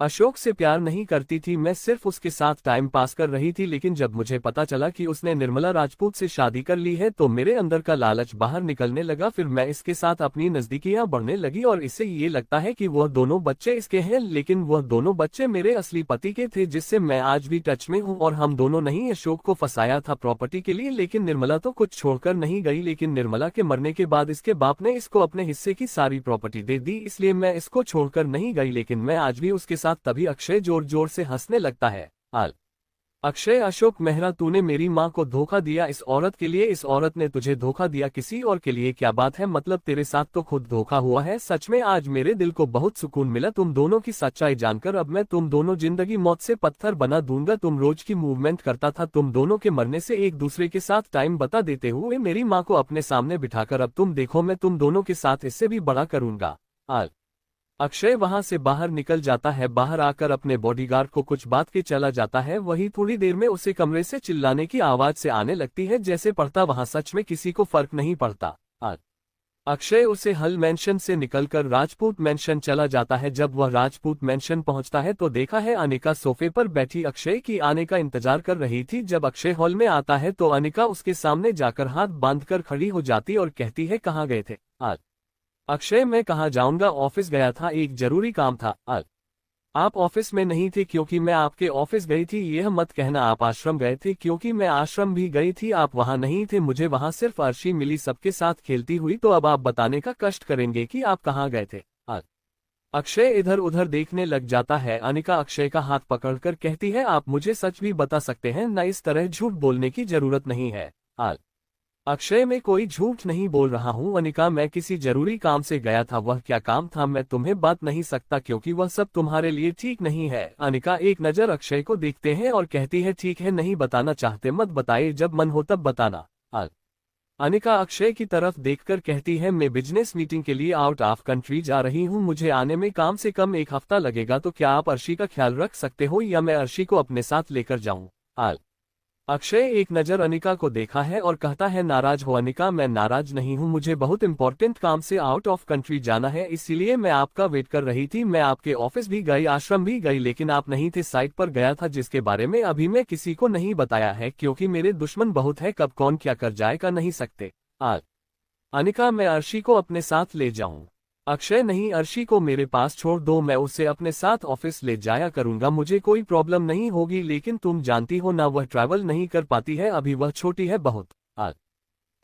अशोक से प्यार नहीं करती थी, मैं सिर्फ उसके साथ टाइम पास कर रही थी। लेकिन जब मुझे पता चला कि उसने निर्मला राजपूत से शादी कर ली है तो मेरे अंदर का लालच बाहर निकलने लगा। फिर मैं इसके साथ अपनी नजदीकियां बढ़ने लगी और इससे ये लगता है कि वह दोनों बच्चे इसके हैं, लेकिन वह दोनों बच्चे मेरे असली पति के थे जिससे मैं आज भी टच में हूँ। और हम दोनों नहीं अशोक को फंसाया था प्रॉपर्टी के लिए, लेकिन निर्मला तो कुछ छोड़कर नहीं गई। लेकिन निर्मला के मरने के बाद इसके बाप ने इसको अपने हिस्से की सारी प्रॉपर्टी दे दी, इसलिए मैं इसको छोड़कर नहीं गई। लेकिन मैं आज भी उसके साथ। तभी अक्षय जोर जोर से हंसने लगता है। आल अक्षय, अशोक मेहरा, तूने मेरी माँ को धोखा दिया इस औरत के लिए, इस औरत ने तुझे धोखा दिया किसी और के लिए। क्या बात है, मतलब तेरे साथ तो खुद धोखा हुआ है। सच में आज मेरे दिल को बहुत सुकून मिला तुम दोनों की सच्चाई जानकर। अब मैं तुम दोनों जिंदगी मौत से पत्थर बना दूंगा। तुम रोज की मूवमेंट करता था, तुम दोनों के मरने से एक दूसरे के साथ टाइम बता देते हुए मेरी माँ को अपने सामने बिठाकर। अब तुम देखो, मैं तुम दोनों के साथ इससे भी बड़ा करूंगा। आल अक्षय वहां से बाहर निकल जाता है। बाहर आकर अपने बॉडीगार्ड को कुछ बात के चला जाता है। वही थोड़ी देर में उसे कमरे से चिल्लाने की आवाज से आने लगती है, जैसे पड़ता वहां सच में किसी को फर्क नहीं पड़ता। अक्षय उसे हल मैंशन से निकलकर राजपूत मैंशन चला जाता है। जब वह राजपूत मैंशन पहुंचता है तो देखा है अनिका सोफे पर बैठी अक्षय की आने का इंतजार कर रही थी। जब अक्षय हॉल में आता है तो अनिका उसके सामने जाकर हाथ बांधकर खड़ी हो जाती और कहती है, कहाँ गए थे? अक्षय, मैं कहाँ जाऊंगा, ऑफिस गया था, एक जरूरी काम था। आप ऑफिस में नहीं थे क्योंकि मैं आपके ऑफिस गई थी। यह मत कहना आप आश्रम गए थे क्योंकि मैं आश्रम भी गई थी, आप वहां नहीं थे। मुझे वहां सिर्फ अर्शी मिली सबके साथ खेलती हुई। तो अब आप बताने का कष्ट करेंगे कि आप कहाँ गए थे? अक्षय इधर उधर देखने लग जाता है। अनिका अक्षय का हाथ पकड़कर कहती है, आप मुझे सच भी बता सकते हैं ना, इस तरह झूठ बोलने की जरूरत नहीं है। अक्षय, मैं कोई झूठ नहीं बोल रहा हूँ अनिका, मैं किसी जरूरी काम से गया था। वह क्या काम था मैं तुम्हें बता नहीं सकता क्योंकि वह सब तुम्हारे लिए ठीक नहीं है। अनिका एक नजर अक्षय को देखते हैं और कहती है, ठीक है, नहीं बताना चाहते मत बताइए, जब मन हो तब बताना। अनिका अक्षय की तरफ देखकर कहती है, मैं बिजनेस मीटिंग के लिए आउट ऑफ कंट्री जा रही हूँ, मुझे आने में कम से कम एक हफ्ता लगेगा। तो क्या आप अर्शी का ख्याल रख सकते हो या मैं अर्शी को अपने साथ लेकर जाऊँ? अक्षय एक नजर अनिका को देखा है और कहता है, नाराज हो अनिका? मैं नाराज नहीं हूँ, मुझे बहुत इंपॉर्टेंट काम से आउट ऑफ कंट्री जाना है, इसीलिए मैं आपका वेट कर रही थी। मैं आपके ऑफिस भी गई, आश्रम भी गई, लेकिन आप नहीं थे। साइट पर गया था जिसके बारे में अभी मैं किसी को नहीं बताया है क्योंकि मेरे दुश्मन बहुत है, कब कौन क्या कर जाएगा नहीं सकते। अनिका, मैं अर्शी को अपने साथ ले जाऊं? अक्षय, नहीं, अर्शी को मेरे पास छोड़ दो, मैं उसे अपने साथ ऑफिस ले जाया करूंगा, मुझे कोई प्रॉब्लम नहीं होगी। लेकिन तुम जानती हो ना, वह ट्रैवल नहीं कर पाती है, अभी वह छोटी है बहुत।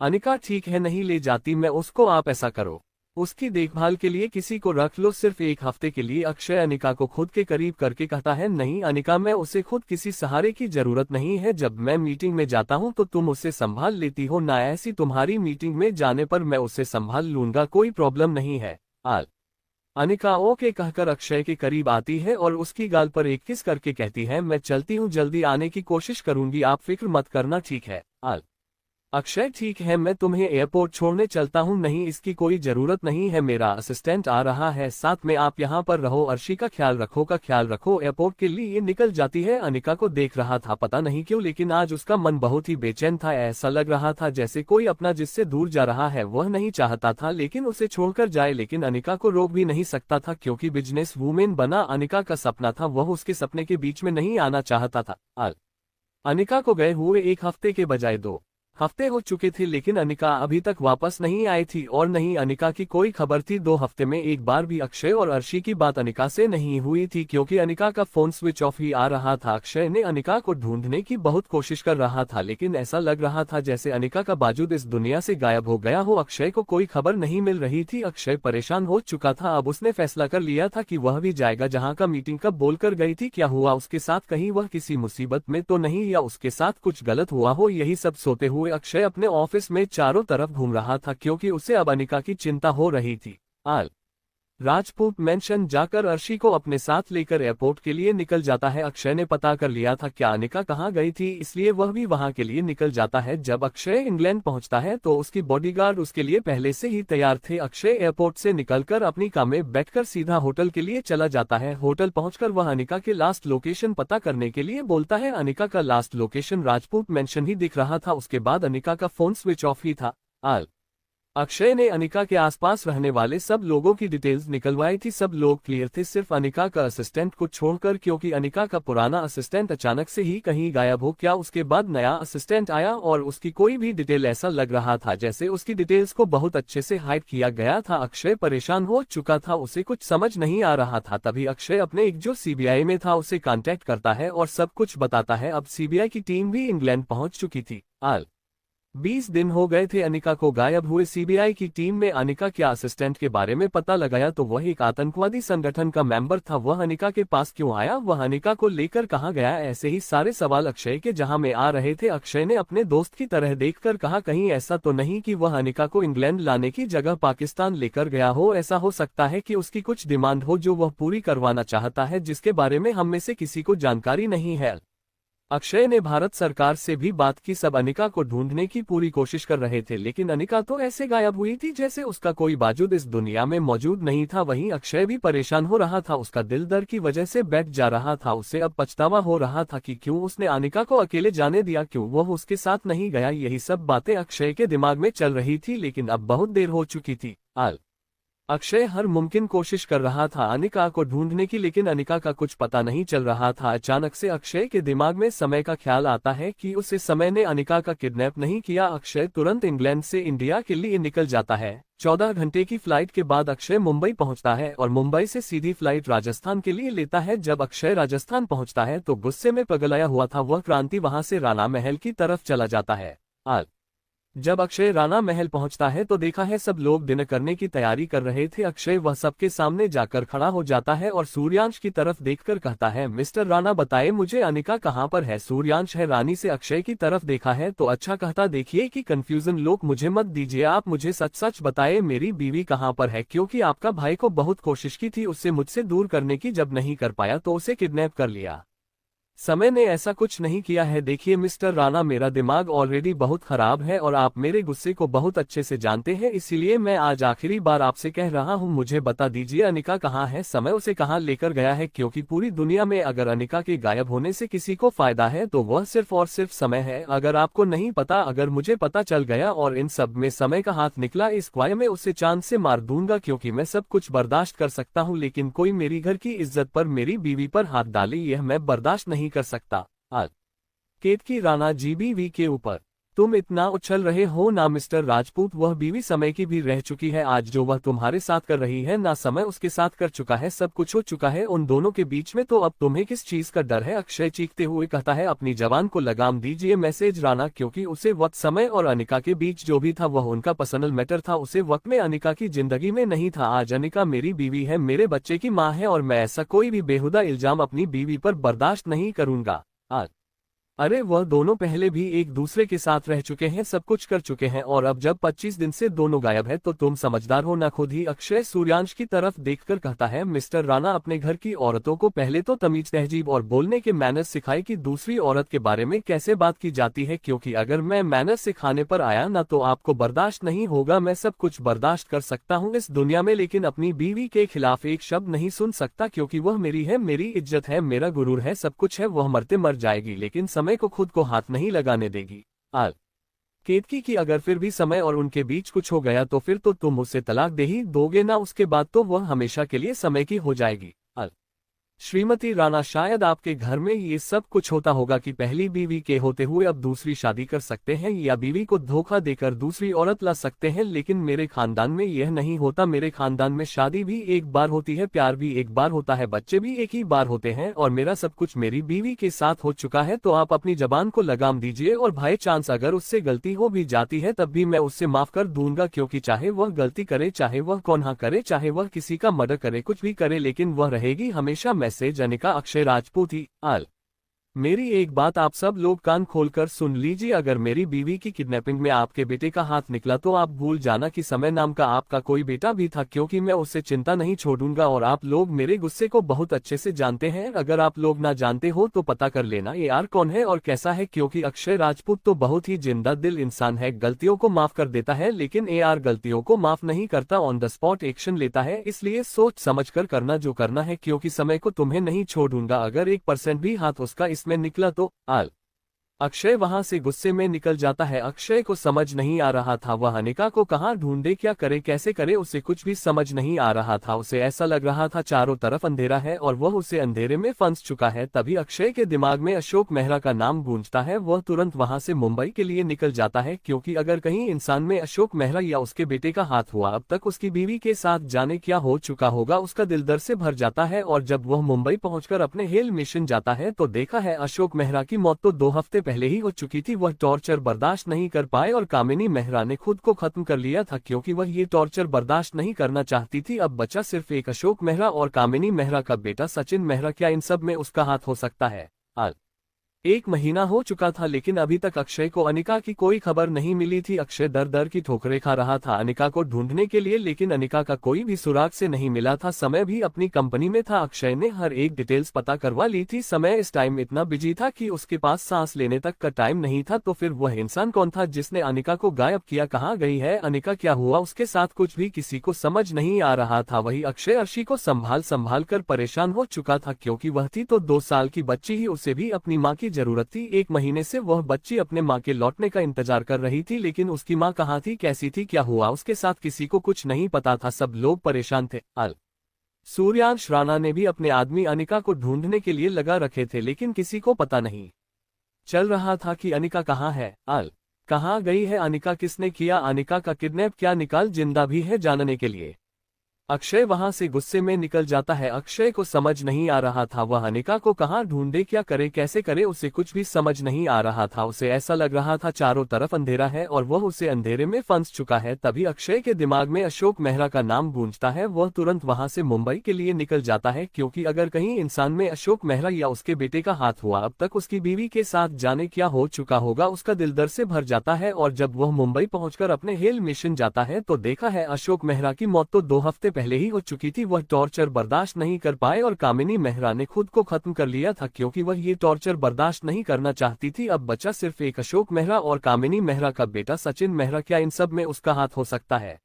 अनिका, ठीक है, नहीं ले जाती मैं उसको, आप ऐसा करो, उसकी देखभाल के लिए किसी को रख लो, सिर्फ एक हफ्ते के लिए। अक्षय अनिका को खुद के करीब करके कहता है, नहीं अनिका, मैं उसे खुद किसी सहारे की जरूरत नहीं है। जब मैं मीटिंग में जाता हूं तो तुम उसे संभाल लेती हो ना, ऐसी तुम्हारी मीटिंग में जाने पर मैं उसे संभाल लूंगा, कोई प्रॉब्लम नहीं है। अनिका ओके कहकर अक्षय के करीब आती है और उसकी गाल पर एक किस करके कहती है, मैं चलती हूँ, जल्दी आने की कोशिश करूंगी, आप फिक्र मत करना, ठीक है? अक्षय, ठीक है, मैं तुम्हें एयरपोर्ट छोड़ने चलता हूं। नहीं, इसकी कोई जरूरत नहीं है, मेरा असिस्टेंट आ रहा है साथ में, आप यहाँ पर रहो, अर्शी का ख्याल रखो। एयरपोर्ट के लिए निकल जाती है। अनिका को देख रहा था पता नहीं क्यों, लेकिन आज उसका मन बहुत ही बेचैन था। ऐसा लग रहा था जैसे कोई अपना जिससे दूर जा रहा है। वह नहीं चाहता था लेकिन उसे छोड़कर जाए, लेकिन अनिका को रोक भी नहीं सकता था क्योंकि बिजनेस वूमेन बना अनिका का सपना था, वह उसके सपने के बीच में नहीं आना चाहता था। अनिका को गए हुए एक हफ्ते के बजाय 2 हफ्ते हो चुके थे, लेकिन अनिका अभी तक वापस नहीं आई थी और नहीं अनिका की कोई खबर थी। 2 हफ्ते में एक बार भी अक्षय और अर्शी की बात अनिका से नहीं हुई थी क्योंकि अनिका का फोन स्विच ऑफ ही आ रहा था। अक्षय ने अनिका को ढूंढने की बहुत कोशिश कर रहा था, लेकिन ऐसा लग रहा था जैसे अनिका का बाजूद इस दुनिया से गायब हो गया हो। अक्षय को कोई खबर नहीं मिल रही थी। अक्षय परेशान हो चुका था। अब उसने फैसला कर लिया था कि वह भी जाएगा जहाँ का मीटिंग कब बोलकर गई थी। क्या हुआ उसके साथ, कहीं वह किसी मुसीबत में तो नहीं या उसके साथ कुछ गलत हुआ हो? यही सब सोते हुए अक्षय अपने ऑफिस में चारों तरफ घूम रहा था क्योंकि उसे अब अनिका की चिंता हो रही थी। राजपूत मेंशन जाकर अर्शी को अपने साथ लेकर एयरपोर्ट के लिए निकल जाता है। अक्षय ने पता कर लिया था क्या अनिका कहाँ गई थी, इसलिए वह भी वहां के लिए निकल जाता है। जब अक्षय इंग्लैंड पहुंचता है तो उसकी बॉडीगार्ड उसके लिए पहले से ही तैयार थे। अक्षय एयरपोर्ट से निकलकर अपनी कार में बैठकर सीधा होटल के लिए चला जाता है। होटल पहुंचकर वह अनिका के लास्ट लोकेशन पता करने के लिए बोलता है। अनिका का लास्ट लोकेशन राजपूत मेंशन ही दिख रहा था। उसके बाद अनिका का फोन स्विच ऑफ ही था। अक्षय ने अनिका के आसपास रहने वाले सब लोगों की डिटेल्स निकलवाई थी। सब लोग क्लियर थे सिर्फ अनिका का असिस्टेंट को छोड़कर, क्योंकि अनिका का पुराना असिस्टेंट अचानक से ही कहीं गायब हो गया। उसके बाद नया असिस्टेंट आया और उसकी कोई भी डिटेल ऐसा लग रहा था जैसे उसकी डिटेल्स को बहुत अच्छे से हाइड किया गया था। अक्षय परेशान हो चुका था, उसे कुछ समझ नहीं आ रहा था। तभी अक्षय अपने एक जो सीबीआई में था उसे कांटेक्ट करता है और सब कुछ बताता है। अब सीबीआई की टीम भी इंग्लैंड पहुंच चुकी थी। 20 दिन हो गए थे अनिका को गायब हुए। सीबीआई की टीम में अनिका के असिस्टेंट के बारे में पता लगाया तो वह एक आतंकवादी संगठन का मेंबर था। वह अनिका के पास क्यों आया, वह अनिका को लेकर कहां गया, ऐसे ही सारे सवाल अक्षय के जहां में आ रहे थे। अक्षय ने अपने दोस्त की तरह देखकर कहा, कहीं ऐसा तो नहीं कि वह अनिका को इंग्लैंड लाने की जगह पाकिस्तान लेकर गया हो। ऐसा हो सकता है कि उसकी कुछ डिमांड हो जो वह पूरी करवाना चाहता है, जिसके बारे में हम में से किसी को जानकारी नहीं है। अक्षय ने भारत सरकार से भी बात की। सब अनिका को ढूंढने की पूरी कोशिश कर रहे थे, लेकिन अनिका तो ऐसे गायब हुई थी जैसे उसका कोई वजूद इस दुनिया में मौजूद नहीं था। वहीं अक्षय भी परेशान हो रहा था, उसका दिल दर्द की वजह से बैठ जा रहा था। उसे अब पछतावा हो रहा था कि क्यों उसने अनिका को अकेले जाने दिया, क्यों वह उसके साथ नहीं गया। यही सब बातें अक्षय के दिमाग में चल रही थी, लेकिन अब बहुत देर हो चुकी थी। अक्षय हर मुमकिन कोशिश कर रहा था अनिका को ढूंढने की, लेकिन अनिका का कुछ पता नहीं चल रहा था। अचानक से अक्षय के दिमाग में समय का ख्याल आता है कि उसे समय ने अनिका का किडनैप नहीं किया। अक्षय तुरंत इंग्लैंड से इंडिया के लिए निकल जाता है। 14 घंटे की फ्लाइट के बाद अक्षय मुंबई पहुंचता है और मुंबई से सीधी फ्लाइट राजस्थान के लिए लेता है। जब अक्षय राजस्थान पहुंचता है तो गुस्से में पगलाया हुआ था वह क्रांति वहां से राणा महल की तरफ चला जाता है। जब अक्षय राणा महल पहुंचता है तो देखा है सब लोग डिनर करने की तैयारी कर रहे थे। अक्षय वह सबके सामने जाकर खड़ा हो जाता है और सूर्यांश की तरफ देखकर कहता है, मिस्टर राणा बताए मुझे अनिका कहां पर है। सूर्यांश है रानी से अक्षय की तरफ देखा है तो अच्छा कहता, देखिए कि कंफ्यूजन लोग मुझे मत दीजिए, आप मुझे सच सच बताए मेरी बीवी कहां पर है, क्योंकि आपका भाई को बहुत कोशिश की थी उससे मुझसे दूर करने की, जब नहीं कर पाया तो उसे किडनैप कर लिया। समय ने ऐसा कुछ नहीं किया है। देखिए मिस्टर राणा, मेरा दिमाग ऑलरेडी बहुत खराब है और आप मेरे गुस्से को बहुत अच्छे से जानते हैं, इसीलिए मैं आज आखिरी बार आपसे कह रहा हूं, मुझे बता दीजिए अनिका कहां है, समय उसे कहां लेकर गया है, क्योंकि पूरी दुनिया में अगर अनिका के गायब होने से किसी को फायदा है तो वह सिर्फ और सिर्फ समय है। अगर आपको नहीं पता, अगर मुझे पता चल गया और इन सब में समय का हाथ निकला, इस क्वाय में उसे चांद से मार दूंगा, क्योंकि मैं सब कुछ बर्दाश्त कर सकता हूँ, लेकिन कोई मेरी घर की इज्जत पर, मेरी बीवी पर हाथ डाले, यह मैं बर्दाश्त नहीं कर सकता। केतकी राणा जी बीवी के ऊपर तुम इतना उछल रहे हो ना मिस्टर राजपूत, वह बीवी समय की भी रह चुकी है। आज जो वह तुम्हारे साथ कर रही है ना समय उसके साथ कर चुका है, सब कुछ हो चुका है उन दोनों के बीच में, तो अब तुम्हें किस चीज का डर है। अक्षय चीखते हुए कहता है, अपनी जबान को लगाम दीजिए मैसेज राणा, क्योंकि उसे वक्त समय और अनिका के बीच जो भी था वह उनका पर्सनल मैटर था, उसे वक्त में अनिका की जिंदगी में नहीं था। आज अनिका मेरी बीवी है, मेरे बच्चे की माँ है और मैं ऐसा कोई भी बेहुदा इल्जाम अपनी बीवी पर बर्दाश्त नहीं करूंगा। अरे वह दोनों पहले भी एक दूसरे के साथ रह चुके हैं, सब कुछ कर चुके हैं, और अब जब 25 दिन से दोनों गायब है तो तुम समझदार हो ना खुद ही। अक्षय सूर्यांश की तरफ देखकर कहता है, मिस्टर राणा अपने घर की औरतों को पहले तो तमीज तहजीब और बोलने के मैनर्स सिखाए कि दूसरी औरत के बारे में कैसे बात की जाती है, क्योंकि अगर मैं मैनर्स सिखाने पर आया ना तो आपको बर्दाश्त नहीं होगा। मैं सब कुछ बर्दाश्त कर सकता हूँ इस दुनिया में, लेकिन अपनी बीवी के खिलाफ एक शब्द नहीं सुन सकता, क्योंकि वह मेरी है, मेरी इज्जत है, मेरा गुरूर है, सब कुछ है। वह मरते मर जाएगी लेकिन समय को खुद को हाथ नहीं लगाने देगी। केतकी की अगर फिर भी समय और उनके बीच कुछ हो गया तो फिर तो तुम उससे तलाक दे ही दोगे ना, उसके बाद तो वह हमेशा के लिए समय की हो जाएगी। श्रीमती राणा, शायद आपके घर में ये सब कुछ होता होगा कि पहली बीवी के होते हुए अब दूसरी शादी कर सकते हैं या बीवी को धोखा देकर दूसरी औरत ला सकते हैं, लेकिन मेरे खानदान में यह नहीं होता। मेरे खानदान में शादी भी एक बार होती है, प्यार भी एक बार होता है, बच्चे भी एक ही बार होते हैं, और मेरा सब कुछ मेरी बीवी के साथ हो चुका है। तो आप अपनी जबान को लगाम दीजिए, और बाई चांस अगर उससे गलती हो भी जाती है तब भी मैं उससे माफ कर दूंगा, क्योंकि चाहे वह गलती करे, चाहे वह कौन करे, चाहे वह किसी का मर्डर करे, कुछ भी करे, लेकिन वह रहेगी हमेशा मैसेज अनिका अक्षय राजपूत ही। मेरी एक बात आप सब लोग कान खोलकर सुन लीजिए, अगर मेरी बीवी की किडनैपिंग में आपके बेटे का हाथ निकला तो आप भूल जाना कि समय नाम का आपका कोई बेटा भी था, क्योंकि मैं उससे चिंता नहीं छोड़ूंगा। और आप लोग मेरे गुस्से को बहुत अच्छे से जानते हैं, अगर आप लोग ना जानते हो तो पता कर लेना AR कौन है और कैसा है, क्योंकि अक्षय राजपूत तो बहुत ही जिंदा दिल इंसान है, गलतियों को माफ कर देता है, लेकिन AR गलतियों को माफ नहीं करता, ऑन द स्पॉट एक्शन लेता है। इसलिए सोच समझ कर करना जो करना है, क्योंकि समय को तुम्हें नहीं छोड़ूंगा। अगर 1% भी हाथ उसका इसमें निकला तो अक्षय वहां से गुस्से में निकल जाता है। अक्षय को समझ नहीं आ रहा था वह अनिका को कहाँ ढूंढे, क्या करे, कैसे करे, उसे कुछ भी समझ नहीं आ रहा था। उसे ऐसा लग रहा था चारों तरफ अंधेरा है और वह उसे अंधेरे में फंस चुका है। तभी अक्षय के दिमाग में अशोक मेहरा का नाम गूंजता है। वह तुरंत वहां से मुंबई के लिए निकल जाता है, क्योंकि अगर कहीं इंसान में अशोक मेहरा या उसके बेटे का हाथ हुआ, अब तक उसकी बीवी के साथ जाने क्या हो चुका होगा। उसका दिल दर्द से भर जाता है और जब वह मुंबई पहुंचकर अपने हेल मिशन जाता है तो देखा है अशोक मेहरा की मौत तो 2 हफ्ते पहले ही हो चुकी थी। वह टॉर्चर बर्दाश्त नहीं कर पाए और कामिनी मेहरा ने खुद को खत्म कर लिया था, क्योंकि वह ये टॉर्चर बर्दाश्त नहीं करना चाहती थी। अब बचा सिर्फ एक अशोक मेहरा और कामिनी मेहरा का बेटा सचिन मेहरा। क्या इन सब में उसका हाथ हो सकता है? 1 महीना हो चुका था लेकिन अभी तक अक्षय को अनिका की कोई खबर नहीं मिली थी। अक्षय दर दर की ठोकरें खा रहा था अनिका को ढूंढने के लिए, लेकिन अनिका का कोई भी सुराग से नहीं मिला था। समय भी अपनी कंपनी में था। अक्षय ने हर एक डिटेल्स पता करवा ली थी। समय इस टाइम इतना बिजी था कि उसके पास सांस लेने तक का टाइम नहीं था। तो फिर वह इंसान कौन था जिसने अनिका को गायब किया? कहाँ गई है अनिका? क्या हुआ उसके साथ? कुछ भी किसी को समझ नहीं आ रहा था। वही अक्षय अर्शी को संभाल कर परेशान हो चुका था, क्योंकि वह थी तो 2 साल की बच्ची ही, उसे भी अपनी माँ की जरूरत थी। 1 महीने से वह बच्ची अपने माँ के लौटने का इंतजार कर रही थी, लेकिन उसकी माँ कहाँ थी, कैसी थी, क्या हुआ उसके साथ? किसी को कुछ नहीं पता था। सब लोग परेशान थे। सूर्यांश राणा ने भी अपने आदमी अनिका को ढूंढने के लिए लगा रखे थे, लेकिन किसी को पता नहीं चल रहा था कि अनिका कहाँ है। कहाँ गई है अनिका? किसने किया अनिका का किडनैप? क्या निकाल जिंदा भी है जानने के लिए? अक्षय वहां से गुस्से में निकल जाता है। अक्षय को समझ नहीं आ रहा था वह अनिका को कहाँ ढूंढे, क्या करे, कैसे करे, उसे कुछ भी समझ नहीं आ रहा था। उसे ऐसा लग रहा था चारों तरफ अंधेरा है और वह उसे अंधेरे में फंस चुका है। तभी अक्षय के दिमाग में अशोक मेहरा का नाम गूंजता है। वह तुरंत वहां से मुंबई के लिए निकल जाता है, क्योंकि अगर कहीं इंसान में अशोक मेहरा या उसके बेटे का हाथ हुआ, अब तक उसकी बीवी के साथ जाने क्या हो चुका होगा। उसका दिल दर्द से भर जाता है और जब वह मुंबई पहुंचकर अपने हेल मिशन जाता है तो देखा है अशोक मेहरा की मौत तो 2 हफ्ते पहले ही हो चुकी थी। वह टॉर्चर बर्दाश्त नहीं कर पाए और कामिनी मेहरा ने खुद को खत्म कर लिया था, क्योंकि वह ये टॉर्चर बर्दाश्त नहीं करना चाहती थी। अब बचा सिर्फ एक अशोक मेहरा और कामिनी मेहरा का बेटा सचिन मेहरा। क्या इन सब में उसका हाथ हो सकता है?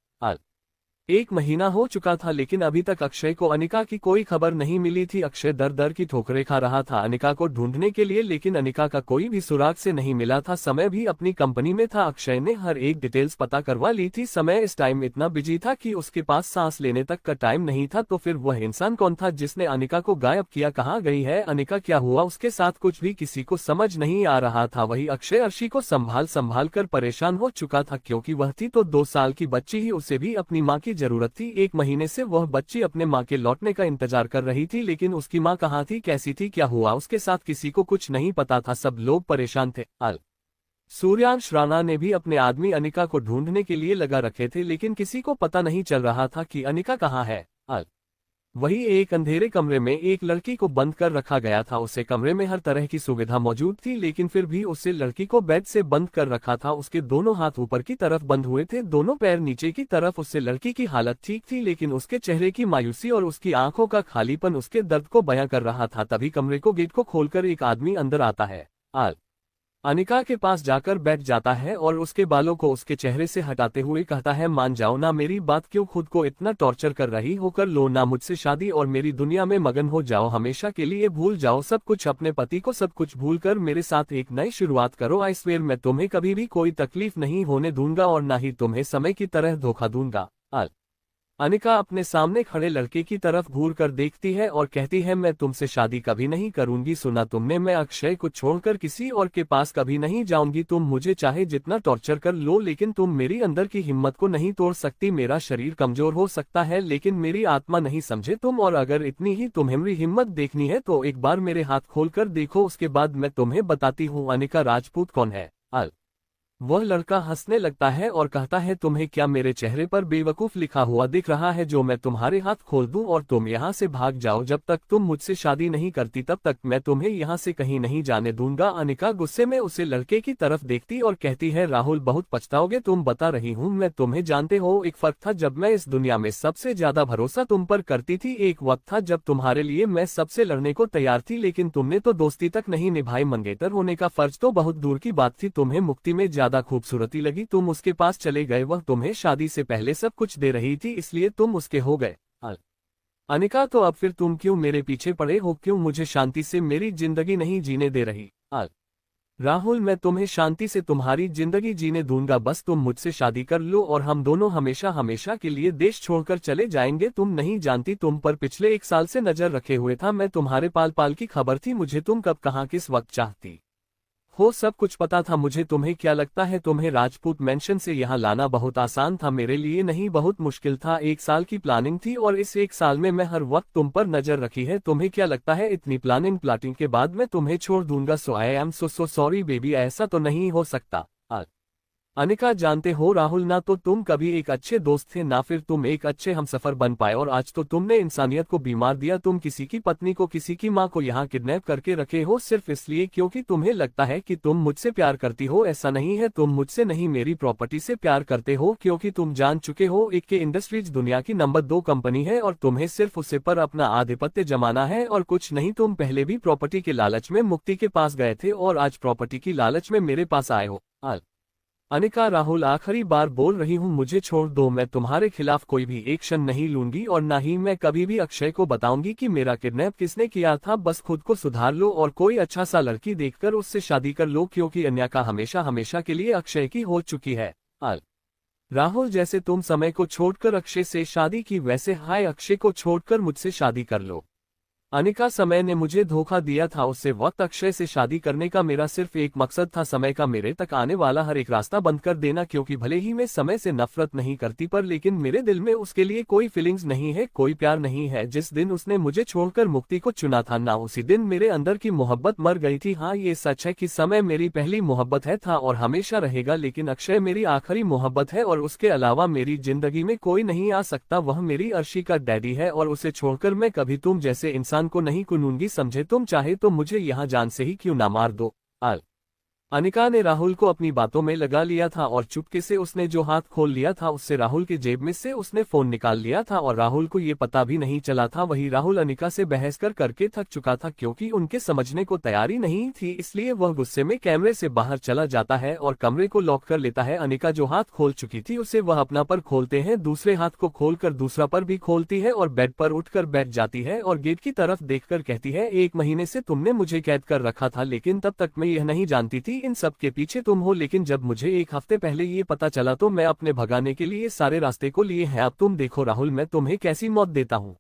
1 महीना हो चुका था लेकिन अभी तक अक्षय को अनिका की कोई खबर नहीं मिली थी। अक्षय दर दर की ठोकरें खा रहा था अनिका को ढूंढने के लिए, लेकिन अनिका का कोई भी सुराग से नहीं मिला था। समय भी अपनी कंपनी में था। अक्षय ने हर एक डिटेल्स पता करवा ली थी। समय इस टाइम इतना बिजी था कि उसके पास सांस लेने तक का टाइम नहीं था। तो फिर वह इंसान कौन था जिसने अनिका को गायब किया? कहाँ गई है अनिका? क्या हुआ उसके साथ? कुछ भी किसी को समझ नहीं आ रहा था। वही अक्षय अर्शी को संभाल कर परेशान हो चुका था, क्योंकि वह थी तो 2 साल की बच्ची ही, उसे भी अपनी माँ की जरूरत थी। 1 महीने से वह बच्ची अपने माँ के लौटने का इंतजार कर रही थी, लेकिन उसकी माँ कहाँ थी, कैसी थी, क्या हुआ उसके साथ? किसी को कुछ नहीं पता था। सब लोग परेशान थे। सूर्यांश राणा ने भी अपने आदमी अनिका को ढूंढने के लिए लगा रखे थे, लेकिन किसी को पता नहीं चल रहा था कि अनिका कहाँ है। वही एक अंधेरे कमरे में एक लड़की को बंद कर रखा गया था। उसे कमरे में हर तरह की सुविधा मौजूद थी, लेकिन फिर भी उसे लड़की को बेड से बंद कर रखा था। उसके दोनों हाथ ऊपर की तरफ बंद हुए थे, दोनों पैर नीचे की तरफ। उससे लड़की की हालत ठीक थी, लेकिन उसके चेहरे की मायूसी और उसकी आंखों का खालीपन उसके दर्द को बयां कर रहा था। तभी कमरे को गेट को खोलकर एक आदमी अंदर आता है। अनिका के पास जाकर बैठ जाता है और उसके बालों को उसके चेहरे से हटाते हुए कहता है, मान जाओ ना मेरी बात, क्यों खुद को इतना टॉर्चर कर रही हो? कर लो ना मुझसे शादी और मेरी दुनिया में मगन हो जाओ। हमेशा के लिए भूल जाओ सब कुछ, अपने पति को सब कुछ भूल कर मेरे साथ एक नई शुरुआत करो। आई स्वेयर मैं तुम्हें कभी भी कोई तकलीफ नहीं होने दूंगा और ना ही तुम्हें समय की तरह धोखा दूंगा। अनिका अपने सामने खड़े लड़के की तरफ घूर कर देखती है और कहती है, मैं तुमसे शादी कभी नहीं करूंगी। सुना तुमने, मैं अक्षय को छोड़कर किसी और के पास कभी नहीं जाऊंगी। तुम मुझे चाहे जितना टॉर्चर कर लो, लेकिन तुम मेरी अंदर की हिम्मत को नहीं तोड़ सकती। मेरा शरीर कमजोर हो सकता है, लेकिन मेरी आत्मा नहीं, समझे तुम? और अगर इतनी ही तुम्हें हिम्मत देखनी है तो एक बार मेरे हाथ खोल कर देखो, उसके बाद मैं तुम्हें बताती हूँ अनिका राजपूत कौन है। वह लड़का हंसने लगता है और कहता है, तुम्हें क्या मेरे चेहरे पर बेवकूफ लिखा हुआ दिख रहा है जो मैं तुम्हारे हाथ खोल दूं और तुम यहाँ से भाग जाओ? जब तक तुम मुझसे शादी नहीं करती तब तक मैं तुम्हें यहाँ से कहीं नहीं जाने दूंगा। अनिका गुस्से में उसे लड़के की तरफ देखती और कहती है, राहुल बहुत पछताओगे, तुम बता रही हूँ मैं तुम्हें। जानते हो, एक वक्त था जब मैं इस दुनिया में सबसे ज्यादा भरोसा तुम पर करती थी। एक वक्त था जब तुम्हारे लिए मैं सबसे लड़ने को तैयार थी, लेकिन तुमने तो दोस्ती तक नहीं निभाई। मंगेतर होने का फर्ज तो बहुत दूर की बात थी। तुम्हें मुक्ति में ज्यादा खूबसूरती लगी, तुम उसके पास चले गए। वह तुम्हें शादी से पहले सब कुछ दे रही थी, इसलिए तुम उसके हो गए। अनिका, तो अब फिर तुम क्यों मेरे पीछे पड़े हो? क्यों मुझे शांति से मेरी जिंदगी नहीं जीने दे रही? राहुल, मैं तुम्हें शांति से तुम्हारी जिंदगी जीने दूंगा, बस तुम मुझसे शादी कर लो और हम दोनों हमेशा हमेशा के लिए देश छोड़कर चले जाएंगे। तुम नहीं जानती, तुम पर पिछले 1 साल से नजर रखे हुए था मैं, तुम्हारे पाल पाल की खबर थी मुझे, तुम कब कहाँ किस वक्त चाहती हो सब कुछ पता था मुझे। तुम्हें क्या लगता है तुम्हें राजपूत मेंशन से यहाँ लाना बहुत आसान था? मेरे लिए नहीं, बहुत मुश्किल था। 1 साल की प्लानिंग थी और इस 1 साल में मैं हर वक्त तुम पर नजर रखी है। तुम्हें क्या लगता है इतनी प्लानिंग के बाद मैं तुम्हें छोड़ दूंगा? So I am so sorry baby, ऐसा तो नहीं हो सकता। अनिका, जानते हो राहुल, ना तो तुम कभी एक अच्छे दोस्त थे ना फिर तुम एक अच्छे हमसफर बन पाए, और आज तो तुमने इंसानियत को बीमार दिया। तुम किसी की पत्नी को, किसी की माँ को यहाँ किडनैप करके रखे हो सिर्फ इसलिए क्योंकि तुम्हें लगता है कि तुम मुझसे प्यार करती हो। ऐसा नहीं है, तुम मुझसे नहीं मेरी प्रॉपर्टी से प्यार करते हो, क्योंकि तुम जान चुके हो एक के इंडस्ट्रीज दुनिया की नंबर 2 कंपनी है और तुम्हें सिर्फ उसे पर अपना आधिपत्य जमाना है और कुछ नहीं। तुम पहले भी प्रॉपर्टी के लालच में मुक्ति के पास गए थे और आज प्रॉपर्टी की लालच में मेरे पास आए हो। अनिका, राहुल आखिरी बार बोल रही हूँ, मुझे छोड़ दो। मैं तुम्हारे खिलाफ कोई भी एक्शन नहीं लूंगी और ना ही मैं कभी भी अक्षय को बताऊंगी कि मेरा किडनैप किसने किया था। बस खुद को सुधार लो और कोई अच्छा सा लड़की देखकर उससे शादी कर लो, क्योंकि अन्यका हमेशा हमेशा के लिए अक्षय की हो चुकी है। राहुल, जैसे तुम समय को छोड़कर अक्षय से शादी की, वैसे हाय अक्षय को छोड़कर मुझसे शादी कर लो। अनिका, समय ने मुझे धोखा दिया था, उससे वक्त अक्षय से शादी करने का मेरा सिर्फ एक मकसद था, समय का मेरे तक आने वाला हर एक रास्ता बंद कर देना। क्योंकि भले ही मैं समय से नफरत नहीं करती पर लेकिन मेरे दिल में उसके लिए कोई फीलिंग्स नहीं है, कोई प्यार नहीं है। जिस दिन उसने मुझे छोड़कर मुक्ति को चुना था ना, उसी दिन मेरे अंदर की मोहब्बत मर गई थी। हाँ, ये सच है कि समय मेरी पहली मोहब्बत है, था और हमेशा रहेगा, लेकिन अक्षय मेरी आखिरी मोहब्बत है और उसके अलावा मेरी जिंदगी में कोई नहीं आ सकता। वह मेरी अर्शी का डैडी है और उसे छोड़कर मैं कभी तुम जैसे इंसान को नहीं चुनूंगी, समझे? तुम चाहे तो मुझे यहाँ जान से ही क्यों ना मार दो। अनिका ने राहुल को अपनी बातों में लगा लिया था और चुपके से उसने जो हाथ खोल लिया था उससे राहुल की जेब में से उसने फोन निकाल लिया था और राहुल को ये पता भी नहीं चला था। वही राहुल अनिका से बहस करके थक चुका था, क्योंकि उनके समझने को तैयारी नहीं थी, इसलिए वह गुस्से में कैमरे से बाहर चला जाता है और कमरे को लॉक कर लेता है। अनिका जो हाथ खोल चुकी थी उसे वह अपना पर खोलते हैं, दूसरे हाथ को खोलकर दूसरा पर भी खोलती है और बेड पर उठकर बैठ जाती है और गेट की तरफ देखकर कहती है, 1 महीने से तुमने मुझे कैद कर रखा था, लेकिन तब तक मैं यह नहीं जानती थी इन सब के पीछे तुम हो। लेकिन जब मुझे 1 हफ्ते पहले ये पता चला तो मैं अपने भगाने के लिए सारे रास्ते को लिए हैं। अब तुम देखो राहुल, मैं तुम्हें कैसी मौत देता हूँ।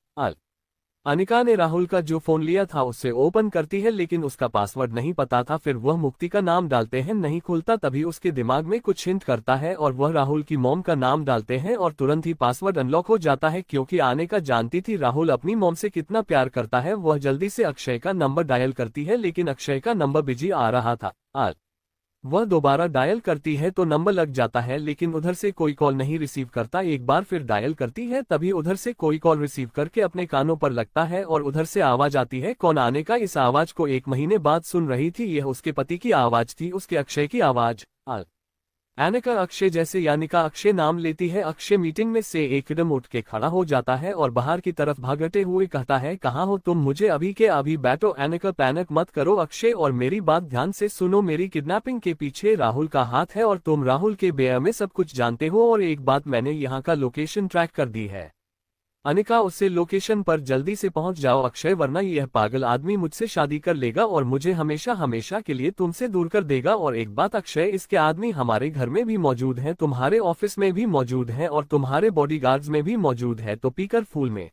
अनिका ने राहुल का जो फोन लिया था उससे ओपन करती है, लेकिन उसका पासवर्ड नहीं पता था। फिर वह मुक्ति का नाम डालते हैं, नहीं खुलता। तभी उसके दिमाग में कुछ हिंट करता है और वह राहुल की मॉम का नाम डालते हैं और तुरंत ही पासवर्ड अनलॉक हो जाता है। क्योंकि अनिका जानती थी राहुल अपनी मॉम से कितना प्यार करता है, वह जल्दी से अक्षय का नंबर डायल करती है, लेकिन अक्षय का नंबर बिजी आ रहा था। वह दोबारा डायल करती है तो नंबर लग जाता है, लेकिन उधर से कोई कॉल नहीं रिसीव करता। एक बार फिर डायल करती है, तभी उधर से कोई कॉल रिसीव करके अपने कानों पर लगता है और उधर से आवाज आती है, कौन? आने का। इस आवाज को 1 महीने बाद सुन रही थी, यह उसके पति की आवाज थी, उसके अक्षय की आवाज। अनिका अक्षय जैसे यानिका अक्षय नाम लेती है, अक्षय मीटिंग में से एकदम उठ के खड़ा हो जाता है और बाहर की तरफ भागते हुए कहता है, कहाँ हो तुम? मुझे अभी के अभी बैठो। अनिका, पैनिक मत करो अक्षय और मेरी बात ध्यान से सुनो, मेरी किडनैपिंग के पीछे राहुल का हाथ है और तुम राहुल के बेयर में सब कुछ जानते हो। और एक बात, मैंने यहाँ का लोकेशन ट्रैक कर दी है। अनिका, उससे लोकेशन पर जल्दी से पहुंच जाओ अक्षय, वरना यह पागल आदमी मुझसे शादी कर लेगा और मुझे हमेशा हमेशा के लिए तुमसे दूर कर देगा। और एक बात अक्षय, इसके आदमी हमारे घर में भी मौजूद हैं, तुम्हारे ऑफिस में भी मौजूद हैं और तुम्हारे बॉडीगार्ड्स में भी मौजूद है। तो पीकर फूल में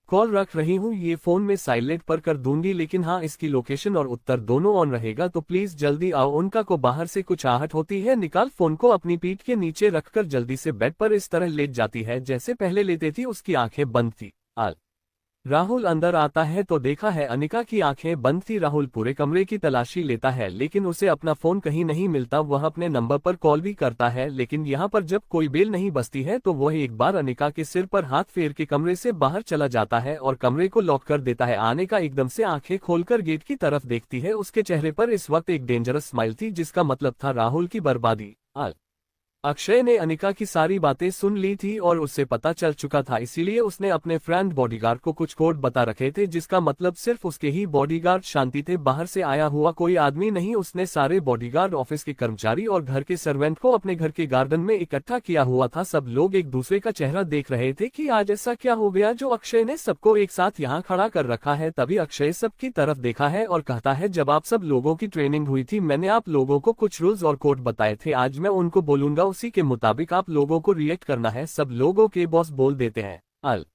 कॉल रख रही हूँ, ये फोन में साइलेंट पर कर दूंगी, लेकिन हाँ इसकी लोकेशन और उत्तर दोनों ऑन रहेगा, तो प्लीज जल्दी आओ। उनका को बाहर से कुछ आहट होती है, निकाल फोन को अपनी पीठ के नीचे रखकर जल्दी से बेड पर इस तरह लेट जाती है जैसे पहले लेते थी, उसकी आंखें बंद थी। राहुल अंदर आता है तो देखा है अनिका की आंखें बंद थी। राहुल पूरे कमरे की तलाशी लेता है, लेकिन उसे अपना फोन कहीं नहीं मिलता। वह अपने नंबर पर कॉल भी करता है, लेकिन यहाँ पर जब कोई बेल नहीं बजती है तो वह एक बार अनिका के सिर पर हाथ फेर के कमरे से बाहर चला जाता है और कमरे को लॉक कर देता है। अनिका एकदम से आंखें खोलकर गेट की तरफ देखती है, उसके चेहरे पर इस वक्त एक डेंजरस स्माइल थी, जिसका मतलब था राहुल की बर्बादी। अक्षय ने अनिका की सारी बातें सुन ली थी और उससे पता चल चुका था, इसीलिए उसने अपने फ्रेंड बॉडीगार्ड को कुछ कोड बता रखे थे जिसका मतलब सिर्फ उसके ही बॉडीगार्ड शांति थे, बाहर से आया हुआ कोई आदमी नहीं। उसने सारे बॉडीगार्ड, ऑफिस के कर्मचारी और घर के सर्वेंट को अपने घर के गार्डन में इकट्ठा किया हुआ था। सब लोग एक दूसरे का चेहरा देख रहे थे कि आज ऐसा क्या हो गया जो अक्षय ने सबको एक साथ यहाँ खड़ा कर रखा है। तभी अक्षय सबकी तरफ देखा है और कहता है, जब आप सब लोगों की ट्रेनिंग हुई थी मैंने आप लोगों को कुछ रूल्स और कोड बताए थे, आज मैं उनको बोलूंगा, उसी के मुताबिक आप लोगों को रिएक्ट करना है। सब लोगों के बॉस बोल देते हैं अल।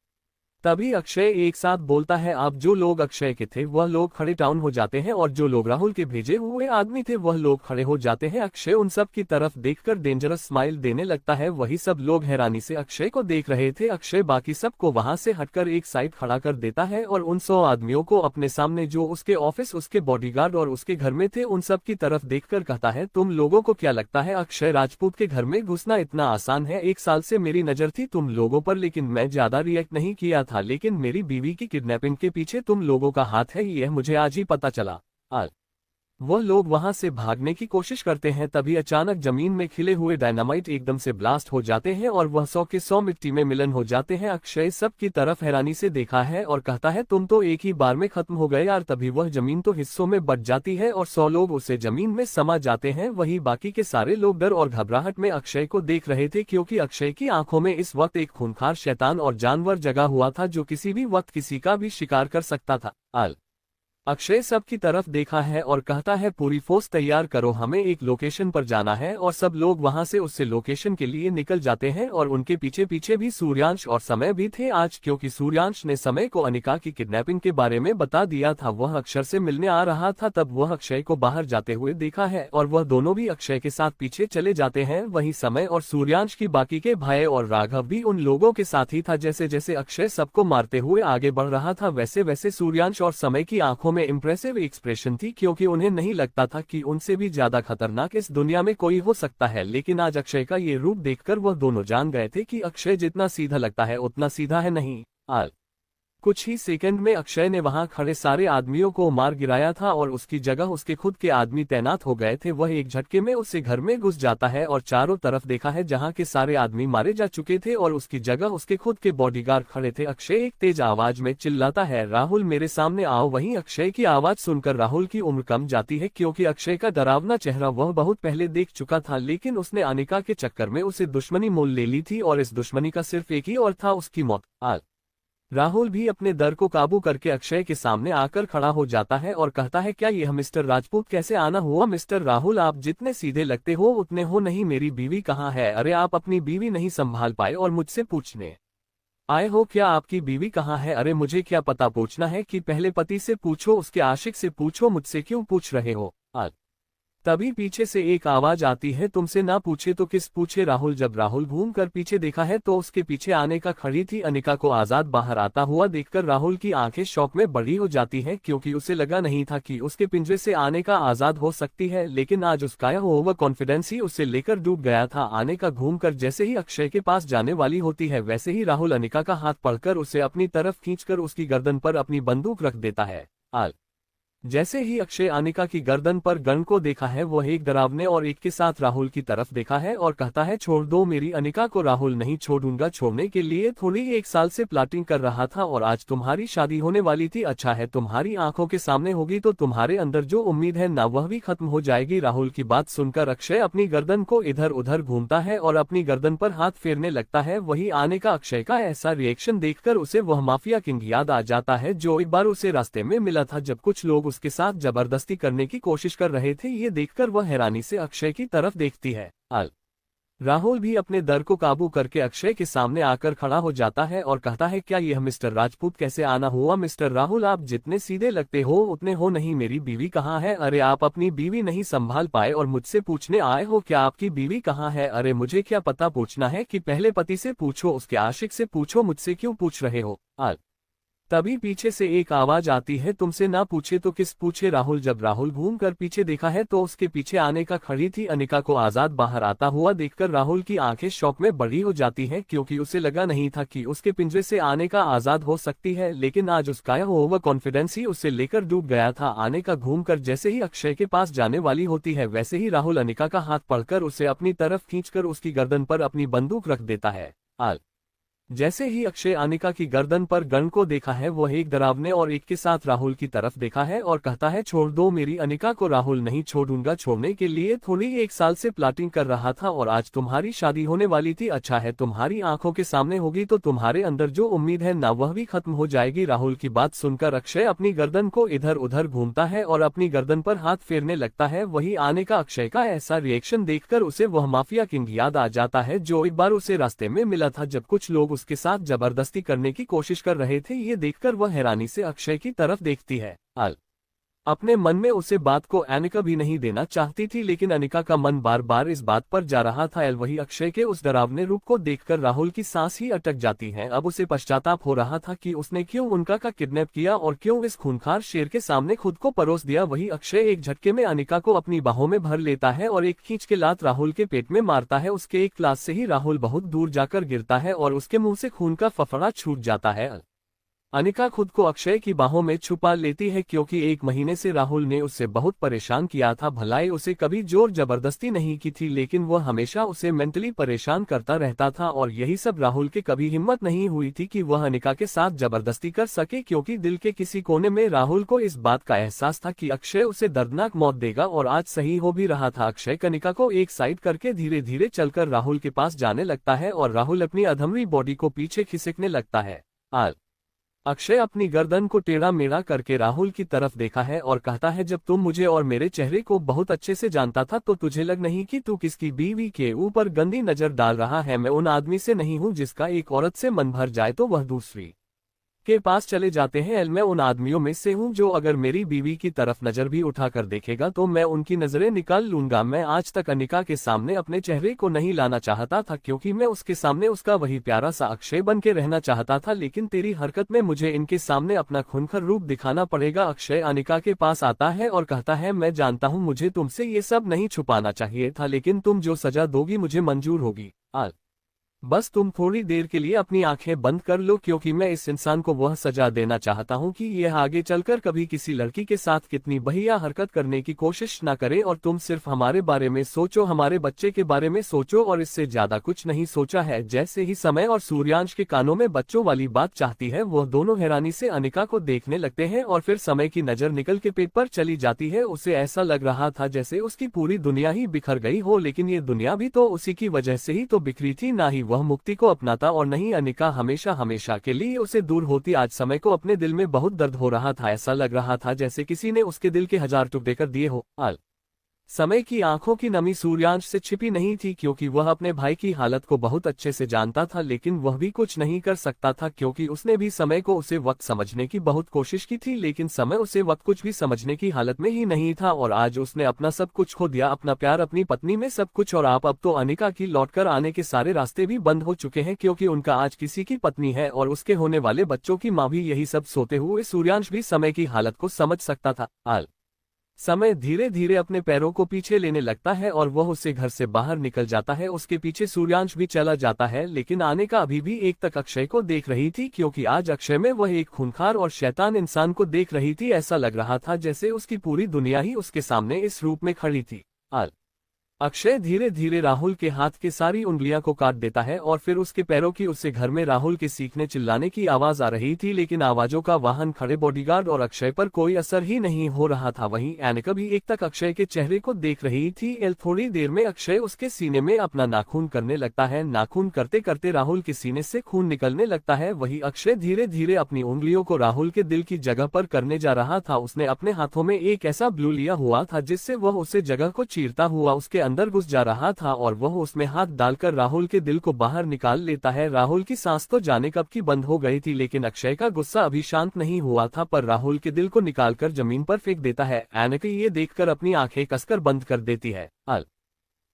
तभी अक्षय एक साथ बोलता है, अब जो लोग अक्षय के थे वह लोग खड़े डाउन हो जाते हैं और जो लोग राहुल के भेजे हुए आदमी थे वह लोग खड़े हो जाते हैं। अक्षय उन सब की तरफ देखकर डेंजरस स्माइल देने लगता है। वही सब लोग हैरानी से अक्षय को देख रहे थे। अक्षय बाकी सबको वहां से हटकर एक साइड खड़ा कर देता है और उन 100 आदमियों को अपने सामने, जो उसके ऑफिस, उसके बॉडीगार्ड और उसके घर में थे, उन सब की तरफ देखकर कहता है, तुम लोगों को क्या लगता है अक्षय राजपूत के घर में घुसना इतना आसान है? 1 साल से मेरी नजर थी तुम लोगों पर, लेकिन मैं ज्यादा रिएक्ट नहीं किया था, लेकिन मेरी बीवी की किडनैपिंग के पीछे तुम लोगों का हाथ है, यह मुझे आज ही पता चला। वह लोग वहां से भागने की कोशिश करते हैं, तभी अचानक जमीन में खिले हुए डायनामाइट एकदम से ब्लास्ट हो जाते हैं और वह 100 के 100 मिट्टी में मिलन हो जाते हैं। अक्षय सब की तरफ हैरानी से देखा है और कहता है, तुम तो एक ही बार में खत्म हो गए यार। तभी वह जमीन तो हिस्सों में बट जाती है और 100 लोग उसे जमीन में समा जाते हैं। वही बाकी के सारे लोग डर और घबराहट में अक्षय को देख रहे थे, क्योंकि अक्षय की आंखों में इस वक्त एक खूंखार शैतान और जानवर जगा हुआ था जो किसी भी वक्त किसी का भी शिकार कर सकता था। अक्षय सब की तरफ देखा है और कहता है, पूरी फोर्स तैयार करो, हमें एक लोकेशन पर जाना है। और सब लोग वहां से उससे लोकेशन के लिए निकल जाते हैं और उनके पीछे पीछे भी सूर्यांश और समय भी थे आज, क्योंकि सूर्यांश ने समय को अनिका की किडनैपिंग के बारे में बता दिया था। वह अक्षर से मिलने आ रहा था, तब वह अक्षय को बाहर जाते हुए देखा है और वह दोनों भी अक्षय के साथ पीछे चले जाते हैं। वही समय और सूर्यांश की बाकी के भाई और राघव भी उन लोगों के साथ ही था। जैसे जैसे अक्षय सबको मारते हुए आगे बढ़ रहा था, वैसे वैसे सूर्यांश और समय की आंखों में इंप्रेसिव एक्सप्रेशन थी, क्योंकि उन्हें नहीं लगता था कि उनसे भी ज्यादा खतरनाक इस दुनिया में कोई हो सकता है। लेकिन आज अक्षय का ये रूप देखकर वह दोनों जान गए थे कि अक्षय जितना सीधा लगता है उतना सीधा है नहीं। कुछ ही सेकंड में अक्षय ने वहां खड़े सारे आदमियों को मार गिराया था और उसकी जगह उसके खुद के आदमी तैनात हो गए थे। वह एक झटके में उससे घर में घुस जाता है और चारों तरफ देखा है जहां के सारे आदमी मारे जा चुके थे और उसकी जगह उसके खुद के बॉडीगार्ड खड़े थे। अक्षय एक तेज आवाज में चिल्लाता है, राहुल मेरे सामने आओ। वहीं अक्षय की आवाज सुनकर राहुल की उम्र कम जाती है, क्योंकि अक्षय का डरावना चेहरा वह बहुत पहले देख चुका था, लेकिन उसने अनिका के चक्कर में उसे दुश्मनी मोल ले ली थी और इस दुश्मनी का सिर्फ एक ही और था, उसकी मौत। राहुल भी अपने डर को काबू करके अक्षय के सामने आकर खड़ा हो जाता है और कहता है, क्या यह मिस्टर राजपूत कैसे आना हुआ? मिस्टर राहुल, आप जितने सीधे लगते हो उतने हो नहीं। मेरी बीवी कहाँ है? अरे आप अपनी बीवी नहीं संभाल पाए और मुझसे पूछने आए हो क्या आपकी बीवी कहाँ है? अरे मुझे क्या पता, पूछना है कि पहले पति से पूछो, उसके आशिक से पूछो, मुझसे क्यों पूछ रहे हो? तभी पीछे से एक आवाज आती है, तुमसे ना पूछे तो किस पूछे? राहुल जब राहुल घूम कर पीछे देखा है तो उसके पीछे आने का खड़ी थी अनिका को आजाद बाहर आता हुआ देखकर राहुल की आंखें शौक में बड़ी हो जाती हैं, क्योंकि उसे लगा नहीं था कि उसके पिंजरे से आने का आजाद हो सकती है। लेकिन आज उसका यह ओवर कॉन्फिडेंस ही उसे लेकर डूब गया था। आने का घूमकर जैसे ही अक्षय के पास जाने वाली होती है, वैसे ही राहुल अनिका का हाथ पकड़कर उसे अपनी तरफ खींचकर उसकी गर्दन पर अपनी बंदूक रख देता है। जैसे ही अक्षय अनिका की गर्दन पर गन को देखा है, वह एक डरावने और एक के साथ राहुल की तरफ देखा है और कहता है, छोड़ दो मेरी अनिका को। राहुल नहीं छोड़ूंगा, छोड़ने के लिए थोड़ी 1 साल से प्लाटिंग कर रहा था और आज तुम्हारी शादी होने वाली थी। अच्छा है तुम्हारी आंखों के सामने होगी तो तुम्हारे अंदर जो उम्मीद है ना वह भी खत्म हो जाएगी। राहुल की बात सुनकर अक्षय अपनी गर्दन को इधर उधर घूमता है और अपनी गर्दन पर हाथ फेरने लगता है। वही अनिका अक्षय का ऐसा रिएक्शन देखकर उसे वह माफिया किंग याद आ जाता है जो एक बार उसे रास्ते में मिला था जब कुछ लोग उसके साथ जबरदस्ती करने की कोशिश कर रहे थे। ये देखकर वह हैरानी से अक्षय की तरफ देखती है। राहुल भी अपने डर को काबू करके अक्षय के सामने आकर खड़ा हो जाता है और कहता है, क्या यह मिस्टर राजपूत कैसे आना हुआ? मिस्टर राहुल, आप जितने सीधे लगते हो उतने हो नहीं। मेरी बीवी कहाँ है? अरे आप अपनी बीवी नहीं संभाल पाए और मुझसे पूछने आए हो क्या आपकी बीवी कहाँ है? अरे मुझे क्या पता, पूछना है कि पहले पति से पूछो, उसके आशिक से पूछो, मुझसे क्यों पूछ रहे हो? तभी पीछे से एक आवाज आती है, तुमसे ना पूछे तो किस पूछे राहुल। जब राहुल घूम कर पीछे देखा है तो उसके पीछे अनिका खड़ी थी। अनिका को आजाद बाहर आता हुआ देखकर राहुल की आंखें शौक में बड़ी हो जाती हैं, क्योंकि उसे लगा नहीं था कि उसके पिंजरे से अनिका आजाद हो सकती है। लेकिन आज उसका ओवर कॉन्फिडेंस ही उसे लेकर डूब गया था। अनिका घूमकर जैसे ही अक्षय के पास जाने वाली होती है, वैसे ही राहुल अनिका का हाथ पकड़कर उसे अपनी तरफ खींचकर उसकी गर्दन पर अपनी बंदूक रख देता है। जैसे ही अक्षय अनिका की गर्दन पर गन को देखा है, वह एक डरावने और एक के साथ राहुल की तरफ देखा है और कहता है, छोड़ दो मेरी अनिका को। राहुल, नहीं छोड़ूंगा। छोड़ने के लिए थोड़ी 1 साल से प्लाटिंग कर रहा था और आज तुम्हारी शादी होने वाली थी। अच्छा है तुम्हारी आंखों के सामने होगी तो तुम्हारे अंदर जो उम्मीद है ना, वह भी खत्म हो जाएगी। राहुल की बात सुनकर अक्षय अपनी गर्दन को इधर उधर घूमता है और अपनी गर्दन पर हाथ फेरने लगता है। वही अनिका अक्षय का ऐसा रिएक्शन देखकर उसे वह माफिया किंग याद आ जाता है जो एक बार उसे रास्ते में मिला था जब कुछ लोग उसके साथ जबरदस्ती करने की कोशिश कर रहे थे। ये देखकर वह हैरानी से अक्षय की तरफ देखती है। अपने मन में उसे बात को अनिका भी नहीं देना चाहती थी, लेकिन अनिका का मन बार बार इस बात पर जा रहा था। वही अक्षय के उस डरावने रूप को देखकर राहुल की सांस ही अटक जाती है। अब उसे पश्चाताप हो रहा था कि उसने क्यों उनका का किडनैप किया और क्यों इस खूंखार शेर के सामने खुद को परोस दिया। वही अक्षय एक झटके में अनिका को अपनी बाहों में भर लेता है और एक खींच के लात राहुल के पेट में मारता है। उसके एक क्लास से ही राहुल बहुत दूर जाकर गिरता है और उसके मुंह से खून का फफड़ा छूट जाता है। अनिका खुद को अक्षय की बाहों में छुपा लेती है, क्योंकि 1 महीने से राहुल ने उसे बहुत परेशान किया था। भलाई उसे कभी जोर जबरदस्ती नहीं की थी, लेकिन वह हमेशा उसे मेंटली परेशान करता रहता था और यही सब राहुल के कभी हिम्मत नहीं हुई थी कि वह अनिका के साथ जबरदस्ती कर सके, क्योंकि दिल के किसी कोने में राहुल को इस बात का एहसास था कि अक्षय उसे दर्दनाक मौत देगा। और आज सही हो भी रहा था। अक्षय कनिका को एक साइड करके धीरे धीरे चलकर राहुल के पास जाने लगता है और राहुल अपनी अधमरी बॉडी को पीछे खिसकने लगता है। अक्षय अपनी गर्दन को टेढ़ा मेढ़ा करके राहुल की तरफ देखा है और कहता है, जब तुम मुझे और मेरे चेहरे को बहुत अच्छे से जानता था तो तुझे लग नहीं कि तू किसकी बीवी के ऊपर गंदी नजर डाल रहा है। मैं उन आदमी से नहीं हूँ जिसका एक औरत से मन भर जाए तो वह दूसरी के पास चले जाते हैं। मैं उन आदमियों में से हूं जो अगर मेरी बीवी की तरफ नजर भी उठाकर देखेगा तो मैं उनकी नजरें निकाल लूंगा। मैं आज तक अनिका के सामने अपने चेहरे को नहीं लाना चाहता था, क्योंकि मैं उसके सामने उसका वही प्यारा सा अक्षय बन के रहना चाहता था, लेकिन तेरी हरकत में मुझे इनके सामने अपना खूंखार रूप दिखाना पड़ेगा। अक्षय अनिका के पास आता है और कहता है, मैं जानता हूँ मुझे तुमसे ये सब नहीं छुपाना चाहिए था, लेकिन तुम जो सजा दोगी मुझे मंजूर होगी। बस तुम थोड़ी देर के लिए अपनी आंखें बंद कर लो, क्योंकि मैं इस इंसान को वह सजा देना चाहता हूं कि यह आगे चलकर कभी किसी लड़की के साथ कितनी बढ़िया हरकत करने की कोशिश ना करे। और तुम सिर्फ हमारे बारे में सोचो, हमारे बच्चे के बारे में सोचो और इससे ज्यादा कुछ नहीं सोचा है। जैसे ही समय और सूर्यांश के कानों में बच्चों वाली बात चाहती है, वह दोनों हैरानी से अनिका को देखने लगते हैं और फिर समय की नजर निकल के पेट पर चली जाती है। उसे ऐसा लग रहा था जैसे उसकी पूरी दुनिया ही बिखर गई हो, लेकिन ये दुनिया भी तो उसी की वजह से ही तो बिखरी थी। ना ही वह मुक्ति को अपनाता और नहीं अनिका हमेशा हमेशा के लिए उसे दूर होती। आज समय को अपने दिल में बहुत दर्द हो रहा था। ऐसा लग रहा था जैसे किसी ने उसके दिल के 1000 टुकड़े कर दिए हो। समय की आंखों की नमी सूर्यांश से छिपी नहीं थी, क्योंकि वह अपने भाई की हालत को बहुत अच्छे से जानता था, लेकिन वह भी कुछ नहीं कर सकता था, क्योंकि उसने भी समय को उसे वक्त समझने की बहुत कोशिश की थी, लेकिन समय उसे वक्त कुछ भी समझने की हालत में ही नहीं था। और आज उसने अपना सब कुछ खो दिया, अपना प्यार, अपनी पत्नी में सब कुछ। और अब तो अनिका की लौटकर आने के सारे रास्ते भी बंद हो चुके हैं, क्योंकि उनका आज किसी की पत्नी है और उसके होने वाले बच्चों की माँ भी। यही सब सोते हुए सूर्यांश भी समय की हालत को समझ सकता था। समय धीरे धीरे अपने पैरों को पीछे लेने लगता है और वह उससे घर से बाहर निकल जाता है। उसके पीछे सूर्यांश भी चला जाता है, लेकिन अनिका अभी भी एक तक अक्षय को देख रही थी, क्योंकि आज अक्षय में वह एक खूंखार और शैतान इंसान को देख रही थी। ऐसा लग रहा था जैसे उसकी पूरी दुनिया ही उसके सामने इस रूप में खड़ी थी। अक्षय धीरे धीरे राहुल के हाथ के सारी उंगलियां को काट देता है और फिर उसके पैरों की उससे घर में राहुल के सीखने चिल्लाने की आवाज आ रही थी, लेकिन आवाजों का वाहन, खड़े बॉडीगार्ड और अक्षय पर कोई असर ही नहीं हो रहा था। वहीं अनिका भी एक तक अक्षय के चेहरे को देख रही थी। थोड़ी देर में अक्षय उसके सीने में अपना नाखून करने लगता है। नाखून करते करते राहुल के सीने से खून निकलने लगता है। वही अक्षय धीरे धीरे अपनी उंगलियों को राहुल के दिल की जगह पर करने जा रहा था। उसने अपने हाथों में एक ऐसा ब्लू लिया हुआ था जिससे वह उसे जगह को चीरता हुआ उसके अंदर घुस जा रहा था और वह उसमें हाथ डालकर राहुल के दिल को बाहर निकाल लेता है। राहुल की सांस तो जाने कब की बंद हो गई थी, लेकिन अक्षय का गुस्सा अभी शांत नहीं हुआ था, पर राहुल के दिल को निकालकर जमीन पर फेंक देता है। अनिका ये देखकर अपनी आंखें कसकर बंद कर देती है।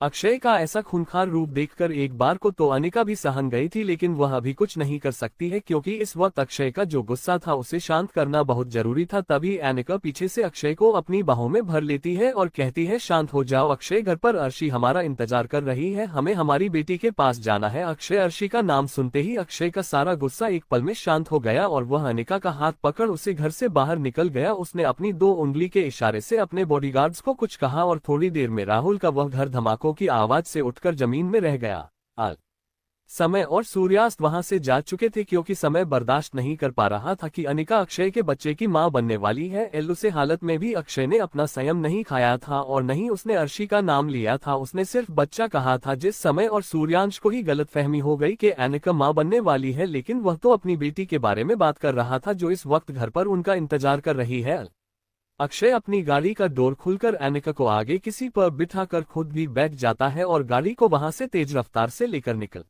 अक्षय का ऐसा खूंखार रूप देखकर एक बार को तो अनिका भी सहन गई थी, लेकिन वह अभी कुछ नहीं कर सकती है क्योंकि इस वक्त अक्षय का जो गुस्सा था उसे शांत करना बहुत जरूरी था। तभी अनिका पीछे से अक्षय को अपनी बाहों में भर लेती है और कहती है, शांत हो जाओ अक्षय, घर पर अर्शी हमारा इंतजार कर रही है, हमें हमारी बेटी के पास जाना है। अक्षय अर्शी का नाम सुनते ही अक्षय का सारा गुस्सा एक पल में शांत हो गया और वह अनिका का हाथ पकड़ उसे घर से बाहर निकल गया। उसने अपनी 2 उंगली के इशारे से अपने बॉडीगार्ड्स को कुछ कहा और थोड़ी देर में राहुल का वह घर धमाकों की आवाज से उठकर जमीन में रह गया। समय और सूर्यास्त वहां से जा चुके थे क्योंकि समय बर्दाश्त नहीं कर पा रहा था कि अनिका अक्षय के बच्चे की मां बनने वाली है। एलुसे हालत में भी अक्षय ने अपना संयम नहीं खाया था और नहीं उसने अर्शी का नाम लिया था, उसने सिर्फ बच्चा कहा था। जिस समय और सूर्यांश को ही गलतफहमी हो गई कि अनिका मां बनने वाली है, लेकिन वह तो अपनी बेटी के बारे में बात कर रहा था जो इस वक्त घर पर उनका इंतजार कर रही है। अक्षय अपनी गाड़ी का डोर खुलकर अनिका को आगे किसी पर बिठाकर खुद भी बैठ जाता है और गाड़ी को वहां से तेज रफ्तार से लेकर निकल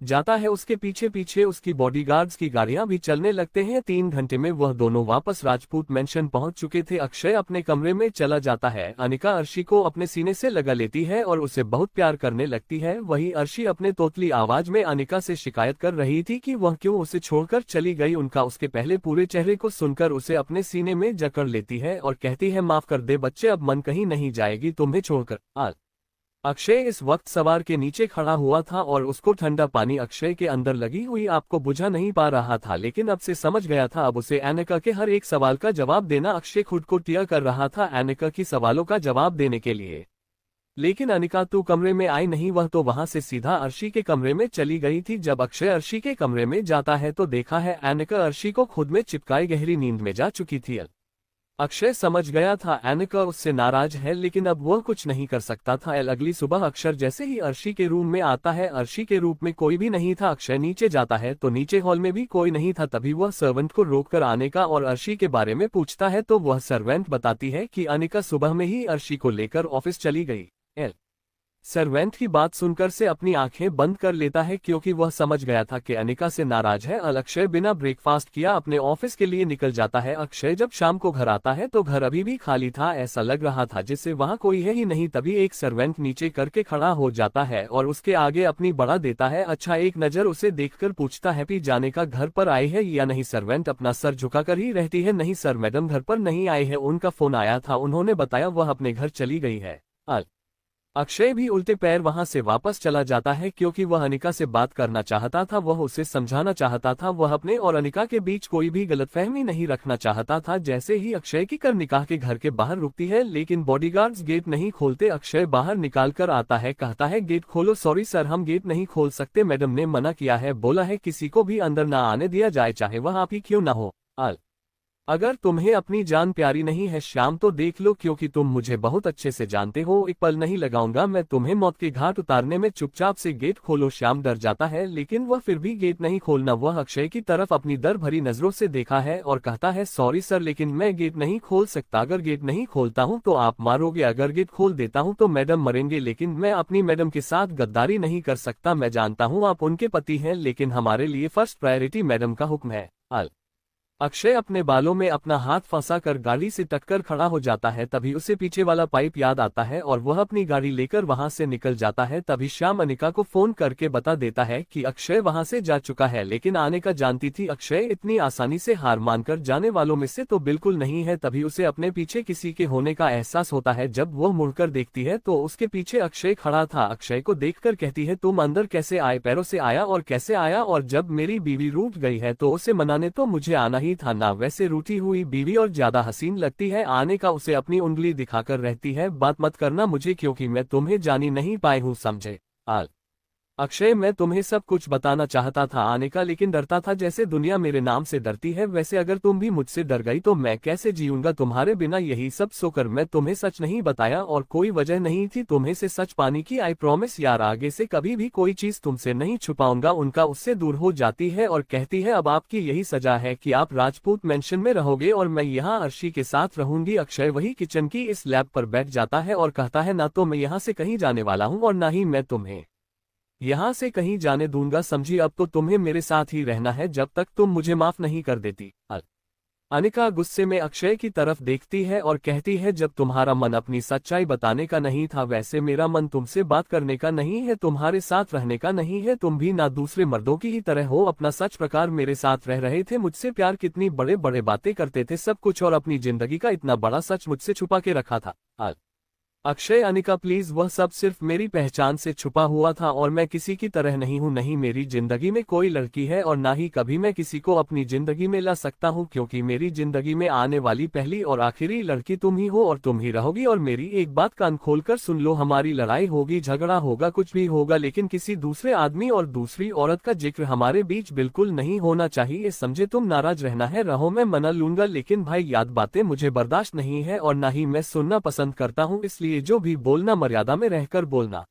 जाता है। उसके पीछे पीछे उसकी बॉडीगार्ड्स की गाड़ियां भी चलने लगते हैं। 3 घंटे में वह दोनों वापस राजपूत मेंशन पहुंच चुके थे। अक्षय अपने कमरे में चला जाता है। अनिका अर्शी को अपने सीने से लगा लेती है और उसे बहुत प्यार करने लगती है। वहीं अर्शी अपने तोतली आवाज में अनिका से शिकायत कर रही थी कि वह क्यों उसे छोड़कर चली गई। उनका उसके पहले पूरे चेहरे को सुनकर उसे अपने सीने में जकड़ लेती है और कहती है, माफ कर दे बच्चे, अब मन कहीं नहीं जाएगी तुम्हें छोड़कर। अक्षय इस वक्त सवार के नीचे खड़ा हुआ था और उसको ठंडा पानी अक्षय के अंदर लगी हुई आग को बुझा नहीं पा रहा था, लेकिन अब से समझ गया था अब उसे अनिका के हर एक सवाल का जवाब देना। अक्षय खुद को टिया कर रहा था अनिका की सवालों का जवाब देने के लिए, लेकिन अनिका तो कमरे में आई नहीं, वह तो वहां से सीधा अर्शी के कमरे में चली गई थी। जब अक्षय अर्शी के कमरे में जाता है तो देखा है अनिका अर्शी को खुद में चिपकाई गहरी नींद में जा चुकी थी। अक्षय समझ गया था अनिका उससे नाराज है, लेकिन अब वह कुछ नहीं कर सकता था। अगली सुबह अक्षर जैसे ही अर्शी के रूम में आता है, अर्शी के रूप में कोई भी नहीं था। अक्षय नीचे जाता है तो नीचे हॉल में भी कोई नहीं था। तभी वह सर्वेंट को रोककर आने का और अर्शी के बारे में पूछता है तो वह सर्वेंट बताती है कि अनिका सुबह में ही अर्शी को लेकर ऑफिस चली गई। सर्वेंट की बात सुनकर से अपनी आंखें बंद कर लेता है क्योंकि वह समझ गया था कि अनिका से नाराज है। अक्षय बिना ब्रेकफास्ट किया अपने ऑफिस के लिए निकल जाता है। अक्षय जब शाम को घर आता है तो घर अभी भी खाली था, ऐसा लग रहा था जैसे वहां कोई है ही नहीं। तभी एक सर्वेंट नीचे करके खड़ा हो जाता है और उसके आगे अपनी बढ़ा देता है। अच्छा, एक नजर उसे देखकर पूछता है, पी जाने का घर पर आई है या नहीं? सर्वेंट अपना सर झुकाकर ही रहती है, नहीं सर, मैडम घर पर नहीं आई है, उनका फोन आया था, उन्होंने बताया वह अपने घर चली गई है। अक्षय भी उल्टे पैर वहां से वापस चला जाता है क्योंकि वह अनिका से बात करना चाहता था, वह उसे समझाना चाहता था, वह अपने और अनिका के बीच कोई भी गलतफहमी नहीं रखना चाहता था। जैसे ही अक्षय की निकाह के घर के बाहर रुकती है, लेकिन बॉडीगार्ड्स गेट नहीं खोलते। अक्षय बाहर निकाल कर आता है, कहता है गेट खोलो। सॉरी सर, हम गेट नहीं खोल सकते, मैडम ने मना किया है, बोला है किसी को भी अंदर ना आने दिया जाए, चाहे वह आप ही क्यों ना हो। अगर तुम्हें अपनी जान प्यारी नहीं है श्याम तो देख लो, क्योंकि तुम मुझे बहुत अच्छे से जानते हो, एक पल नहीं लगाऊंगा मैं तुम्हें मौत के घाट उतारने में, चुपचाप से गेट खोलो। श्याम डर जाता है, लेकिन वह फिर भी गेट नहीं खोलना। वह अक्षय की तरफ अपनी डर भरी नजरों से देखा है और कहता है, सॉरी सर, लेकिन मैं गेट नहीं खोल सकता। अगर गेट नहीं खोलता हूँ तो आप मारोगे, अगर गेट खोल देता हूँ तो मैडम मरेंगे, लेकिन मैं अपनी मैडम के साथ गद्दारी नहीं कर सकता। मैं जानता हूँ आप उनके पति हैं, लेकिन हमारे लिए फर्स्ट प्रायोरिटी मैडम का हुक्म है। अक्षय अपने बालों में अपना हाथ फंसाकर गाड़ी से टक्कर खड़ा हो जाता है। तभी उसे पीछे वाला पाइप याद आता है और वह अपनी गाड़ी लेकर वहां से निकल जाता है। तभी श्याम अनिका को फोन करके बता देता है कि अक्षय वहां से जा चुका है, लेकिन अनिका जानती थी अक्षय इतनी आसानी से हार मानकर जाने वालों में से तो बिल्कुल नहीं है। तभी उसे अपने पीछे किसी के होने का एहसास होता है। जब वह मुड़कर देखती है तो उसके पीछे अक्षय खड़ा था। अक्षय को देखकर कहती है, तुम अंदर कैसे आए? पैरों से आया और कैसे आया? और जब मेरी बीवी रूठ गई है तो उसे मनाने तो मुझे आना ही था ना। वैसे रूठी हुई बीवी और ज्यादा हसीन लगती है। अनिका उसे अपनी उंगली दिखाकर रहती है, बात मत करना मुझे, क्योंकि मैं तुम्हें जानी नहीं पाई हूँ, समझे? अक्षय, मैं तुम्हें सब कुछ बताना चाहता था अनिका, लेकिन डरता था जैसे दुनिया मेरे नाम से डरती है। वैसे अगर तुम भी मुझसे डर गई तो मैं कैसे जीऊंगा तुम्हारे बिना? यही सब सोकर मैं तुम्हें सच नहीं बताया और कोई वजह नहीं थी तुम्हें से सच पाने की। आई प्रॉमिस यार, आगे से कभी भी कोई चीज तुमसे नहीं छुपाऊंगा। उनका उससे दूर हो जाती है और कहती है, अब आपकी यही सजा है कि आप राजपूत मेंशन में रहोगे और मैं यहाँ अर्शी के साथ रहूंगी। अक्षय वही किचन की इस लैब पर बैठ जाता है और कहता है, ना तो मैं यहाँ से कहीं जाने वाला हूँ और ना ही मैं तुम्हें यहाँ से कहीं जाने दूंगा, समझी? अब तो तुम्हें मेरे साथ ही रहना है जब तक तुम मुझे माफ नहीं कर देती। अनिका गुस्से में अक्षय की तरफ देखती है और कहती है, जब तुम्हारा मन अपनी सच्चाई बताने का नहीं था, वैसे मेरा मन तुमसे बात करने का नहीं है, तुम्हारे साथ रहने का नहीं है। तुम भी ना दूसरे मर्दों की ही तरह हो, अपना सच प्रकार मेरे साथ रह रहे थे, मुझसे प्यार कितनी बड़े बड़े बातें करते थे, सब कुछ, और अपनी जिंदगी का इतना बड़ा सच मुझसे छुपा के रखा था। अक्षय, अनिका प्लीज, वह सब सिर्फ मेरी पहचान से छुपा हुआ था और मैं किसी की तरह नहीं हूँ। नहीं, मेरी जिंदगी में कोई लड़की है और ना ही कभी मैं किसी को अपनी जिंदगी में ला सकता हूँ, क्योंकि मेरी जिंदगी में आने वाली पहली और आखिरी लड़की तुम ही हो और तुम ही रहोगी। और मेरी एक बात कान खोलकर सुन लो, हमारी लड़ाई होगी, झगड़ा होगा, कुछ भी होगा, लेकिन किसी दूसरे आदमी और दूसरी औरत का जिक्र हमारे बीच बिल्कुल नहीं होना चाहिए, समझे? तुम नाराज रहना है, रहो, मैं मना लूंगा, लेकिन भाई याद बातें मुझे बर्दाश्त नहीं है और ना ही मैं सुनना पसंद करता हूँ, इसलिए जो भी बोलना मर्यादा में रहकर बोलना।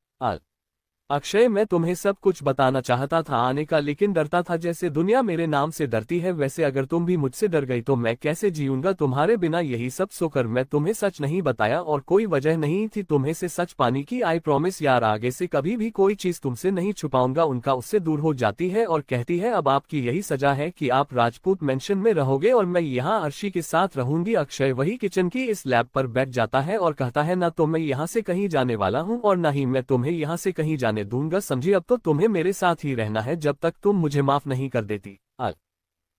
अक्षय, मैं तुम्हें सब कुछ बताना चाहता था आने का, लेकिन डरता था, जैसे दुनिया मेरे नाम से डरती है वैसे अगर तुम भी मुझसे डर गई तो मैं कैसे जीऊंगा तुम्हारे बिना। यही सब सोकर मैं तुम्हें सच नहीं बताया और कोई वजह नहीं थी तुम्हें से सच पाने की। आई प्रॉमिस यार, आगे से कभी भी कोई चीज तुमसे नहीं छुपाऊंगा। उनका उससे दूर हो जाती है और कहती है, अब आपकी यही सजा है कि आप राजपूत मेंशन में रहोगे और मैं यहाँ अर्शी के साथ रहूंगी। अक्षय वही किचन की इस लैब पर बैठ जाता है और कहता है, ना तो मैं यहाँ से कहीं जाने वाला हूँ और ना ही मैं तुम्हें यहाँ से कहीं जाने दूंगा, समझी? अब तो तुम्हें मेरे साथ ही रहना है जब तक तुम मुझे माफ नहीं कर देती।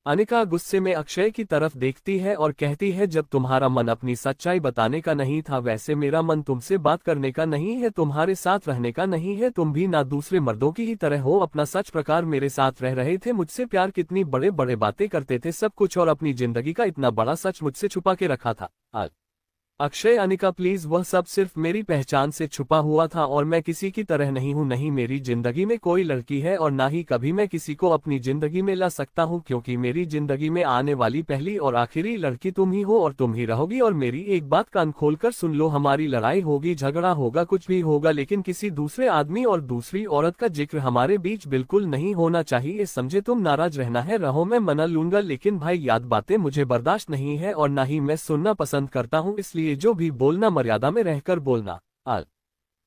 अनिका गुस्से में अक्षय की तरफ देखती है और कहती है, जब तुम्हारा मन अपनी सच्चाई बताने का नहीं था, वैसे मेरा मन तुमसे बात करने का नहीं है, तुम्हारे साथ रहने का नहीं है। तुम भी ना दूसरे मर्दों की ही तरह हो, अपना सच प्रकार मेरे साथ रह रहे थे, मुझसे प्यार कितनी बड़े बड़े बातें करते थे, सब कुछ, और अपनी जिंदगी का इतना बड़ा सच मुझसे छुपा के रखा था। अक्षय, अनिका प्लीज, वह सब सिर्फ मेरी पहचान से छुपा हुआ था और मैं किसी की तरह नहीं हूँ। नहीं, मेरी जिंदगी में कोई लड़की है और ना ही कभी मैं किसी को अपनी जिंदगी में ला सकता हूँ, क्योंकि मेरी जिंदगी में आने वाली पहली और आखिरी लड़की तुम ही हो और तुम ही रहोगी। और मेरी एक बात कान खोलकर सुन लो, हमारी लड़ाई होगी, झगड़ा होगा, कुछ भी होगा, लेकिन किसी दूसरे आदमी और दूसरी औरत का जिक्र हमारे बीच बिल्कुल नहीं होना चाहिए, समझे? तुम नाराज रहना है, रहो, मैं मना लूंगा, लेकिन भाई याद बातें मुझे बर्दाश्त नहीं है और ना ही मैं सुनना पसंद करता हूँ, इसलिए जो भी बोलना मर्यादा में रहकर बोलना।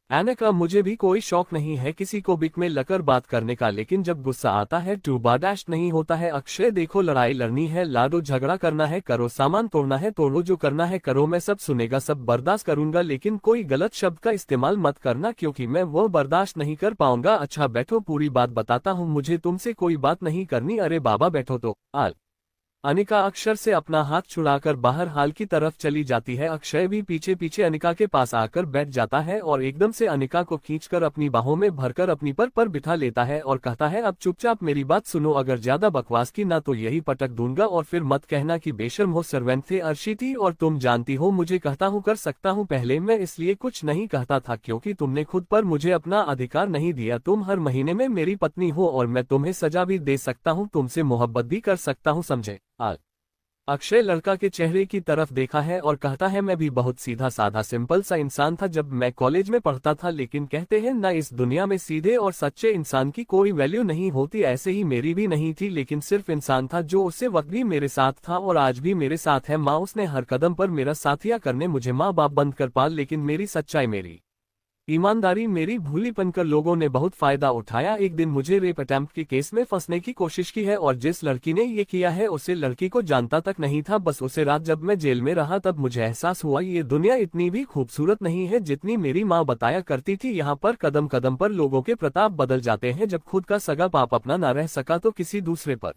अनिका, मुझे भी कोई शौक नहीं है किसी को बिक में लकर बात करने का, लेकिन जब गुस्सा आता है तो बर्दाश्त नहीं होता है। अक्षय देखो, लड़ाई लड़नी है लाडो, झगड़ा करना है करो, सामान तोड़ना है तोड़ो, जो करना है करो, मैं सब सुनेगा, सब बर्दाश्त करूंगा, लेकिन कोई गलत शब्द का इस्तेमाल मत करना, क्योंकि मैं वो बर्दाश्त नहीं कर पाऊंगा। अच्छा बैठो, पूरी बात बताता हूँ, मुझे तुमसे कोई बात नहीं करनी। अरे बाबा बैठो तो। अनिका अक्षर से अपना हाथ छुड़ाकर बाहर हाल की तरफ चली जाती है। अक्षय भी पीछे पीछे अनिका के पास आकर बैठ जाता है और एकदम से अनिका को खींचकर अपनी बाहों में भरकर अपनी पर बिठा लेता है और कहता है, अब चुपचाप मेरी बात सुनो, अगर ज्यादा बकवास की ना तो यही पटक दूंगा और फिर मत कहना कि बेशर्म हो। सर्वेंट थे अर्शी थी और तुम जानती हो मुझे कहता हूँ कर सकता हूँ, पहले मैं इसलिए कुछ नहीं कहता था क्योंकि तुमने खुद पर मुझे अपना अधिकार नहीं दिया। तुम हर महीने में मेरी पत्नी हो और मैं तुम्हें सजा भी दे सकता हूँ, तुमसे मोहब्बत भी कर सकता हूँ, समझे? अक्षय लड़का के चेहरे की तरफ देखा है और कहता है, मैं भी बहुत सीधा साधा सिंपल सा इंसान था जब मैं कॉलेज में पढ़ता था, लेकिन कहते हैं ना इस दुनिया में सीधे और सच्चे इंसान की कोई वैल्यू नहीं होती, ऐसे ही मेरी भी नहीं थी, लेकिन सिर्फ इंसान था जो उसे वक्त भी मेरे साथ था और आज भी मेरे साथ है। माँ, उसने हर कदम पर मेरा साथिया करने मुझे माँ बाप बंद कर पाल, लेकिन मेरी सच्चाई, मेरी ईमानदारी, मेरी भूलीपन कर लोगों ने बहुत फायदा उठाया। एक दिन मुझे रेप अटेम्प्ट के केस में फंसने की कोशिश की है और जिस लड़की ने ये किया है उसे लड़की को जानता तक नहीं था, बस उसे रात जब मैं जेल में रहा तब मुझे एहसास हुआ ये दुनिया इतनी भी खूबसूरत नहीं है जितनी मेरी माँ बताया करती थी। यहाँ पर कदम कदम पर लोगों के प्रताप बदल जाते हैं, जब खुद का सगा बाप अपना ना रह सका तो किसी दूसरे पर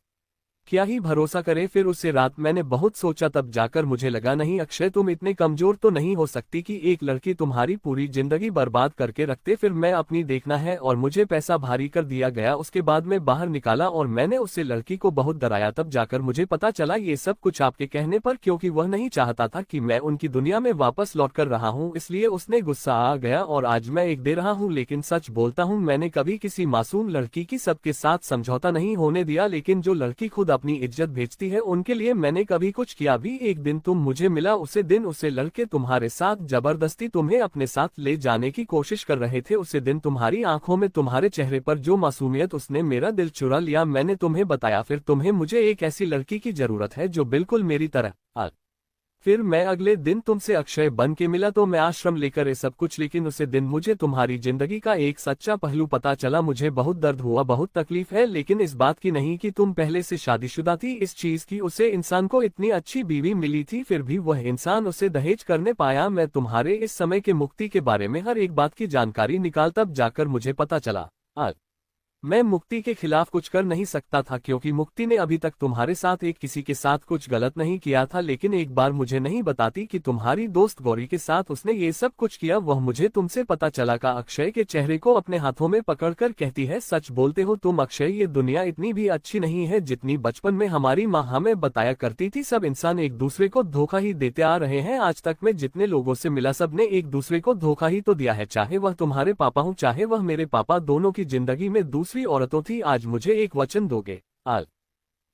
क्या ही भरोसा करे। फिर उसे रात मैंने बहुत सोचा, तब जाकर मुझे लगा, नहीं अक्षय, तुम इतने कमजोर तो नहीं हो सकती कि एक लड़की तुम्हारी पूरी जिंदगी बर्बाद करके रखते। फिर मैं अपनी देखना है और मुझे पैसा भारी कर दिया गया। उसके बाद मैं बाहर निकाला और मैंने उससे लड़की को बहुत डराया, तब जाकर मुझे पता चला ये सब कुछ आपके कहने पर, क्योंकि वह नहीं चाहता था कि मैं उनकी दुनिया में वापस लौट कर रहा हूँ, इसलिए उसने गुस्सा आ गया और आज मैं एक दे रहा हूँ। लेकिन सच बोलता हूँ, मैंने कभी किसी मासूम लड़की की सबके साथ समझौता नहीं होने दिया, लेकिन जो लड़की खुद अपनी इज्जत बेचती है उनके लिए मैंने कभी कुछ किया भी। एक दिन तुम मुझे मिला, उसे दिन उसे लड़के तुम्हारे साथ जबरदस्ती तुम्हें अपने साथ ले जाने की कोशिश कर रहे थे। उसे दिन तुम्हारी आंखों में, तुम्हारे चेहरे पर जो मासूमियत, उसने मेरा दिल चुरा लिया। मैंने तुम्हें बताया फिर तुम्हें मुझे एक ऐसी लड़की की जरूरत है जो बिल्कुल मेरी तरह। फिर मैं अगले दिन तुमसे अक्षय बन के मिला तो मैं आश्रम लेकर ये सब कुछ, लेकिन उसे दिन मुझे तुम्हारी जिंदगी का एक सच्चा पहलू पता चला। मुझे बहुत दर्द हुआ, बहुत तकलीफ है, लेकिन इस बात की नहीं कि तुम पहले से शादीशुदा थी, इस चीज की उसे इंसान को इतनी अच्छी बीवी मिली थी फिर भी वह इंसान उसे दहेज करने पाया। मैं तुम्हारे इस समय के मुक्ति के बारे में हर एक बात की जानकारी निकाल तब जाकर मुझे पता चला। आज मैं मुक्ति के खिलाफ कुछ कर नहीं सकता था क्योंकि मुक्ति ने अभी तक तुम्हारे साथ एक किसी के साथ कुछ गलत नहीं किया था, लेकिन एक बार मुझे नहीं बताती कि तुम्हारी दोस्त गौरी के साथ उसने ये सब कुछ किया। वह मुझे तुमसे पता चला का अक्षय के चेहरे को अपने हाथों में पकड़कर कहती है, सच बोलते हो तुम अक्षय, ये दुनिया इतनी भी अच्छी नहीं है जितनी बचपन में हमारी माँ हमें बताया करती थी। सब इंसान एक दूसरे को धोखा ही देते आ रहे हैं। आज तक मैं जितने लोगों से मिला सब ने एक दूसरे को धोखा ही तो दिया है, चाहे वह तुम्हारे पापा हो चाहे वह मेरे पापा, दोनों की जिंदगी में दूसरी औरतों थी। आज मुझे एक वचन दोगे?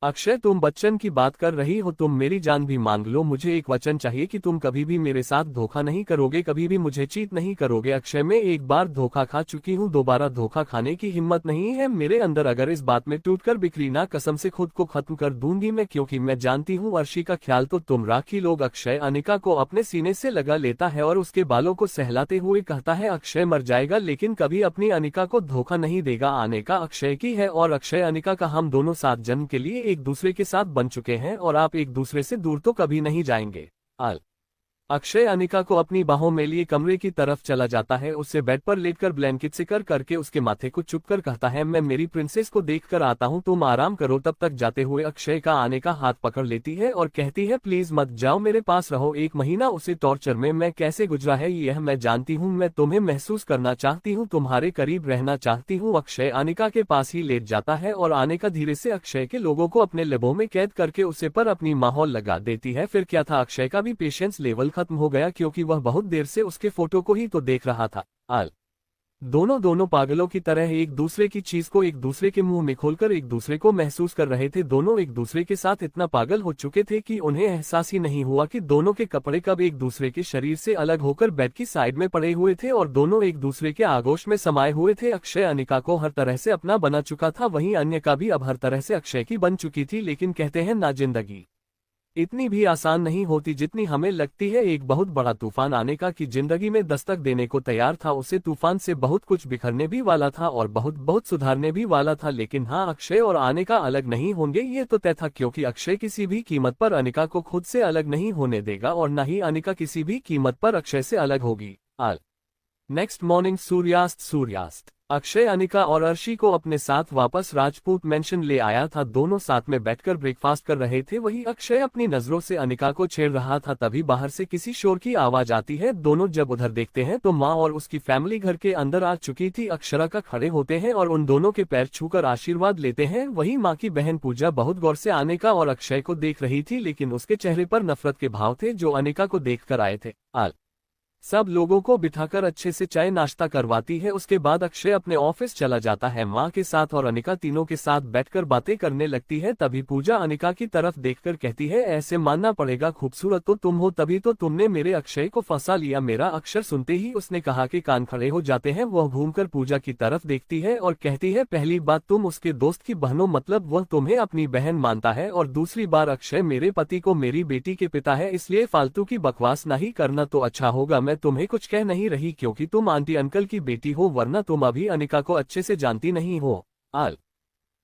अक्षय तुम बच्चन की बात कर रही हो, तुम मेरी जान भी मांग लो, मुझे एक वचन चाहिए कि तुम कभी भी मेरे साथ धोखा नहीं करोगे, कभी भी मुझे चीट नहीं करोगे। अक्षय मैं एक बार धोखा खा चुकी हूँ, दोबारा धोखा खाने की हिम्मत नहीं है मेरे अंदर। अगर इस बात में टूटकर बिखरी ना, कसम से खुद को खत्म कर दूंगी मैं, क्योंकि मैं जानती हूँ अर्शी का ख्याल तो तुम राखी लोग। अक्षय अनिका को अपने सीने से लगा लेता है और उसके बालों को सहलाते हुए कहता है, अक्षय मर जाएगा लेकिन कभी अपनी अनिका को धोखा नहीं देगा। अनिका अक्षय की है और अक्षय अनिका का, हम दोनों 7 जन्म के लिए एक दूसरे के साथ बन चुके हैं और आप एक दूसरे से दूर तो कभी नहीं जाएंगे। अक्षय अनिका को अपनी बाहों में लिए कमरे की तरफ चला जाता है, उससे बेड पर लेटकर ब्लैंकेट से करके उसके माथे को चुपकर कहता है, मैं मेरी प्रिंसेस को देखकर आता हूँ, तुम आराम करो। तब तक जाते हुए अक्षय का आने का हाथ पकड़ लेती है और कहती है, प्लीज मत जाओ, मेरे पास रहो। 1 महीना उसे टॉर्चर में मैं कैसे गुजरा है यह मैं जानती हूँ, मैं तुम्हें महसूस करना चाहती हूँ, तुम्हारे करीब रहना चाहती हूँ। अक्षय अनिका के पास ही लेट जाता है और अनिका धीरे से अक्षय के लोगों को अपने लबों में कैद करके उसे पर अपनी माहौल लगा देती है। फिर क्या था, अक्षय का भी पेशेंस लेवल खत्म हो गया क्योंकि वह बहुत देर से उसके फोटो को ही तो देख रहा था। दोनों पागलों की तरह एक दूसरे की चीज को एक दूसरे के मुंह में खोलकर एक दूसरे को महसूस कर रहे थे। दोनों एक दूसरे के साथ इतना पागल हो चुके थे कि उन्हें एहसास ही नहीं हुआ कि दोनों के कपड़े कब एक दूसरे के शरीर से अलग होकर बेड की साइड में पड़े हुए थे और दोनों एक दूसरे के आगोश में समाये हुए थे। अक्षय अनिका को हर तरह से अपना बना चुका था, वहीं अन्य का भी अब हर तरह से अक्षय की बन चुकी थी। लेकिन कहते हैं ना, जिंदगी इतनी भी आसान नहीं होती जितनी हमें लगती है। एक बहुत बड़ा तूफान अनिका की जिंदगी में दस्तक देने को तैयार था, उसे तूफान से बहुत कुछ बिखरने भी वाला था और बहुत बहुत सुधारने भी वाला था। लेकिन हाँ, अक्षय और अनिका अलग नहीं होंगे ये तो तय था, क्योंकि अक्षय किसी भी कीमत पर अनिका को खुद से अलग नहीं होने देगा और न ही अनिका किसी भी कीमत पर अक्षय से अलग होगी। नेक्स्ट मॉर्निंग सूर्यास्त अक्षय अनिका और अर्शी को अपने साथ वापस राजपूत मेंशन ले आया था। दोनों साथ में बैठकर ब्रेकफास्ट कर रहे थे। वही अक्षय अपनी नजरों से अनिका को छेड़ रहा था, तभी बाहर से किसी शोर की आवाज आती है। दोनों जब उधर देखते हैं तो माँ और उसकी फैमिली घर के अंदर आ चुकी थी। अक्षरा का खड़े होते हैं और उन दोनों के पैर छूकर आशीर्वाद लेते हैं। वही माँ की बहन पूजा बहुत गौर से अनिका और अक्षय को देख रही थी, लेकिन उसके चेहरे पर नफरत के भाव थे जो अनिका को देखकर आए थे। सब लोगों को बिठाकर अच्छे से चाय नाश्ता करवाती है। उसके बाद अक्षय अपने ऑफिस चला जाता है माँ के साथ और अनिका तीनों के साथ बैठकर बातें करने लगती है। तभी पूजा अनिका की तरफ देखकर कहती है, ऐसे मानना पड़ेगा, खूबसूरत तो तुम हो, तभी तो तुमने मेरे अक्षय को फंसा लिया। मेरा अक्षर सुनते ही उसने कहा कि कान खड़े हो जाते हैं। वह घूमकर पूजा की तरफ देखती है और कहती है, पहली बात तुम उसके दोस्त की बहनों, मतलब वह तुम्हें अपनी बहन मानता है, और दूसरी बार अक्षय मेरे पति को मेरी बेटी के पिता है, इसलिए फालतू की बकवास नहीं करना तो अच्छा होगा। मैं तुम्हें कुछ कह नहीं रही क्योंकि तुम आंटी अंकल की बेटी हो, वरना तुम अभी अनिका को अच्छे से जानती नहीं हो।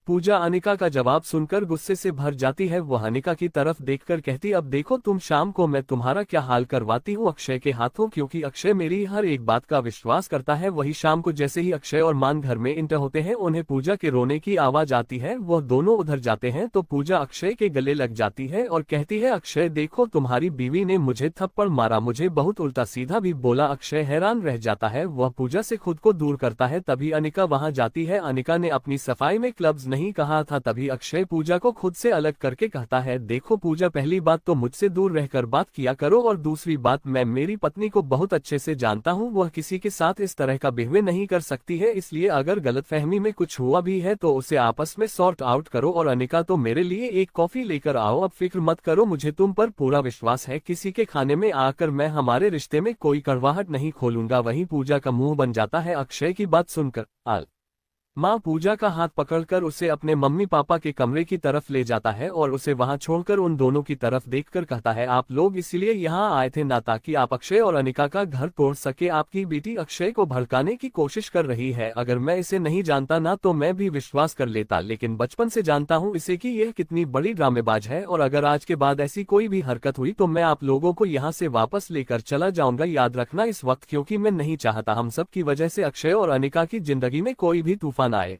पूजा अनिका का जवाब सुनकर गुस्से से भर जाती है। वह अनिका की तरफ देखकर कहती, अब देखो तुम, शाम को मैं तुम्हारा क्या हाल करवाती हूँ अक्षय के हाथों, क्योंकि अक्षय मेरी हर एक बात का विश्वास करता है। वही शाम को जैसे ही अक्षय और मान घर में इंटर होते हैं, उन्हें पूजा के रोने की आवाज आती है। वह दोनों उधर जाते हैं तो पूजा अक्षय के गले लग जाती है और कहती है, अक्षय देखो तुम्हारी बीवी ने मुझे थप्पड़ मारा, मुझे बहुत उल्टा सीधा भी बोला। अक्षय हैरान रह जाता है, वह पूजा से खुद को दूर करता है। तभी अनिका वहां जाती है। अनिका ने अपनी सफाई में क्लब्स नहीं कहा था। तभी अक्षय पूजा को खुद से अलग करके कहता है, देखो पूजा, पहली बात तो मुझसे दूर रहकर बात किया करो, और दूसरी बात, मैं मेरी पत्नी को बहुत अच्छे से जानता हूँ, वह किसी के साथ इस तरह का बिहेव नहीं कर सकती है, इसलिए अगर गलतफहमी में कुछ हुआ भी है तो उसे आपस में सॉर्ट आउट करो। और अनिका, तो मेरे लिए एक कॉफी लेकर आओ, अब फिक्र मत करो, मुझे तुम पर पूरा विश्वास है, किसी के खाने में आकर मैं हमारे रिश्ते में कोई कड़वाहट नहीं खोलूंगा। वहीं पूजा का मुंह बन जाता है अक्षय की बात सुनकर। माँ पूजा का हाथ पकड़कर उसे अपने मम्मी पापा के कमरे की तरफ ले जाता है और उसे वहां छोड़कर उन दोनों की तरफ देखकर कहता है, आप लोग इसलिए यहाँ आए थे ना ताकि आप अक्षय और अनिका का घर तोड़ सके। आपकी बेटी अक्षय को भड़काने की कोशिश कर रही है। अगर मैं इसे नहीं जानता ना तो मैं भी विश्वास कर लेता, लेकिन बचपन से जानता हूँ इसे कि यह कितनी बड़ी ड्रामेबाज है, और अगर आज के बाद ऐसी कोई भी हरकत हुई तो मैं आप लोगों को यहाँ से वापस लेकर चला जाऊंगा। याद रखना इस वक्त, क्योंकि मैं नहीं चाहता हम सब की वजह से अक्षय और अनिका की जिंदगी में कोई भी तूफान आए।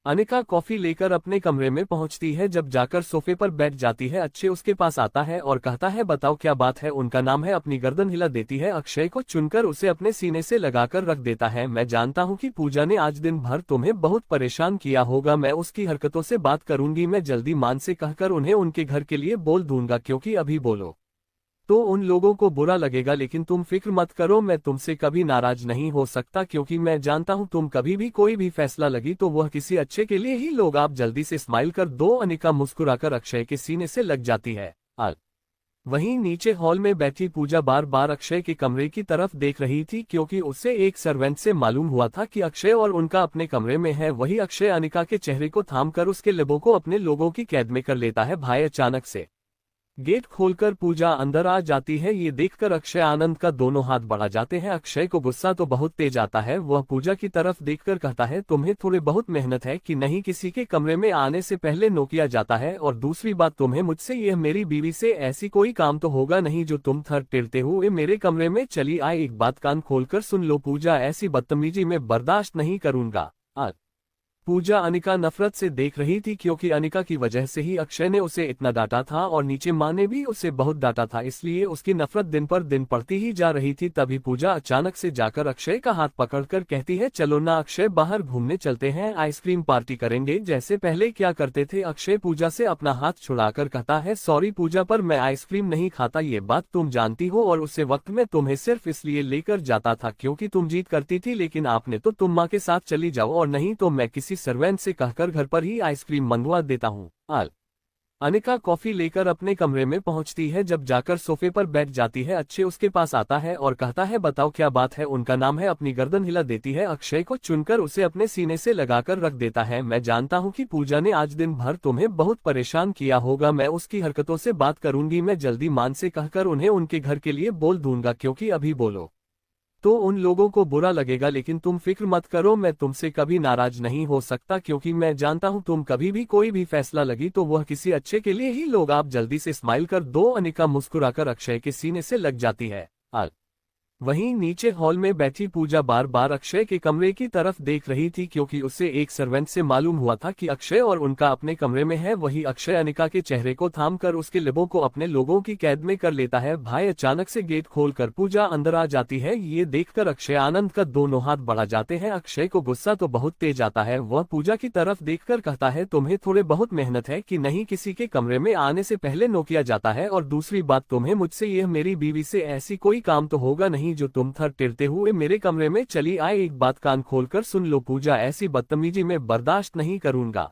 अनिका कॉफी लेकर अपने कमरे में पहुंचती है। जब जाकर सोफे पर बैठ जाती है, अक्षय उसके पास आता है और कहता है, बताओ क्या बात है। उनका नाम है। अपनी गर्दन हिला देती है, अक्षय को चुनकर उसे अपने सीने से लगाकर रख देता है। मैं जानता हूं कि पूजा ने आज दिन भर तुम्हें बहुत परेशान किया होगा। मैं उसकी हरकतों से बात करूंगी। मैं जल्दी मान से कहकर उन्हें उनके घर के लिए बोल दूंगा, क्योंकि अभी बोलो तो उन लोगों को बुरा लगेगा, लेकिन तुम फिक्र मत करो, मैं तुमसे कभी नाराज नहीं हो सकता, क्योंकि मैं जानता हूं तुम कभी भी कोई भी फैसला लगी तो वह किसी अच्छे के लिए ही लोग। आप जल्दी से स्माइल कर दो। अनिका मुस्कुराकर अक्षय के सीने से लग जाती है। वहीं नीचे हॉल में बैठी पूजा बार बार अक्षय के कमरे की तरफ देख रही थी, क्योंकि उसे एक सर्वेंट से मालूम हुआ था कि अक्षय और उनका अपने कमरे में है। वही अक्षय अनिका के चेहरे को थामकर उसके लबों को अपने लोगों की कैद में कर लेता है। भाई अचानक से गेट खोलकर पूजा अंदर आ जाती है। ये देखकर अक्षय आनंद का दोनों हाथ बढ़ा जाते हैं। अक्षय को गुस्सा तो बहुत तेज आता है। वह पूजा की तरफ देखकर कहता है, तुम्हें थोड़ी बहुत मेहनत है कि नहीं? किसी के कमरे में आने से पहले नोकिया जाता है, और दूसरी बात, तुम्हें मुझसे, यह मेरी बीवी से ऐसी कोई काम तो होगा नहीं जो तुम थर टेरते हुए मेरे कमरे में चली आए। एक बात कान खोलकर सुन लो पूजा, ऐसी बदतमीजी में बर्दाश्त नहीं करूंगा। पूजा अनिका नफरत से देख रही थी, क्योंकि अनिका की वजह से ही अक्षय ने उसे इतना डांटा था, और नीचे माँ ने भी उसे बहुत डांटा था, इसलिए उसकी नफरत दिन पर दिन बढ़ती ही जा रही थी। तभी पूजा अचानक से जाकर अक्षय का हाथ पकड़कर कहती है, चलो ना अक्षय, बाहर घूमने चलते हैं, आइसक्रीम पार्टी करेंगे जैसे पहले क्या करते थे। अक्षय पूजा से अपना हाथ छुड़ाकर कहता है, सॉरी पूजा, पर मैं आइसक्रीम नहीं खाता, ये बात तुम जानती हो, और उस वक्त मैं तुम्हें सिर्फ इसलिए लेकर जाता था क्योंकि तुम जीत करती थी, लेकिन आपने तो तुम माँ के साथ चली जाओ, और नहीं तो मैं किसी सर्वेंट से कहकर घर पर ही आइसक्रीम मंगवा देता हूँ। अनिका कॉफी लेकर अपने कमरे में पहुंचती है। जब जाकर सोफे पर बैठ जाती है, अक्षय उसके पास आता है और कहता है, बताओ क्या बात है। उनका नाम है। अपनी गर्दन हिला देती है, अक्षय को चुनकर उसे अपने सीने से लगाकर रख देता है। मैं जानता हूँ कि पूजा ने आज दिन भर तुम्हें बहुत परेशान किया होगा। मैं उसकी हरकतों से बात करूंगी। मैं जल्दी मान से कहकर उन्हें उनके घर के लिए बोल दूंगा, क्योंकि अभी बोलो तो उन लोगों को बुरा लगेगा, लेकिन तुम फिक्र मत करो, मैं तुमसे कभी नाराज नहीं हो सकता, क्योंकि मैं जानता हूं तुम कभी भी कोई भी फैसला लगी तो वह किसी अच्छे के लिए ही लोग। आप जल्दी से स्माइल कर दो। अनिका मुस्कुराकर अक्षय के सीने से लग जाती है। वहीं नीचे हॉल में बैठी पूजा बार बार अक्षय के कमरे की तरफ देख रही थी, क्योंकि उसे एक सर्वेंट से मालूम हुआ था कि अक्षय और उनका अपने कमरे में है। वही अक्षय अनिका के चेहरे को थामकर उसके लबों को अपने लोगों की कैद में कर लेता है। भाई अचानक से गेट खोलकर पूजा अंदर आ जाती है। ये देखकर अक्षय आनंद का दोनों हाथ बढ़ा जाते हैं। अक्षय को गुस्सा तो बहुत तेज आता है। वह पूजा की तरफ देखकर कहता है, तुम्हें थोड़े बहुत मेहनत है कि नहीं? किसी के कमरे में आने से पहले नोकिया जाता है, और दूसरी बात, तुम्हें मुझसे, यह मेरी बीवी से ऐसी कोई काम तो होगा नहीं जो तुम थर टेरते हुए मेरे कमरे में चली आए। एक बात कान खोलकर सुन लो पूजा, ऐसी बदतमीजी में बर्दाश्त नहीं करूंगा।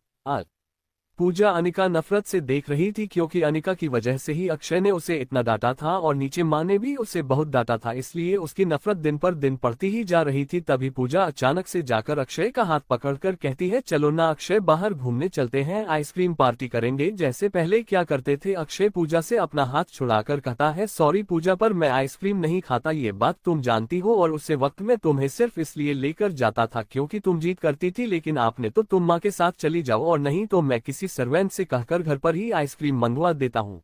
पूजा अनिका नफरत से देख रही थी, क्योंकि अनिका की वजह से ही अक्षय ने उसे इतना डांटा था, और नीचे माँ ने भी उसे बहुत डांटा था, इसलिए उसकी नफरत दिन पर दिन बढ़ती ही जा रही थी। तभी पूजा अचानक से जाकर अक्षय का हाथ पकड़कर कहती है, चलो ना अक्षय, बाहर घूमने चलते हैं, आइसक्रीम पार्टी करेंगे जैसे पहले क्या करते थे। अक्षय पूजा से अपना हाथ छुड़ाकर कहता है, सॉरी पूजा, पर मैं आइसक्रीम नहीं खाता, ये बात तुम जानती हो, और उस वक्त मैं तुम्हें सिर्फ इसलिए लेकर जाता था क्योंकि तुम जीत करती थी, लेकिन आपने तो तुम माँ के साथ चली जाओ, और नहीं तो मैं किसी सर्वेंट से कहकर घर पर ही आइसक्रीम मंगवा देता हूँ।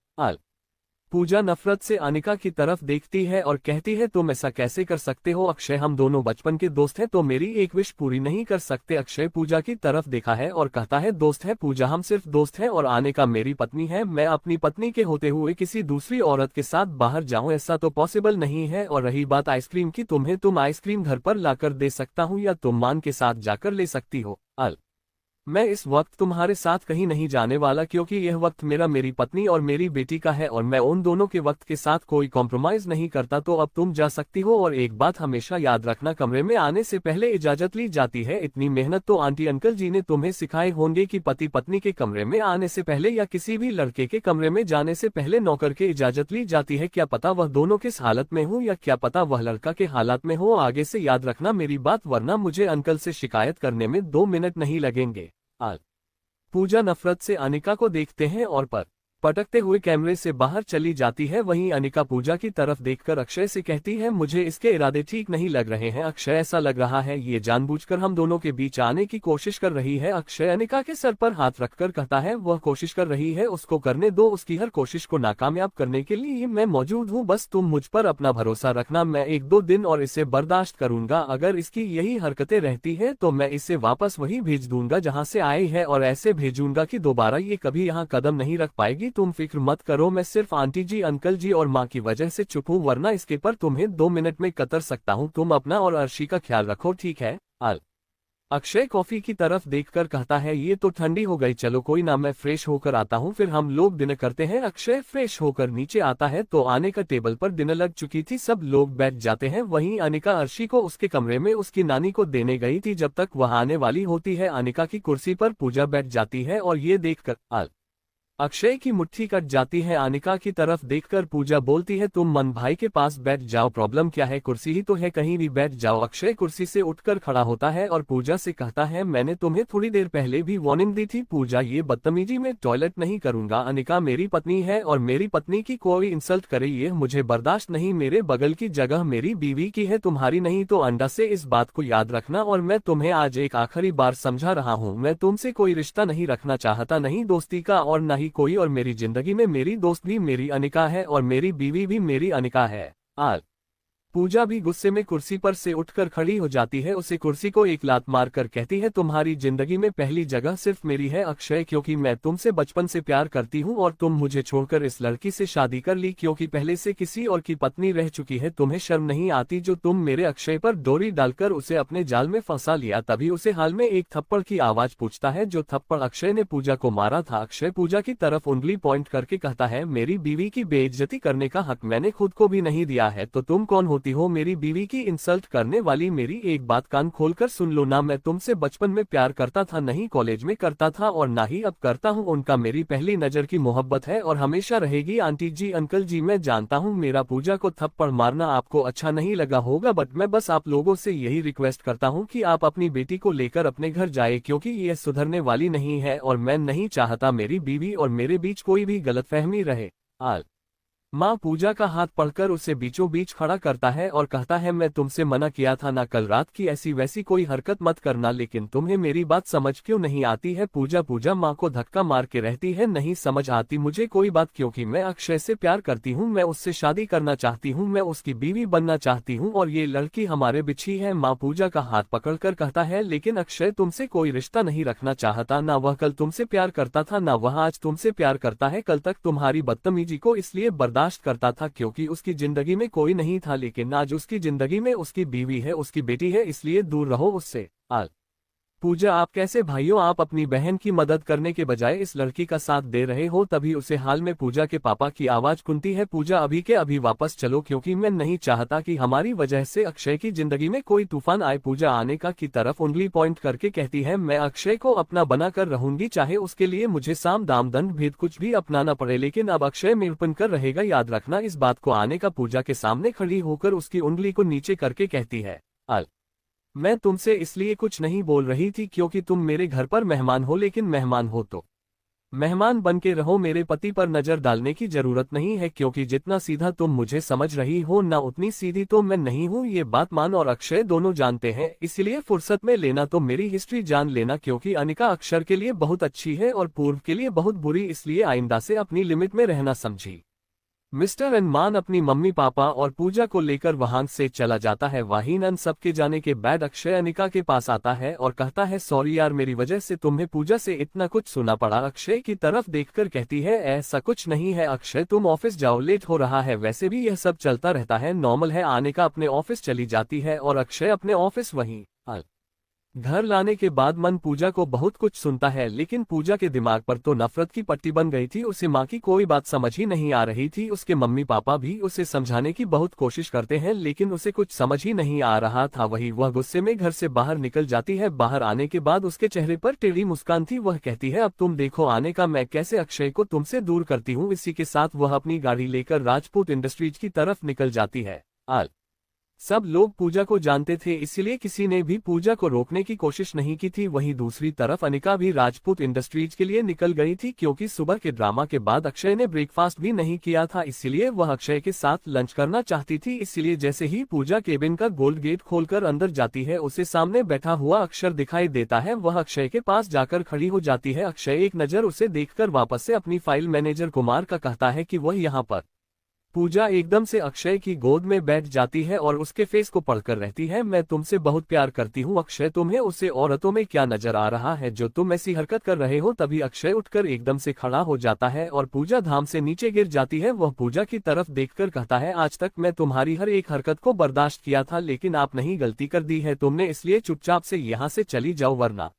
पूजा नफरत से अनिका की तरफ देखती है और कहती है, तुम ऐसा कैसे कर सकते हो अक्षय, हम दोनों बचपन के दोस्त हैं, तो मेरी एक विश पूरी नहीं कर सकते? अक्षय पूजा की तरफ देखा है और कहता है, दोस्त है पूजा, हम सिर्फ दोस्त हैं, और अनिका मेरी पत्नी है। मैं अपनी पत्नी के होते हुए किसी दूसरी औरत के साथ बाहर जाऊं, ऐसा तो पॉसिबल नहीं है। और रही बात आइसक्रीम की, तुम आइसक्रीम घर पर लाकर दे सकता हूँ, या तुम मान के साथ जाकर ले सकती हो। मैं इस वक्त तुम्हारे साथ कहीं नहीं जाने वाला क्योंकि यह वक्त मेरी पत्नी और मेरी बेटी का है और मैं उन दोनों के वक्त के साथ कोई कॉम्प्रोमाइज नहीं करता। तो अब तुम जा सकती हो और एक बात हमेशा याद रखना, कमरे में आने से पहले इजाजत ली जाती है। इतनी मेहनत तो आंटी अंकल जी ने तुम्हें सिखाए होंगे कि पति पत्नी के कमरे में आने से पहले या किसी भी लड़के के कमरे में जाने से पहले नौकर के इजाजत ली जाती है। क्या पता वह दोनों किस हालत में हो या क्या पता वह लड़का के हालात में हो। आगे से याद रखना मेरी बात, वरना मुझे अंकल से शिकायत करने में 2 मिनट नहीं लगेंगे। पूजा नफरत से अनिका को देखते हैं और पटकते हुए कैमरे से बाहर चली जाती है। वहीं अनिका पूजा की तरफ देखकर अक्षय से कहती है, मुझे इसके इरादे ठीक नहीं लग रहे हैं अक्षय, ऐसा लग रहा है ये जानबूझकर हम दोनों के बीच आने की कोशिश कर रही है। अक्षय अनिका के सर पर हाथ रखकर कहता है, वह कोशिश कर रही है उसको करने दो, उसकी हर कोशिश को नाकामयाब करने के लिए मैं मौजूद हूँ। बस तुम मुझ पर अपना भरोसा रखना, मैं 1-2 दिन और इसे बर्दाश्त करूंगा। अगर इसकी यही हरकतें रहती है तो मैं इसे वापस वही भेज दूंगा जहाँ से आई है और ऐसे भेजूंगा कि दोबारा ये कभी यहाँ कदम नहीं रख पाएगी। तुम फिक्र मत करो, मैं सिर्फ आंटी जी अंकल जी और माँ की वजह से चुप हूँ, वरना इसके पर तुम्हें 2 मिनट में कतर सकता हूँ। तुम अपना और अर्शी का ख्याल रखो, ठीक है। अक्षय कॉफी की तरफ देखकर कहता है, ये तो ठंडी हो गई, चलो कोई ना, मैं फ्रेश होकर आता हूँ, फिर हम लोग डिनर करते हैं। अक्षय फ्रेश होकर नीचे आता है तो आने का टेबल पर डिनर लग चुकी थी, सब लोग बैठ जाते हैं। वहीं अनिका अर्शी को उसके कमरे में उसकी नानी को देने गई थी। जब तक वह आने वाली होती है अनिका की कुर्सी पर पूजा बैठ जाती है और ये देखकर अक्षय की मुट्ठी कट जाती है। अनिका की तरफ देखकर पूजा बोलती है, तुम मन भाई के पास बैठ जाओ, प्रॉब्लम क्या है, कुर्सी ही तो है, कहीं भी बैठ जाओ। अक्षय कुर्सी से उठकर खड़ा होता है और पूजा से कहता है, मैंने तुम्हें थोड़ी देर पहले भी वार्निंग दी थी पूजा, ये बदतमीजी में टॉयलेट नहीं करूंगा। अनिका मेरी पत्नी है और मेरी पत्नी की कोई इंसल्ट करे ये मुझे बर्दाश्त नहीं। मेरे बगल की जगह मेरी बीवी की है, तुम्हारी नहीं। तो अंडा से इस बात को याद रखना और मैं तुम्हें आज एक आखिरी बार समझा रहा हूँ, मैं तुमसे कोई रिश्ता नहीं रखना चाहता, नहीं दोस्ती का और न ही कोई, और मेरी जिंदगी में मेरी दोस्त भी मेरी अनिका है और मेरी बीवी भी मेरी अनिका है। पूजा भी गुस्से में कुर्सी पर से उठकर खड़ी हो जाती है, उसे कुर्सी को एक लात मारकर कहती है, तुम्हारी जिंदगी में पहली जगह सिर्फ मेरी है अक्षय, क्योंकि मैं तुमसे बचपन से प्यार करती हूँ और तुम मुझे छोड़कर इस लड़की से शादी कर ली क्योंकि पहले से किसी और की पत्नी रह चुकी है। तुम्हें शर्म नहीं आती जो तुम मेरे अक्षय पर डोरी डालकर उसे अपने जाल में फंसा लिया। तभी उसे हाल में एक थप्पड़ की आवाज पूछता है, जो थप्पड़ अक्षय ने पूजा को मारा था। अक्षय पूजा की तरफ उंगली पॉइंट करके कहता है, मेरी बीवी की बेइज्जती करने का हक मैंने खुद को भी नहीं दिया है, तो तुम कौन होती हो मेरी बीवी की इंसल्ट करने वाली। मेरी एक बात कान खोलकर सुन लो, ना मैं तुमसे बचपन में प्यार करता था, नहीं कॉलेज में करता था और ना ही अब करता हूँ। उनका मेरी पहली नजर की मोहब्बत है और हमेशा रहेगी। आंटी जी अंकल जी मैं जानता हूँ मेरा पूजा को थप्पड़ मारना आपको अच्छा नहीं लगा होगा, बट मैं बस आप लोगों से यही रिक्वेस्ट करता हूँ कि आप अपनी बेटी को लेकर अपने घर जाए क्योंकि ये सुधरने वाली नहीं है और मैं नहीं चाहता मेरी बीवी और मेरे बीच कोई भी गलतफहमी रहे। माँ पूजा का हाथ पकड़कर उसे बीचों बीच खड़ा करता है और कहता है, मैं तुमसे मना किया था ना कल रात की ऐसी वैसी कोई हरकत मत करना, लेकिन तुम्हें मेरी बात समझ क्यों नहीं आती है। पूजा माँ को धक्का मार के रहती है, नहीं समझ आती मुझे कोई बात, क्योंकि मैं अक्षय से प्यार करती हूँ, मैं उससे शादी करना चाहती हूँ, मैं उसकी बीवी बनना चाहती हूँ और ये लड़की हमारे बीच ही है। माँ पूजा का हाथ पकड़कर कहता है, लेकिन अक्षय तुमसे कोई रिश्ता नहीं रखना चाहता, ना वह कल तुमसे प्यार करता था ना वह आज तुमसे प्यार करता है। कल तक तुम्हारी बदतमीजी को इसलिए बर्दाश्त करता था क्योंकि उसकी जिंदगी में कोई नहीं था, लेकिन आज उसकी जिंदगी में उसकी बीवी है, उसकी बेटी है, इसलिए दूर रहो उससे। पूजा आप कैसे भाइयों, आप अपनी बहन की मदद करने के बजाय इस लड़की का साथ दे रहे हो। तभी उसे हाल में पूजा के पापा की आवाज सुनती है, पूजा अभी के अभी वापस चलो क्योंकि मैं नहीं चाहता कि हमारी वजह से अक्षय की जिंदगी में कोई तूफान आए। पूजा अनिका की तरफ उंगली पॉइंट करके कहती है, मैं अक्षय को अपना बना कर रहूंगी, चाहे उसके लिए मुझे साम दाम दंड भेद कुछ भी अपनाना पड़े, लेकिन अब अक्षय निरूपण कर रहेगा, याद रखना इस बात को। अनिका पूजा के सामने खड़ी होकर उसकी उंगली को नीचे करके कहती है, मैं तुमसे इसलिए कुछ नहीं बोल रही थी क्योंकि तुम मेरे घर पर मेहमान हो, लेकिन मेहमान हो तो मेहमान बन के रहो, मेरे पति पर नजर डालने की जरूरत नहीं है क्योंकि जितना सीधा तुम मुझे समझ रही हो ना उतनी सीधी तो मैं नहीं हूँ। ये बात मान और अक्षय दोनों जानते हैं, इसलिए फुर्सत में लेना तो मेरी हिस्ट्री जान लेना क्योंकि अनिका अक्षर के लिए बहुत अच्छी है और पूर्व के लिए बहुत बुरी, इसलिए आइंदा से अपनी लिमिट में रहना समझी। मिस्टर अनमान अपनी मम्मी पापा और पूजा को लेकर वहां से चला जाता है। वहीं नन सबके जाने के बाद अक्षय अनिका के पास आता है और कहता है, सॉरी यार मेरी वजह से तुम्हें पूजा से इतना कुछ सुना पड़ा। अक्षय की तरफ देखकर कहती है, ऐसा कुछ नहीं है अक्षय, तुम ऑफिस जाओ, लेट हो रहा है, वैसे भी यह सब चलता रहता है, नॉर्मल है। अनिका अपने ऑफिस चली जाती है और अक्षय अपने ऑफिस वहीं घर लाने के बाद मन पूजा को बहुत कुछ सुनता है, लेकिन पूजा के दिमाग पर तो नफरत की पट्टी बन गई थी। उसे माँ की कोई बात समझ ही नहीं आ रही थी। उसके मम्मी पापा भी उसे समझाने की बहुत कोशिश करते हैं, लेकिन उसे कुछ समझ ही नहीं आ रहा था। वही वह गुस्से में घर से बाहर निकल जाती है। बाहर आने के बाद उसके चेहरे पर टेढ़ी मुस्कान थी। वह कहती है, अब तुम देखो आने का मैं कैसे अक्षय को तुमसे दूर करती हूँ। इसी के साथ वह अपनी गाड़ी लेकर राजपूत इंडस्ट्रीज की तरफ निकल जाती है। सब लोग पूजा को जानते थे, इसलिए किसी ने भी पूजा को रोकने की कोशिश नहीं की थी। वहीं दूसरी तरफ अनिका भी राजपूत इंडस्ट्रीज के लिए निकल गई थी, क्योंकि सुबह के ड्रामा के बाद अक्षय ने ब्रेकफास्ट भी नहीं किया था, इसलिए वह अक्षय के साथ लंच करना चाहती थी। इसलिए जैसे ही पूजा केबिन का गोल्ड गेट खोलकर अंदर जाती है, उसे सामने बैठा हुआ अक्षर दिखाई देता है। वह अक्षय के पास जाकर खड़ी हो जाती है। अक्षय एक नज़र उसे देखकर वापस से अपनी फाइल मैनेजर कुमार का कहता है कि वह यहाँ पर। पूजा एकदम से अक्षय की गोद में बैठ जाती है और उसके फेस को पढ़कर रहती है, मैं तुमसे बहुत प्यार करती हूँ अक्षय, तुम्हें उसे औरतों में क्या नजर आ रहा है जो तुम ऐसी हरकत कर रहे हो। तभी अक्षय उठकर एकदम से खड़ा हो जाता है और पूजा धाम से नीचे गिर जाती है। वह पूजा की तरफ देखकर कहता है, आज तक मैं तुम्हारी हर एक हरकत को बर्दाश्त किया था, लेकिन आप नहीं गलती कर दी है तुमने, इसलिए चुपचाप से यहाँ से चली जाओ वरना।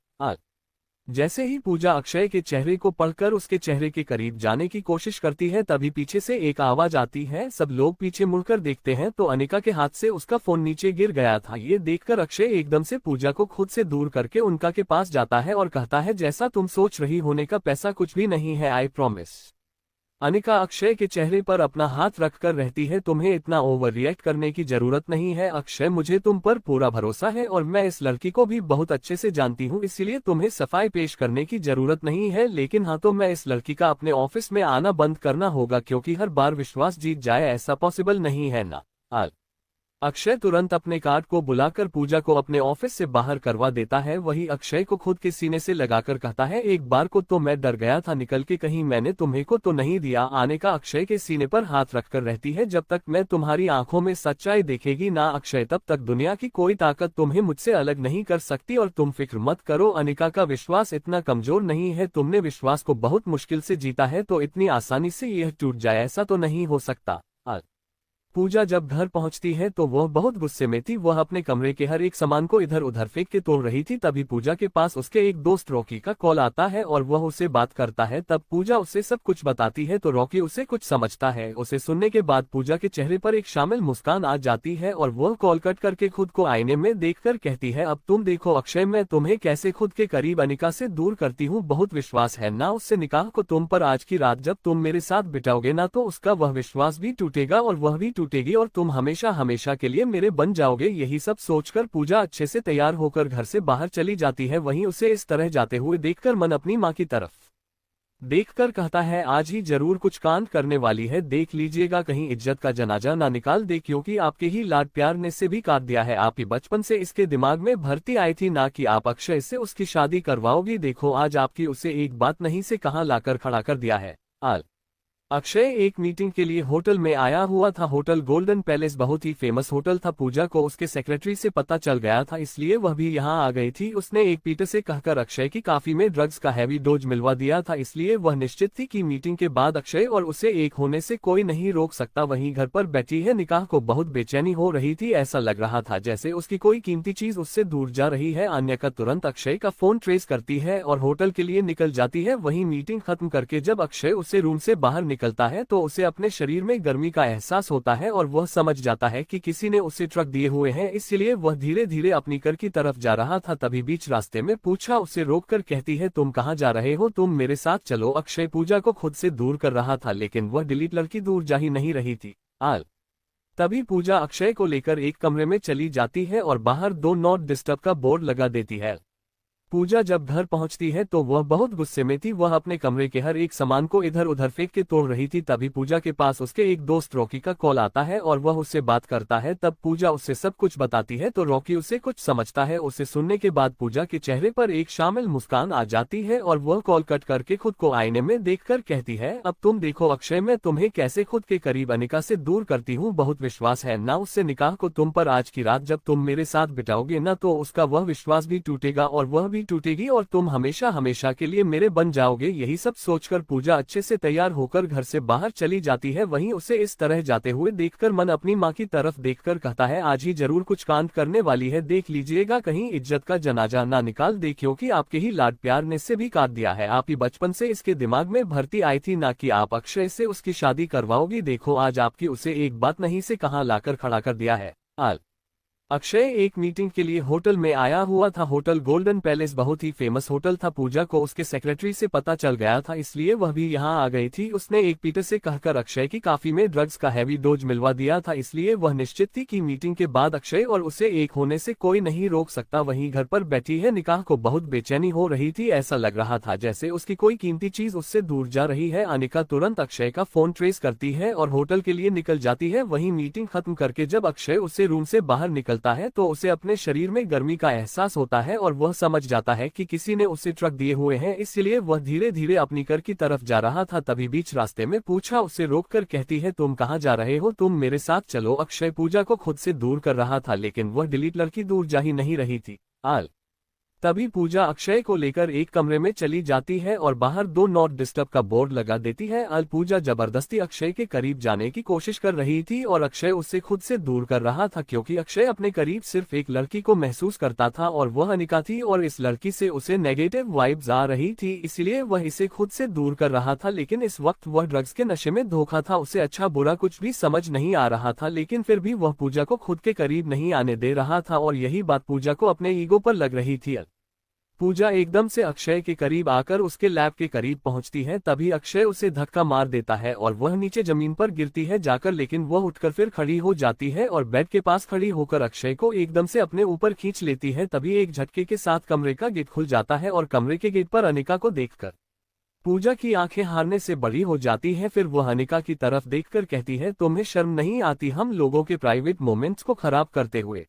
जैसे ही पूजा अक्षय के चेहरे को पढ़कर उसके चेहरे के करीब जाने की कोशिश करती है, तभी पीछे से एक आवाज आती है। सब लोग पीछे मुड़कर देखते हैं तो अनिका के हाथ से उसका फोन नीचे गिर गया था। ये देखकर अक्षय एकदम से पूजा को खुद से दूर करके उनका के पास जाता है और कहता है, जैसा तुम सोच रही होने का पैसा कुछ भी नहीं है, आई प्रॉमिस। अनिका अक्षय के चेहरे पर अपना हाथ रखकर रहती है, तुम्हें इतना ओवर रिएक्ट करने की जरूरत नहीं है अक्षय, मुझे तुम पर पूरा भरोसा है और मैं इस लड़की को भी बहुत अच्छे से जानती हूँ, इसलिए तुम्हें सफाई पेश करने की जरूरत नहीं है। लेकिन हाँ, तो मैं इस लड़की का अपने ऑफिस में आना बंद करना होगा, क्योंकि हर बार विश्वास जीत जाए ऐसा पॉसिबल नहीं है ना। अक्षय तुरंत अपने कार्ड को बुलाकर पूजा को अपने ऑफिस से बाहर करवा देता है। वही अक्षय को खुद के सीने से लगाकर कहता है, एक बार को तो मैं डर गया था निकल के, कहीं मैंने तुम्हें को तो नहीं दिया। अनिका अक्षय के सीने पर हाथ रखकर रहती है, जब तक मैं तुम्हारी आंखों में सच्चाई देखेगी ना अक्षय, तब तक दुनिया की कोई ताकत तुम्हें मुझसे अलग नहीं कर सकती। और तुम फिक्र मत करो, अनिका का विश्वास इतना कमजोर नहीं है, तुमने विश्वास को बहुत मुश्किल से जीता है, तो इतनी आसानी से यह टूट जाए ऐसा तो नहीं हो सकता। पूजा जब घर पहुंचती है तो वह बहुत गुस्से में थी। वह अपने कमरे के हर एक सामान को इधर उधर फेंक के तोड़ रही थी। तभी पूजा के पास उसके एक दोस्त रॉकी का कॉल आता है और वह उससे बात करता है। तब पूजा उसे सब कुछ बताती है तो रॉकी उसे कुछ समझता है। उसे सुनने के बाद पूजा के चेहरे पर एक शामिल मुस्कान आ जाती है और वह कॉल कट करके खुद को आईने में देखकर कहती है, अब तुम देखो अक्षय, मैं तुम्हें कैसे खुद के करीब अनिका से दूर करती हूँ। बहुत विश्वास है ना उससे निकाह को तुम पर। आज की रात जब तुम मेरे साथ बिताओगे ना, तो उसका वह विश्वास भी टूटेगा और वह भी टूटेगी और तुम हमेशा हमेशा के लिए मेरे बन जाओगे। यही सब सोचकर पूजा अच्छे से तैयार होकर घर से बाहर चली जाती है। वहीं उसे इस तरह जाते हुए देखकर मन अपनी माँ की तरफ देखकर कहता है, आज ही जरूर कुछ कांड करने वाली है, देख लीजिएगा कहीं इज्जत का जनाजा ना निकाल दे, क्योंकि आपके ही लाड प्यार ने से भी काट दिया है। आप ही बचपन से इसके दिमाग में भरती आई थी ना कि आप अक्षय से उसकी शादी करवाओगी। देखो आज आपकी उसे एक बात नहीं से कहाँ लाकर खड़ा कर दिया है। अक्षय एक मीटिंग के लिए होटल में आया हुआ था। होटल गोल्डन पैलेस बहुत ही फेमस होटल था। पूजा को उसके सेक्रेटरी से पता चल गया था, इसलिए वह भी यहां आ गई थी। उसने एक पीटर से कहकर अक्षय की काफी में ड्रग्स का हैवी डोज मिलवा दिया था, इसलिए वह निश्चित थी कि मीटिंग के बाद अक्षय और उसे एक होने से कोई नहीं रोक सकता। वहीं घर पर बैठी है निकाह को बहुत बेचैनी हो रही थी। ऐसा लग रहा था जैसे उसकी कोई कीमती चीज उससे दूर जा रही है। अन्यका तुरंत अक्षय का फोन ट्रेस करती है और होटल के लिए निकल जाती है। वहीं मीटिंग खत्म करके जब अक्षय उससे रूम से बाहर निकलता है तो उसे अपने शरीर में गर्मी का एहसास होता है और वह समझ जाता है कि किसी ने उसे ट्रक दिए हुए हैं, इसलिए वह धीरे धीरे अपनी घर की तरफ जा रहा था। तभी बीच रास्ते में पूजा उसे रोककर कहती है, तुम कहाँ जा रहे हो, तुम मेरे साथ चलो। अक्षय पूजा को खुद से दूर कर रहा था, लेकिन वह डिलीट लड़की दूर जा ही नहीं रही थी। तभी पूजा अक्षय को लेकर एक कमरे में चली जाती है और बाहर दो नॉट डिस्टर्ब का बोर्ड लगा देती है। पूजा जब घर पहुंचती है तो वह बहुत गुस्से में थी। वह अपने कमरे के हर एक सामान को इधर उधर फेंक के तोड़ रही थी। तभी पूजा के पास उसके एक दोस्त रॉकी का कॉल आता है और वह उससे बात करता है। तब पूजा उससे सब कुछ बताती है तो रॉकी उसे कुछ समझता है। उसे सुनने के बाद पूजा के चेहरे पर एक शामिल मुस्कान आ जाती है और वह कॉल कट करके खुद को आईने में देखकर कहती है, अब तुम देखो अक्षय, मैं तुम्हें कैसे खुद के करीब अनिका से दूर करती हूँ। बहुत विश्वास है ना उससे निकाह को तुम पर। आज की रात जब तुम मेरे साथ बिताओगे ना, तो उसका वह विश्वास भी टूटेगा और वह भी भी टूटेगी और तुम हमेशा हमेशा के लिए मेरे बन जाओगे। यही सब सोचकर पूजा अच्छे से तैयार होकर घर से बाहर चली जाती है। वहीं उसे इस तरह जाते हुए देखकर मन अपनी माँ की तरफ देखकर कहता है, आज ही जरूर कुछ कांड करने वाली है, देख लीजिएगा कहीं इज्जत का जनाजा ना निकाल दे, क्योंकि आपके ही लाड प्यार ने से भी काट दिया है। आप ही बचपन से इसके दिमाग में भरती आई थी ना कि आप अक्षय से उसकी शादी करवाओगी। देखो आज आपकी उसे एक बात नहीं से कहाँ लाकर खड़ा कर दिया है। अक्षय एक मीटिंग के लिए होटल में आया हुआ था। होटल गोल्डन पैलेस बहुत ही फेमस होटल था। पूजा को उसके सेक्रेटरी से पता चल गया था, इसलिए वह भी यहां आ गई थी। उसने एक पीटर से कहकर अक्षय की काफी में ड्रग्स का हैवी डोज मिलवा दिया था, इसलिए वह निश्चित थी कि मीटिंग के बाद अक्षय और उसे एक होने से कोई नहीं रोक सकता। वहीं घर पर बैठी है निकाह को बहुत बेचैनी हो रही थी। ऐसा लग रहा था जैसे उसकी कोई कीमती चीज उससे दूर जा रही है। अनिका तुरंत अक्षय का फोन ट्रेस करती है और होटल के लिए निकल जाती है। वहीं मीटिंग खत्म करके जब अक्षय उसे रूम से बाहर निकलता है तो उसे अपने शरीर में गर्मी का एहसास होता है और वह समझ जाता है कि किसी ने उसे ट्रक दिए हुए हैं, इसलिए वह धीरे धीरे अपनी घर की तरफ जा रहा था। तभी बीच रास्ते में पूजा उसे रोककर कहती है, तुम कहाँ जा रहे हो, तुम मेरे साथ चलो। अक्षय पूजा को खुद से दूर कर रहा था, लेकिन वह डिलीट लड़की दूर जा ही नहीं रही थी। तभी पूजा अक्षय को लेकर एक कमरे में चली जाती है और बाहर दो नॉट डिस्टर्ब का बोर्ड लगा देती है। पूजा जबरदस्ती अक्षय के करीब जाने की कोशिश कर रही थी और अक्षय उससे खुद से दूर कर रहा था, क्योंकि अक्षय अपने करीब सिर्फ एक लड़की को महसूस करता था और वह अनिका थी और इस लड़की से उसे नेगेटिव वाइब्स आ रही थी, इसलिए वह इसे खुद से दूर कर रहा था। लेकिन इस वक्त वह ड्रग्स के नशे में धोखा था, उसे अच्छा बुरा कुछ भी समझ नहीं आ रहा था, लेकिन फिर भी वह पूजा को खुद के करीब नहीं आने दे रहा था और यही बात पूजा को अपने ईगो पर लग रही थी। पूजा एकदम से अक्षय के करीब आकर उसके लैब के करीब पहुंचती है। तभी अक्षय उसे धक्का मार देता है और वह नीचे जमीन पर गिरती है जाकर, लेकिन वह उठकर फिर खड़ी हो जाती है और बेड के पास खड़ी होकर अक्षय को एकदम से अपने ऊपर खींच लेती है। तभी एक झटके के साथ कमरे का गेट खुल जाता है और कमरे के गेट पर अनिका को देखकर पूजा की आंखें हारने से बड़ी हो जाती है। फिर वह अनिका की तरफ देखकर कहती है, तुम्हें शर्म नहीं आती हम लोगों के प्राइवेट मोमेंट्स को खराब करते हुए?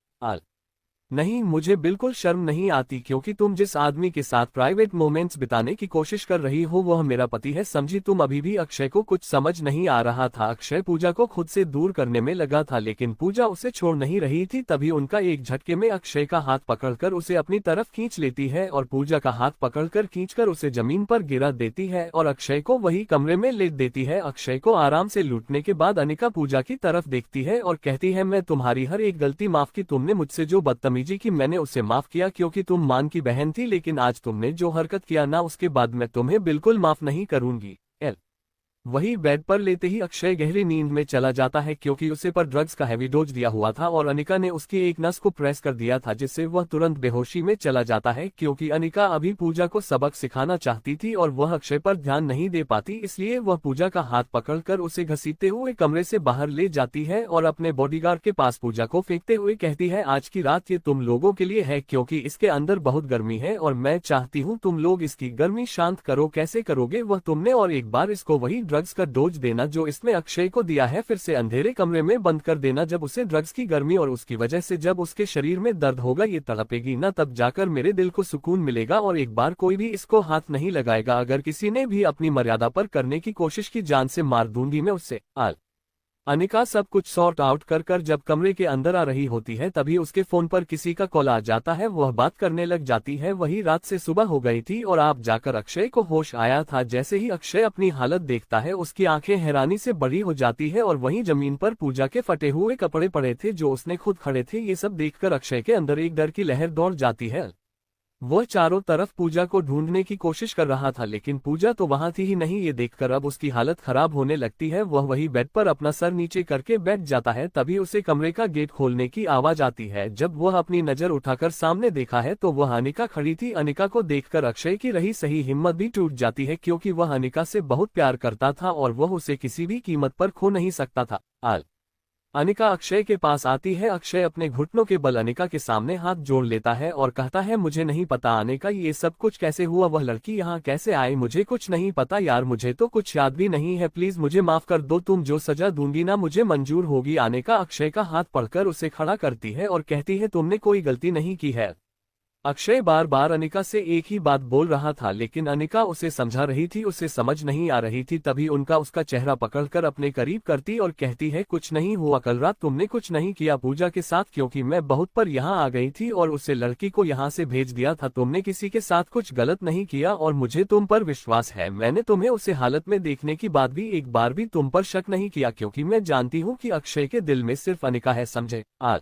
नहीं, मुझे बिल्कुल शर्म नहीं आती, क्योंकि तुम जिस आदमी के साथ प्राइवेट मोमेंट्स बिताने की कोशिश कर रही हो वह मेरा पति है, समझी तुम? अभी भी अक्षय को कुछ समझ नहीं आ रहा था। अक्षय पूजा को खुद से दूर करने में लगा था, लेकिन पूजा उसे छोड़ नहीं रही थी। तभी उनका एक झटके में अक्षय का हाथ पकड़कर उसे अपनी तरफ खींच लेती है और पूजा का हाथ पकड़कर खींचकर उसे जमीन पर गिरा देती है और अक्षय को वही कमरे में लेट देती है। अक्षय को आराम से लूटने के बाद अनिका पूजा की तरफ देखती है और कहती है, मैं तुम्हारी हर एक गलती माफ की, तुमने मुझसे जो बदतमीजी की मैंने उसे माफ किया, क्योंकि तुम मान की बहन थी, लेकिन आज तुमने जो हरकत किया ना, उसके बाद मैं तुम्हें बिल्कुल माफ नहीं करूंगी। वही बेड पर लेते ही अक्षय गहरी नींद में चला जाता है, क्योंकि उसे पर ड्रग्स का हैवी डोज दिया हुआ था और अनिका ने उसकी एक नस को प्रेस कर दिया था, जिससे वह तुरंत बेहोशी में चला जाता है। क्योंकि अनिका अभी पूजा को सबक सिखाना चाहती थी और वह अक्षय पर ध्यान नहीं दे पाती, इसलिए वह पूजा का हाथ पकड़कर उसे घसीटते हुए कमरे से बाहर ले जाती है और अपने बॉडीगार्ड के पास पूजा को फेंकते हुए कहती है, आज की रात ये तुम लोगों के लिए है, क्योंकि इसके अंदर बहुत गर्मी है और मैं चाहती हूँ तुम लोग इसकी गर्मी शांत करो। कैसे करोगे वह तुमने, और एक बार इसको वही ड्रग्स का डोज देना जो इसमें अक्षय को दिया है, फिर से अंधेरे कमरे में बंद कर देना। जब उसे ड्रग्स की गर्मी और उसकी वजह से जब उसके शरीर में दर्द होगा, ये तड़पेगी ना, तब जाकर मेरे दिल को सुकून मिलेगा और एक बार कोई भी इसको हाथ नहीं लगाएगा। अगर किसी ने भी अपनी मर्यादा पर करने की कोशिश की, जान से मार दूंगी मैं उससे। अनिका सब कुछ सॉर्ट आउट कर जब कमरे के अंदर आ रही होती है, तभी उसके फोन पर किसी का कॉल आ जाता है। वह बात करने लग जाती है। वही रात से सुबह हो गई थी और आप जाकर अक्षय को होश आया था। जैसे ही अक्षय अपनी हालत देखता है, उसकी आंखें हैरानी से बड़ी हो जाती है और वहीं जमीन पर पूजा के फटे हुए कपड़े पड़े थे जो उसने खुद खड़े थे। ये सब देखकर अक्षय के अंदर एक डर की लहर दौड़ जाती है। वह चारों तरफ पूजा को ढूंढने की कोशिश कर रहा था, लेकिन पूजा तो वहां थी ही नहीं। ये देखकर अब उसकी हालत खराब होने लगती है। वह वही बेड पर अपना सर नीचे करके बैठ जाता है। तभी उसे कमरे का गेट खोलने की आवाज आती है। जब वह अपनी नजर उठाकर सामने देखा है तो वह अनिका खड़ी थी। अनिका को देखकर अक्षय की रही सही हिम्मत भी टूट जाती है, क्योंकि वह अनिका से बहुत प्यार करता था और वह उसे किसी भी कीमत पर खो नहीं सकता था। अनिका अक्षय के पास आती है। अक्षय अपने घुटनों के बल अनिका के सामने हाथ जोड़ लेता है और कहता है, मुझे नहीं पता अनिका, ये सब कुछ कैसे हुआ, वह लड़की यहाँ कैसे आई, मुझे कुछ नहीं पता यार, मुझे तो कुछ याद भी नहीं है, प्लीज मुझे माफ कर दो, तुम जो सजा दूंगी ना मुझे मंजूर होगी। अनिका अक्षय का हाथ पकड़कर उसे खड़ा करती है और कहती है, तुमने कोई गलती नहीं की है, अक्षय बार बार अनिका से एक ही बात बोल रहा था, लेकिन अनिका उसे समझा रही थी, उसे समझ नहीं आ रही थी। तभी उनका उसका चेहरा पकड़कर अपने करीब करती और कहती है, कुछ नहीं हुआ, कल रात तुमने कुछ नहीं किया पूजा के साथ, क्योंकि मैं बहुत पर यहाँ आ गई थी और उसे लड़की को यहाँ से भेज दिया था। तुमने किसी के साथ कुछ गलत नहीं किया और मुझे तुम पर विश्वास है। मैंने तुम्हें उसे हालत में देखने के बाद भी एक बार भी तुम पर शक नहीं किया, क्योंकि मैं जानती हूँ कि अक्षय के दिल में सिर्फ अनिका है, समझे। आज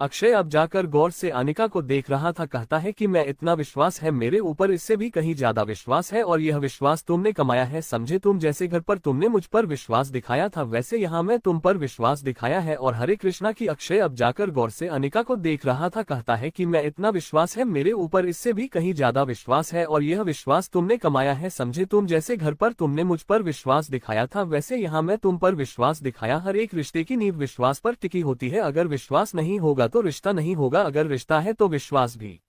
अक्षय अब जाकर गौर से अनिका को देख रहा था। कहता है कि मैं इतना विश्वास है मेरे ऊपर, इससे भी कहीं ज्यादा विश्वास है, और यह विश्वास तुमने कमाया है, समझे। तुम जैसे घर पर तुमने मुझ पर विश्वास दिखाया था, वैसे यहाँ मैं तुम पर विश्वास दिखाया है। और हरे कृष्णा की अक्षय अब जाकर गौर से अनिका को देख रहा था। कहता है कि मैं इतना विश्वास है मेरे ऊपर, इससे भी कहीं ज्यादा विश्वास है, और यह विश्वास तुमने कमाया है, समझे। तुम जैसे घर पर तुमने मुझ पर विश्वास दिखाया था, वैसे यहाँ मैं तुम पर विश्वास दिखाया। हर एक रिश्ते की नींव विश्वास पर टिकी होती है। अगर विश्वास नहीं होगा तो रिश्ता नहीं होगा, अगर रिश्ता है तो विश्वास भी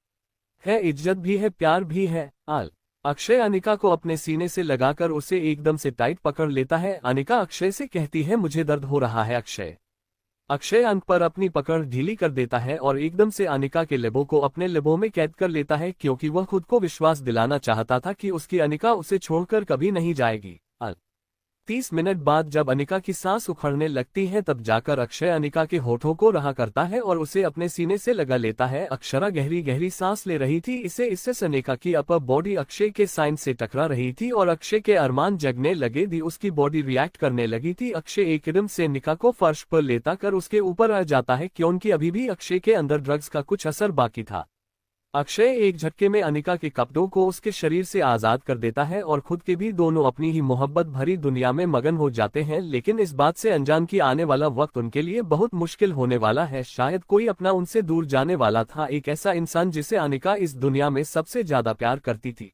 है, इज्जत भी है, प्यार भी है। आल अक्षय अनिका को अपने सीने से लगाकर उसे एकदम से टाइट पकड़ लेता है। अनिका अक्षय से कहती है, मुझे दर्द हो रहा है। अक्षय अंक पर अपनी पकड़ ढीली कर देता है और एकदम से अनिका के लेबों को अपने लेबों में कैद कर लेता है, क्योंकि वह खुद को विश्वास दिलाना चाहता था कि उसकी अनिका उसे छोड़कर कभी नहीं जाएगी। 30 मिनट बाद जब अनिका की सांस उखड़ने लगती है, तब जाकर अक्षय अनिका के होठों को रहा करता है और उसे अपने सीने से लगा लेता है। अक्षरा गहरी गहरी सांस ले रही थी, इससे अनिका की अपर बॉडी अक्षय के साइन से टकरा रही थी और अक्षय के अरमान जगने लगे थे। उसकी बॉडी रिएक्ट करने लगी थी। अक्षय एकदम से अनिका को फर्श पर लेता कर उसके ऊपर आ जाता है, क्योंकि अभी भी अक्षय के अंदर ड्रग्स का कुछ असर बाकी था। अक्षय एक झटके में अनिका के कपड़ों को उसके शरीर से आजाद कर देता है और खुद के भी दोनों अपनी ही मोहब्बत भरी दुनिया में मगन हो जाते हैं। लेकिन इस बात से अनजान कि आने वाला वक्त उनके लिए बहुत मुश्किल होने वाला है। शायद कोई अपना उनसे दूर जाने वाला था, एक ऐसा इंसान जिसे अनिका इस दुनिया में सबसे ज्यादा प्यार करती थी।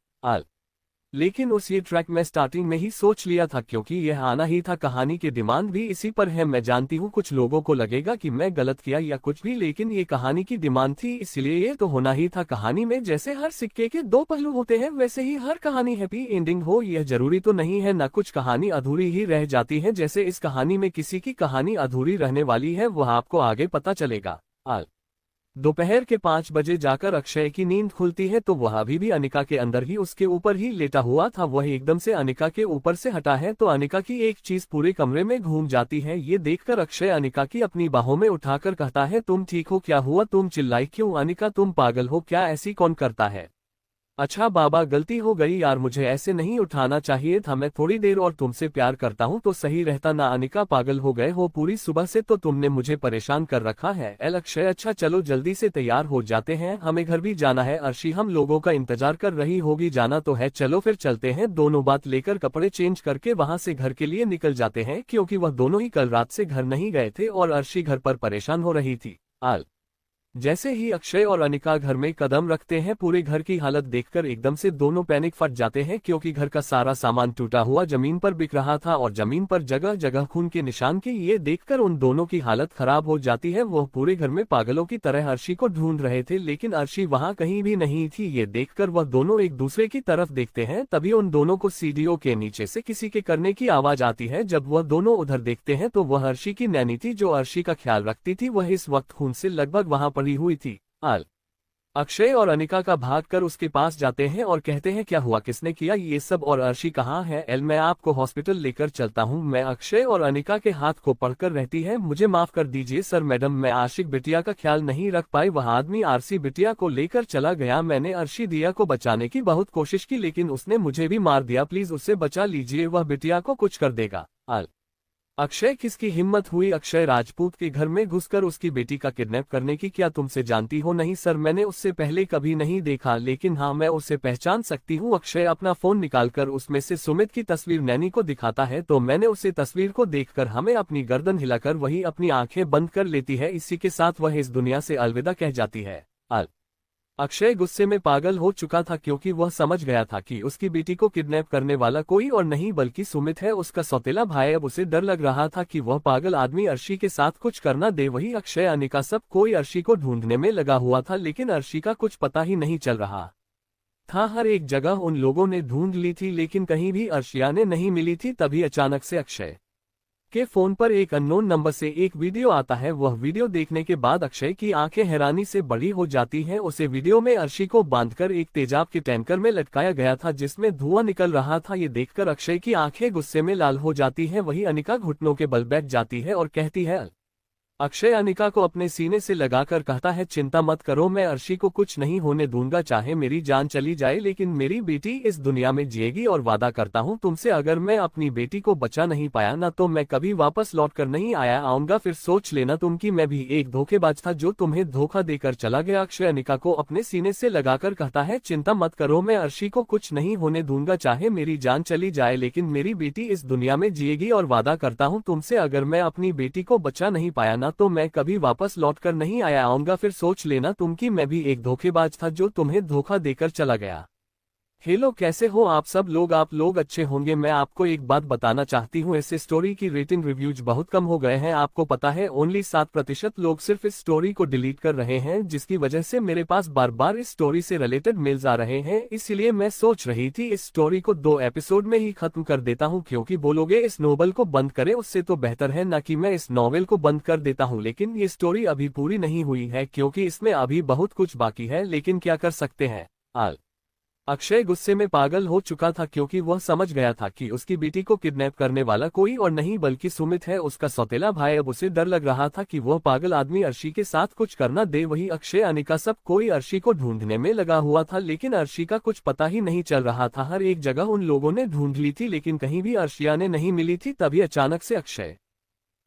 लेकिन उस ये ट्रैक में स्टार्टिंग में ही सोच लिया था, क्योंकि यह आना ही था। कहानी की डिमांड भी इसी पर है। मैं जानती हूँ कुछ लोगों को लगेगा कि मैं गलत किया या कुछ भी, लेकिन ये कहानी की डिमांड थी, इसलिए ये तो होना ही था। कहानी में जैसे हर सिक्के के दो पहलू होते हैं, वैसे ही हर कहानी हैप्पी एंडिंग हो यह जरूरी तो नहीं है। न कुछ कहानी अधूरी ही रह जाती है, जैसे इस कहानी में किसी की कहानी अधूरी रहने वाली है, वह आपको आगे पता चलेगा। दोपहर के 5 बजे जाकर अक्षय की नींद खुलती है, तो वह अभी भी अनिका के अंदर ही उसके ऊपर ही लेटा हुआ था। वह एकदम से अनिका के ऊपर से हटा है तो अनिका की एक चीज पूरे कमरे में घूम जाती है। ये देखकर अक्षय अनिका की अपनी बाहों में उठाकर कहता है, तुम ठीक हो? क्या हुआ? तुम चिल्लाई क्यों? अनिका तुम पागल हो क्या? ऐसी कौन करता है? अच्छा बाबा, गलती हो गई यार, मुझे ऐसे नहीं उठाना चाहिए था। मैं थोड़ी देर और तुमसे प्यार करता हूँ तो सही रहता ना। अनिका पागल हो गए हो? पूरी सुबह से तो तुमने मुझे परेशान कर रखा है। अक्षय अच्छा चलो जल्दी से तैयार हो जाते हैं, हमें घर भी जाना है। अर्शी हम लोगों का इंतजार कर रही होगी। जाना तो है, चलो फिर चलते हैं। दोनों बात लेकर कपड़े चेंज करके वहां से घर के लिए निकल जाते हैं, क्योंकि वह दोनों ही कल रात से घर नहीं गए थे और अर्शी घर पर परेशान हो रही थी। जैसे ही अक्षय और अनिका घर में कदम रखते हैं, पूरे घर की हालत देखकर एकदम से दोनों पैनिक फट जाते हैं, क्योंकि घर का सारा सामान टूटा हुआ जमीन पर बिक रहा था और जमीन पर जगह जगह खून के निशान के। ये देखकर उन दोनों की हालत खराब हो जाती है। वो पूरे घर में पागलों की तरह अर्शी को ढूंढ रहे थे, लेकिन अर्शी वहां कहीं भी नहीं थी। ये देखकर वह दोनों एक दूसरे की तरफ देखते हैं। तभी उन दोनों को सीढ़ियों के नीचे से किसी के करने की आवाज आती है। जब वह दोनों उधर देखते हैं तो वह अर्शी की नैनी थी, जो अर्शी का ख्याल रखती थी। वह इस वक्त खून से लगभग वहां पड़ी हुई थी। अक्षय और अनिका का भागकर उसके पास जाते हैं और कहते हैं, क्या हुआ? किसने किया ये सब? और अर्शी कहाँ है? मैं आपको हॉस्पिटल लेकर चलता हूँ। मैं अक्षय और अनिका के हाथ को पकड़कर रहती है, मुझे माफ कर दीजिए सर। मैडम, मैं आशिक बिटिया का ख्याल नहीं रख पाई। वह आदमी आरसी बिटिया को लेकर चला गया। मैंने अर्शी दिया को बचाने की बहुत कोशिश की, लेकिन उसने मुझे भी मार दिया। प्लीज उससे बचा लीजिए, वह बिटिया को कुछ कर देगा। अक्षय, किसकी हिम्मत हुई अक्षय राजपूत के घर में घुसकर उसकी बेटी का किडनैप करने की? क्या तुमसे जानती हो? नहीं सर, मैंने उससे पहले कभी नहीं देखा, लेकिन हाँ मैं उसे पहचान सकती हूँ। अक्षय अपना फोन निकालकर उसमें से सुमित की तस्वीर नैनी को दिखाता है, तो मैंने उसे तस्वीर को देखकर हमें अपनी गर्दन हिलाकर वही अपनी आंखें बंद कर लेती है। इसी के साथ वह इस दुनिया से अलविदा कह जाती है। अक्षय गुस्से में पागल हो चुका था, क्योंकि वह समझ गया था कि उसकी बेटी को किडनैप करने वाला कोई और नहीं बल्कि सुमित है, उसका सौतेला भाई। अब उसे डर लग रहा था कि वह पागल आदमी अर्शी के साथ कुछ करना दे। वही अक्षय, अनिका, सब कोई अर्शी को ढूंढने में लगा हुआ था, लेकिन अर्शी का कुछ पता ही नहीं चल रहा था। हर एक जगह उन लोगों ने ढूंढ ली थी, लेकिन कहीं भी अर्शिया ने नहीं मिली थी। तभी अचानक से अक्षय के फोन पर एक अननोन नंबर से एक वीडियो आता है। वह वीडियो देखने के बाद अक्षय की आंखें हैरानी से बड़ी हो जाती हैं। उसे वीडियो में अर्शी को बांधकर एक तेजाब के टैंकर में लटकाया गया था जिसमें धुआं निकल रहा था। ये देखकर अक्षय की आंखें गुस्से में लाल हो जाती हैं। वही अनिका घुटनों के बल बैठ जाती है और कहती है। अक्षय अनिका को अपने सीने से लगाकर कहता है, चिंता मत करो, मैं अर्शी को कुछ नहीं होने दूंगा, चाहे मेरी जान चली जाए लेकिन मेरी बेटी इस दुनिया में जिएगी और वादा करता हूँ तुमसे, अगर मैं अपनी बेटी को बचा नहीं पाया ना तो मैं कभी वापस लौट कर नहीं आऊंगा। फिर सोच लेना तुम कि मैं भी एक धोखेबाज था जो तुम्हें धोखा देकर चला गया। अक्षय अनिका को अपने सीने से लगाकर कहता है, चिंता मत करो, मैं अर्शी को कुछ नहीं होने दूंगा, चाहे मेरी जान चली जाए लेकिन मेरी बेटी इस दुनिया में जिएगी और वादा करता हूँ तुमसे, अगर मैं अपनी बेटी को बचा नहीं पाया तो मैं कभी वापस लौट कर नहीं आऊंगा। फिर सोच लेना तुम कि मैं भी एक धोखेबाज था जो तुम्हें धोखा देकर चला गया। हेलो, कैसे हो आप सब लोग? आप लोग अच्छे होंगे। मैं आपको एक बात बताना चाहती हूँ, इस स्टोरी की रेटिंग रिव्यूज बहुत कम हो गए हैं। आपको पता है ओनली 7% लोग सिर्फ इस स्टोरी को डिलीट कर रहे हैं, जिसकी वजह से मेरे पास बार बार इस स्टोरी से रिलेटेड मेल्स आ रहे हैं। इसलिए मैं सोच रही थी इस स्टोरी को 2 एपिसोड में ही खत्म कर देता हूँ, क्योंकि बोलोगे इस नोवेल को बंद करे, उससे तो बेहतर है ना कि मैं इस नॉवेल को बंद कर देता हूँ। लेकिन ये स्टोरी अभी पूरी नहीं हुई है क्योंकि इसमें अभी बहुत कुछ बाकी है, लेकिन क्या कर सकते हैं। अक्षय गुस्से में पागल हो चुका था क्योंकि वह समझ गया था कि उसकी बेटी को किडनैप करने वाला कोई और नहीं बल्कि सुमित है, उसका सौतेला भाई। अब उसे डर लग रहा था कि वह पागल आदमी अर्शी के साथ कुछ करना दे। वही अक्षय अनिका सब कोई अर्शी को ढूंढने में लगा हुआ था, लेकिन अर्शी का कुछ पता ही नहीं चल रहा था। हर एक जगह उन लोगों ने ढूंढ ली थी लेकिन कहीं भी अर्शिया ने नहीं मिली थी। तभी अचानक से अक्षय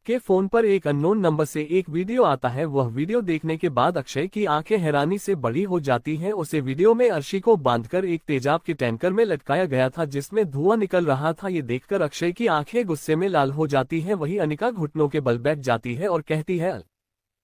के फोन पर एक अननोन नंबर से एक वीडियो आता है। वह वीडियो देखने के बाद अक्षय की आंखें हैरानी से बड़ी हो जाती हैं। उसे वीडियो में अर्शी को बांधकर एक तेजाब के टैंकर में लटकाया गया था जिसमें धुआं निकल रहा था। ये देखकर अक्षय की आंखें गुस्से में लाल हो जाती हैं। वही अनिका घुटनों के बल बैठ जाती है और कहती है।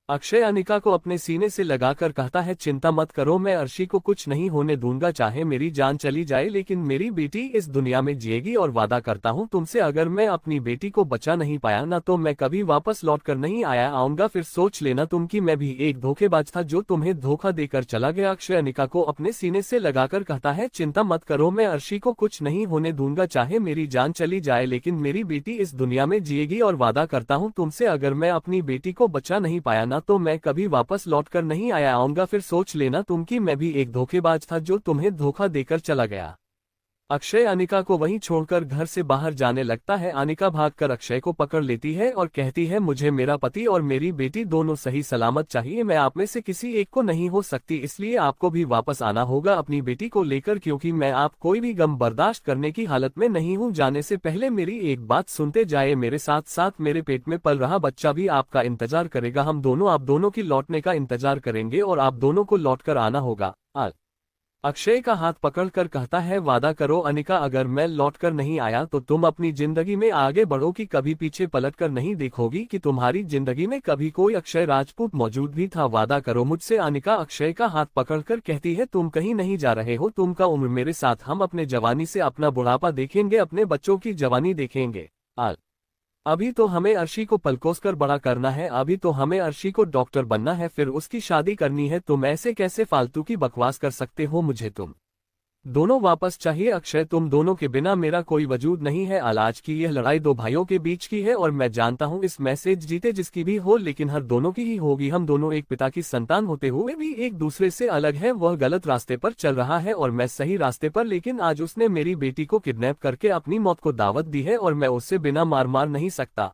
अक्षय अनिका को अपने सीने से लगाकर कहता है, चिंता मत करो, मैं अर्शी को कुछ नहीं होने दूंगा, चाहे मेरी जान चली जाए लेकिन मेरी बेटी इस दुनिया में जिएगी और वादा करता हूँ तुमसे, अगर मैं अपनी बेटी को बचा नहीं पाया ना तो मैं कभी वापस लौट कर नहीं आऊंगा। फिर सोच लेना तुम कि मैं भी एक धोखेबाज था जो तुम्हें धोखा देकर चला गया। अक्षय अनिका को अपने सीने से लगाकर कहता है, चिंता मत करो, मैं अर्शी को कुछ नहीं होने दूंगा, चाहे मेरी जान चली जाए लेकिन मेरी बेटी इस दुनिया में जिएगी और वादा करता हूँ तुमसे, अगर मैं अपनी बेटी को बचा नहीं पाया तो मैं कभी वापस लौट कर नहीं आऊंगा। फिर सोच लेना तुम कि मैं भी एक धोखेबाज था जो तुम्हें धोखा देकर चला गया। अक्षय अनिका को वहीं छोड़कर घर से बाहर जाने लगता है। अनिका भागकर अक्षय को पकड़ लेती है और कहती है, मुझे मेरा पति और मेरी बेटी दोनों सही सलामत चाहिए, मैं आप में से किसी एक को नहीं हो सकती, इसलिए आपको भी वापस आना होगा अपनी बेटी को लेकर, क्योंकि मैं आप कोई भी गम बर्दाश्त करने की हालत में नहीं हूँ। जाने से पहले मेरी एक बात सुनते जाए, मेरे साथ साथ मेरे पेट में पल रहा बच्चा भी आपका इंतजार करेगा, हम दोनों आप दोनों की लौटने का इंतजार करेंगे और आप दोनों को लौट कर आना होगा। अक्षय का हाथ पकड़कर कहता है, वादा करो अनिका, अगर मैं लौटकर नहीं आया तो तुम अपनी जिंदगी में आगे बढ़ो कि कभी पीछे पलटकर नहीं देखोगी कि तुम्हारी जिंदगी में कभी कोई अक्षय राजपूत मौजूद भी था, वादा करो मुझसे। अनिका अक्षय का हाथ पकड़कर कहती है, तुम कहीं नहीं जा रहे हो, तुम का उम्र मेरे साथ, हम अपने जवानी से अपना बुढ़ापा देखेंगे, अपने बच्चों की जवानी देखेंगे। अभी तो हमें अर्शी को पलकोसकर बड़ा करना है, अभी तो हमें अर्शी को डॉक्टर बनना है, फिर उसकी शादी करनी है। तुम ऐसे कैसे फालतू की बकवास कर सकते हो? मुझे तुम दोनों वापस चाहिए अक्षय, तुम दोनों के बिना मेरा कोई वजूद नहीं है। आज की यह लड़ाई 2 भाइयों के बीच की है और मैं जानता हूँ इस मैसेज जीते जिसकी भी हो लेकिन हर दोनों की ही होगी। हम दोनों एक पिता की संतान होते हुए भी एक दूसरे से अलग है। वह गलत रास्ते पर चल रहा है और मैं सही रास्ते पर, लेकिन आज उसने मेरी बेटी को किडनैप करके अपनी मौत को दावत दी है और मैं उससे बिना मार नहीं सकता।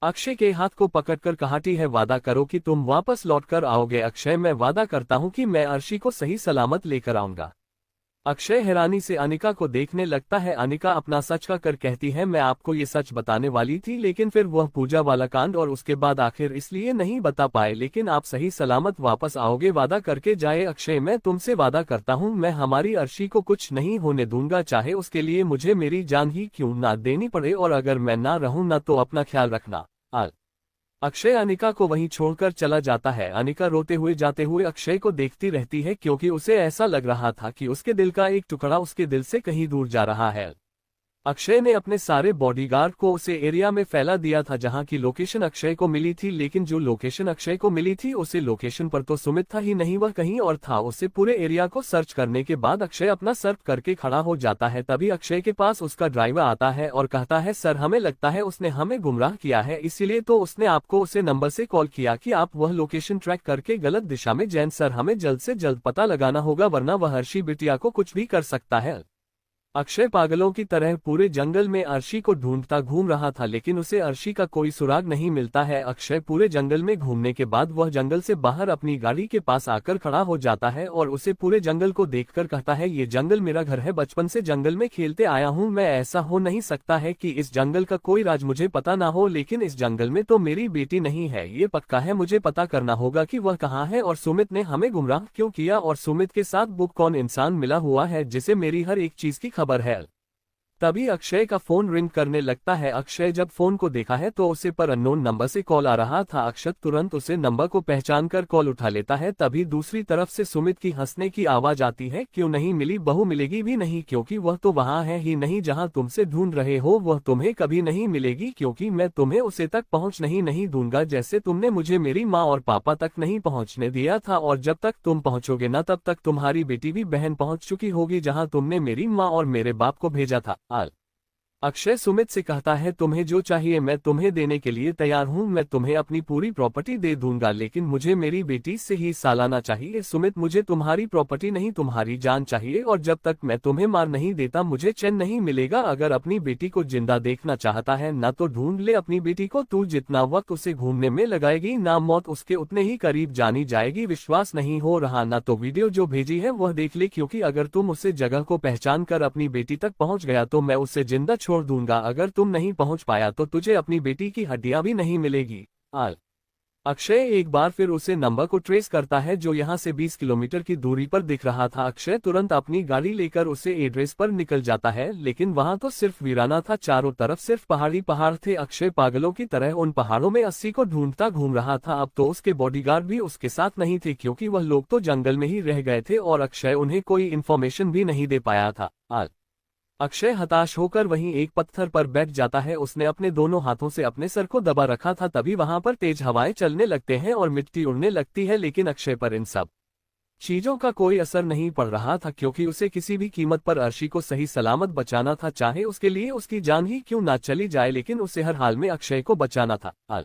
अक्षय के हाथ को पकड़कर कहती है, वादा करो कि तुम वापस लौट कर आओगे। अक्षय, मैं वादा करता हूँ कि मैं अर्शी को सही सलामत लेकर आऊंगा। अक्षय हैरानी से अनिका को देखने लगता है। अनिका अपना सच कर कहती है, मैं आपको ये सच बताने वाली थी लेकिन फिर वह पूजा वाला कांड और उसके बाद आखिर इसलिए नहीं बता पाए, लेकिन आप सही सलामत वापस आओगे, वादा करके जाए। अक्षय, मैं तुमसे वादा करता हूँ मैं हमारी अर्शी को कुछ नहीं होने दूंगा, चाहे उसके लिए मुझे मेरी जान ही क्यों ना देनी पड़े, और अगर मैं ना रहूं ना तो अपना ख्याल रखना। अक्षय अनिका को वहीं छोड़कर चला जाता है। अनिका रोते हुए जाते हुए अक्षय को देखती रहती है क्योंकि उसे ऐसा लग रहा था कि उसके दिल का एक टुकड़ा उसके दिल से कहीं दूर जा रहा है। अक्षय ने अपने सारे बॉडीगार्ड को उसे एरिया में फैला दिया था जहां की लोकेशन अक्षय को मिली थी, लेकिन जो लोकेशन अक्षय को मिली थी उसे लोकेशन पर तो सुमित था ही नहीं, वह कहीं और था। उसे पूरे एरिया को सर्च करने के बाद अक्षय अपना सर्च करके खड़ा हो जाता है। तभी अक्षय के पास उसका ड्राइवर आता है और कहता है, सर हमें लगता है उसने हमें गुमराह किया है, इसीलिए तो उसने आपको उसे नंबर से कॉल किया कि आप वह लोकेशन ट्रैक करके गलत दिशा में जैन सर, हमें जल्द से जल्द पता लगाना होगा वरना वह अर्शी बिटिया को कुछ भी कर सकता है। अक्षय पागलों की तरह पूरे जंगल में अर्शी को ढूंढता घूम रहा था, लेकिन उसे अर्शी का कोई सुराग नहीं मिलता है। अक्षय पूरे जंगल में घूमने के बाद वह जंगल से बाहर अपनी गाड़ी के पास आकर खड़ा हो जाता है और उसे पूरे जंगल को देखकर कहता है, ये जंगल मेरा घर है, बचपन से जंगल में खेलते आया हूँ मैं। ऐसा हो नहीं सकता है कि इस जंगल का कोई राज मुझे पता ना हो, लेकिन इस जंगल में तो मेरी बेटी नहीं है, ये पक्का है। मुझे पता करना होगा कि वह कहाँ है और सुमित ने हमें गुमराह क्यों किया और सुमित के साथ वो कौन इंसान मिला हुआ है जिसे मेरी हर एक चीज की खबर है। तभी अक्षय का फोन रिंग करने लगता है। अक्षय जब फोन को देखा है तो उसे पर अननोन नंबर से कॉल आ रहा था। अक्षय तुरंत उसे नंबर को पहचानकर कॉल उठा लेता है। तभी दूसरी तरफ से सुमित की हंसने की आवाज आती है, क्यों नहीं मिली बहू, मिलेगी भी नहीं, क्योंकि वह तो वहां है ही नहीं जहां तुमसे ढूंढ रहे हो। वह तुम्हें कभी नहीं मिलेगी क्योंकि मैं तुम्हें उसे तक पहुंच नहीं दूंगा, जैसे तुमने मुझे मेरी माँ और पापा तक नहीं पहुंचने दिया था। और जब तक तुम पहुंचोगे न तब तक तुम्हारी बेटी भी बहन पहुंच चुकी होगी जहां तुमने मेरी माँ और मेरे बाप को भेजा था। अक्षय सुमित से कहता है, तुम्हें जो चाहिए मैं तुम्हें देने के लिए तैयार हूं, मैं तुम्हें अपनी पूरी प्रॉपर्टी दे दूंगा, लेकिन मुझे मेरी बेटी से ही सालाना चाहिए। सुमित, मुझे तुम्हारी प्रॉपर्टी नहीं तुम्हारी जान चाहिए, और जब तक मैं तुम्हें मार नहीं देता मुझे चैन नहीं मिलेगा। अगर अपनी बेटी को जिंदा देखना चाहता है ना तो ढूंढ ले अपनी बेटी को। तू जितना वक्त उसे घूमने में लगाएगी ना मौत उसके उतने ही करीब जानी जाएगी। विश्वास नहीं हो रहा ना तो वीडियो जो भेजी है वह देख ले, क्योंकि अगर तुम उसे जगह को पहचान कर अपनी बेटी तक पहुंच गया तो मैं उसे जिंदा छोड़ दूंगा। अगर तुम नहीं पहुंच पाया तो तुझे अपनी बेटी की हड्डियां भी नहीं मिलेगी। अक्षय एक बार फिर उसे नंबर को ट्रेस करता है जो यहां से 20 किलोमीटर की दूरी पर दिख रहा था। अक्षय तुरंत अपनी गाड़ी लेकर उसे एड्रेस पर निकल जाता है, लेकिन वहां तो सिर्फ वीराना था, चारों तरफ सिर्फ पहाड़ी पहाड़ थे। अक्षय पागलों की तरह उन पहाड़ों में अस्सी को ढूंढता घूम रहा था। अब तो उसके बॉडीगार्ड भी उसके साथ नहीं थे, क्योंकि वह लोग तो जंगल में ही रह गए थे और अक्षय उन्हें कोई इन्फॉर्मेशन भी नहीं दे पाया था। अक्षय हताश होकर वहीं एक पत्थर पर बैठ जाता है। उसने अपने दोनों हाथों से अपने सर को दबा रखा था। तभी वहां पर तेज हवाएं चलने लगते हैं और मिट्टी उड़ने लगती है, लेकिन अक्षय पर इन सब चीजों का कोई असर नहीं पड़ रहा था, क्योंकि उसे किसी भी कीमत पर अर्शी को सही सलामत बचाना था, चाहे उसके लिए उसकी जान ही क्यों ना चली जाए, लेकिन उसे हर हाल में अक्षय को बचाना था।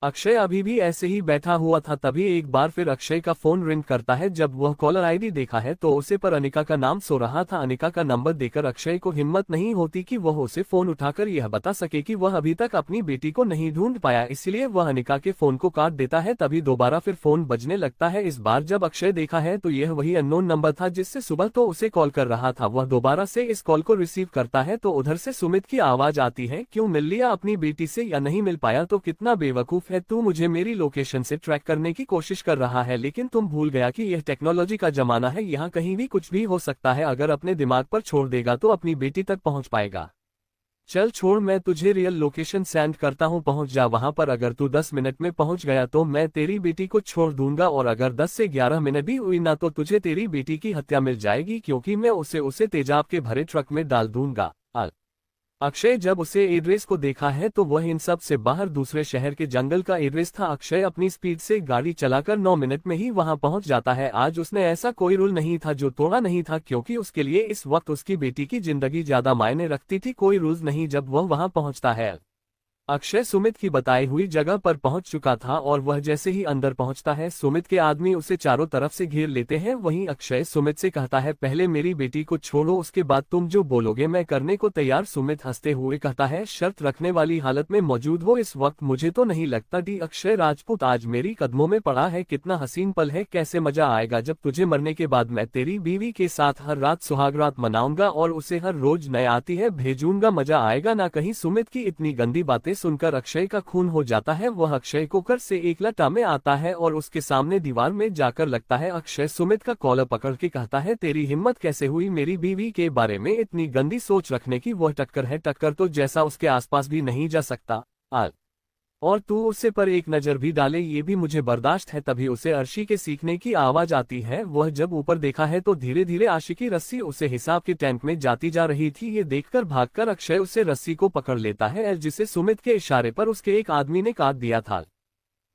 अक्षय अभी भी ऐसे ही बैठा हुआ था। तभी एक बार फिर अक्षय का फोन रिंग करता है। जब वह कॉलर आईडी देखा है तो उसे पर अनिका का नाम सो रहा था। अनिका का नंबर देकर अक्षय को हिम्मत नहीं होती कि वह उसे फोन उठाकर यह बता सके कि वह अभी तक अपनी बेटी को नहीं ढूंढ पाया, इसलिए वह अनिका के फोन को काट देता है। तभी दोबारा फिर फोन बजने लगता है। इस बार जब अक्षय देखा है तो यह वही अननोन नंबर था जिससे सुबह तो उसे कॉल कर रहा था। वह दोबारा से इस कॉल को रिसीव करता है तो उधर से सुमित की आवाज आती है, क्यों मिल लिया अपनी बेटी से या नहीं मिल पाया? तो कितना बेवकूफ है तू, मुझे मेरी लोकेशन से ट्रैक करने की कोशिश कर रहा है, लेकिन तुम भूल गया कि यह टेक्नोलॉजी का जमाना है, यहाँ कहीं भी कुछ भी हो सकता है। अगर अपने दिमाग पर छोड़ देगा तो अपनी बेटी तक पहुंच पाएगा। चल छोड़, मैं तुझे रियल लोकेशन सेंड करता हूँ, पहुंच जा वहां पर। अगर तू 10 मिनट में पहुंच गया तो मैं तेरी बेटी को छोड़ दूंगा, और अगर 10 से 11 मिनट भी हुई ना तो तुझे तेरी बेटी की हत्या मिल जाएगी, क्योंकि मैं उसे तेजाब के भरे ट्रक में डाल दूंगा। अक्षय जब उसे एड्रेस को देखा है तो वह इन सब से बाहर दूसरे शहर के जंगल का एड्रेस था। अक्षय अपनी स्पीड से गाड़ी चलाकर 9 मिनट में ही वहां पहुंच जाता है। आज उसने ऐसा कोई रूल नहीं था जो तोड़ा नहीं था, क्योंकि उसके लिए इस वक्त उसकी बेटी की जिंदगी ज्यादा मायने रखती थी। कोई रूल्स नहीं जब वह वहां पहुंचता है। अक्षय सुमित की बताई हुई जगह पर पहुंच चुका था और वह जैसे ही अंदर पहुंचता है सुमित के आदमी उसे चारों तरफ से घेर लेते हैं। वहीं अक्षय सुमित से कहता है, पहले मेरी बेटी को छोड़ो, उसके बाद तुम जो बोलोगे मैं करने को तैयार। सुमित हंसते हुए कहता है, शर्त रखने वाली हालत में मौजूद हो इस वक्त? मुझे तो नहीं लगता। डी अक्षय राजपूत आज मेरी कदमों में पड़ा है, कितना हसीन पल है, कैसे मजा आएगा जब तुझे मरने के बाद मैं तेरी बीवी के साथ हर रात सुहागरात मनाऊंगा और उसे हर रोज नए आती है भेजूंगा, मजा आएगा ना कहीं। सुमित की इतनी गंदी बातें सुनकर अक्षय का खून हो जाता है। वह अक्षय को कर से एक लटा में आता है और उसके सामने दीवार में जाकर लगता है। अक्षय सुमित का कॉलर पकड़ के कहता है, तेरी हिम्मत कैसे हुई मेरी बीवी के बारे में इतनी गंदी सोच रखने की? वह टक्कर है, टक्कर तो जैसा उसके आसपास भी नहीं जा सकता। और तू उसे पर एक नजर भी डाले ये भी मुझे बर्दाश्त है। तभी उसे अर्शी के सीखने की आवाज आती है। वह जब ऊपर देखा है तो धीरे धीरे आशी की रस्सी उसे हिसाब के टैंक में जाती जा रही थी। ये देखकर भागकर अक्षय उसे रस्सी को पकड़ लेता है जिसे सुमित के इशारे पर उसके एक आदमी ने काट दिया था।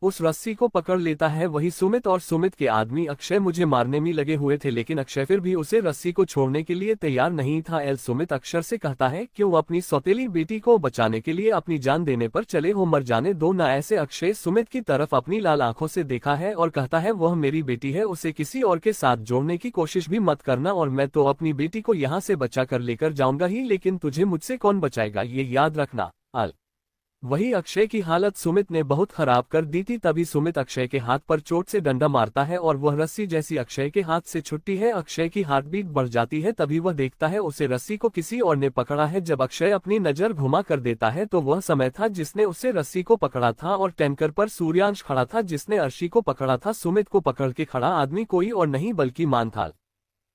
उस रस्सी को पकड़ लेता है वही सुमित और सुमित के आदमी अक्षय मुझे मारने में लगे हुए थे, लेकिन अक्षय फिर भी उसे रस्सी को छोड़ने के लिए तैयार नहीं था। सुमित अक्षर से कहता है कि वो अपनी सौतेली बेटी को बचाने के लिए अपनी जान देने पर चले हो, मर जाने दो ना। ऐसे अक्षय सुमित की तरफ अपनी लाल आंखों से देखा है और कहता है वह मेरी बेटी है, उसे किसी और के साथ जोड़ने की कोशिश भी मत करना, और मैं तो अपनी बेटी को यहाँ से बचा कर लेकर जाऊंगा ही, लेकिन तुझे मुझसे कौन बचाएगा ये याद रखना। वही अक्षय की हालत सुमित ने बहुत खराब कर दी थी। तभी सुमित अक्षय के हाथ पर चोट से डंडा मारता है और वह रस्सी जैसी अक्षय के हाथ से छुट्टी है अक्षय की हार्ट बीट बढ़ जाती है। तभी वह देखता है उसे रस्सी को किसी और ने पकड़ा है। जब अक्षय अपनी नजर घुमा कर देता है तो वह समय था जिसने उसे रस्सी को पकड़ा था और टैंकर पर सूर्यांश खड़ा था जिसने अर्शी को पकड़ा था। सुमित को पकड़ के खड़ा आदमी कोई और नहीं बल्कि मान था।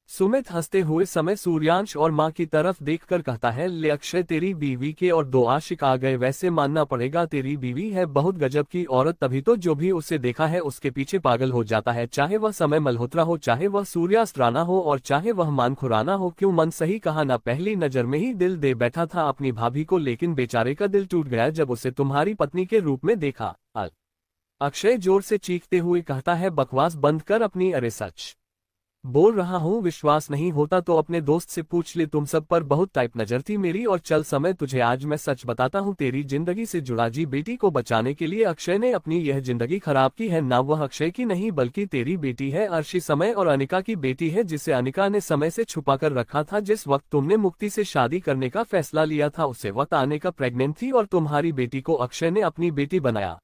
सुमित हंसते हुए समय सूर्यांश और मां की तरफ देखकर कहता है ले अक्षय तेरी बीवी के और दो आशिक आ गए, वैसे मानना पड़ेगा तेरी बीवी है बहुत गजब की औरत, तभी तो जो भी उसे देखा है उसके पीछे पागल हो जाता है, चाहे वह समय मल्होत्रा हो, चाहे वह सूर्यास्त राणा हो और चाहे वह मान खुराना हो। क्यों मन सही कहा ना, पहली नजर में ही दिल दे बैठा था अपनी भाभी को, लेकिन बेचारे का दिल टूट गया जब उसे तुम्हारी पत्नी के रूप में देखा। अक्षय जोर से चीखते हुए कहता है बकवास बंद कर अपनी, अरे सच बोल रहा हूँ, विश्वास नहीं होता तो अपने दोस्त से पूछ ले, तुम सब पर बहुत टाइप नजर थी मेरी। और चल समय तुझे आज मैं सच बताता हूँ, तेरी जिंदगी से जुड़ा जी बेटी को बचाने के लिए अक्षय ने अपनी यह जिंदगी खराब की है। ना वह अक्षय की नहीं बल्कि तेरी बेटी है, अर्शी समय और अनिका की बेटी है, जिसे अनिका ने समय से छुपा कर रखा था। जिस वक्त तुमने मुक्ति से शादी करने का फैसला लिया था उसे वक्त आने का प्रेग्नेंट थी और तुम्हारी बेटी को अक्षय ने अपनी बेटी बनाया।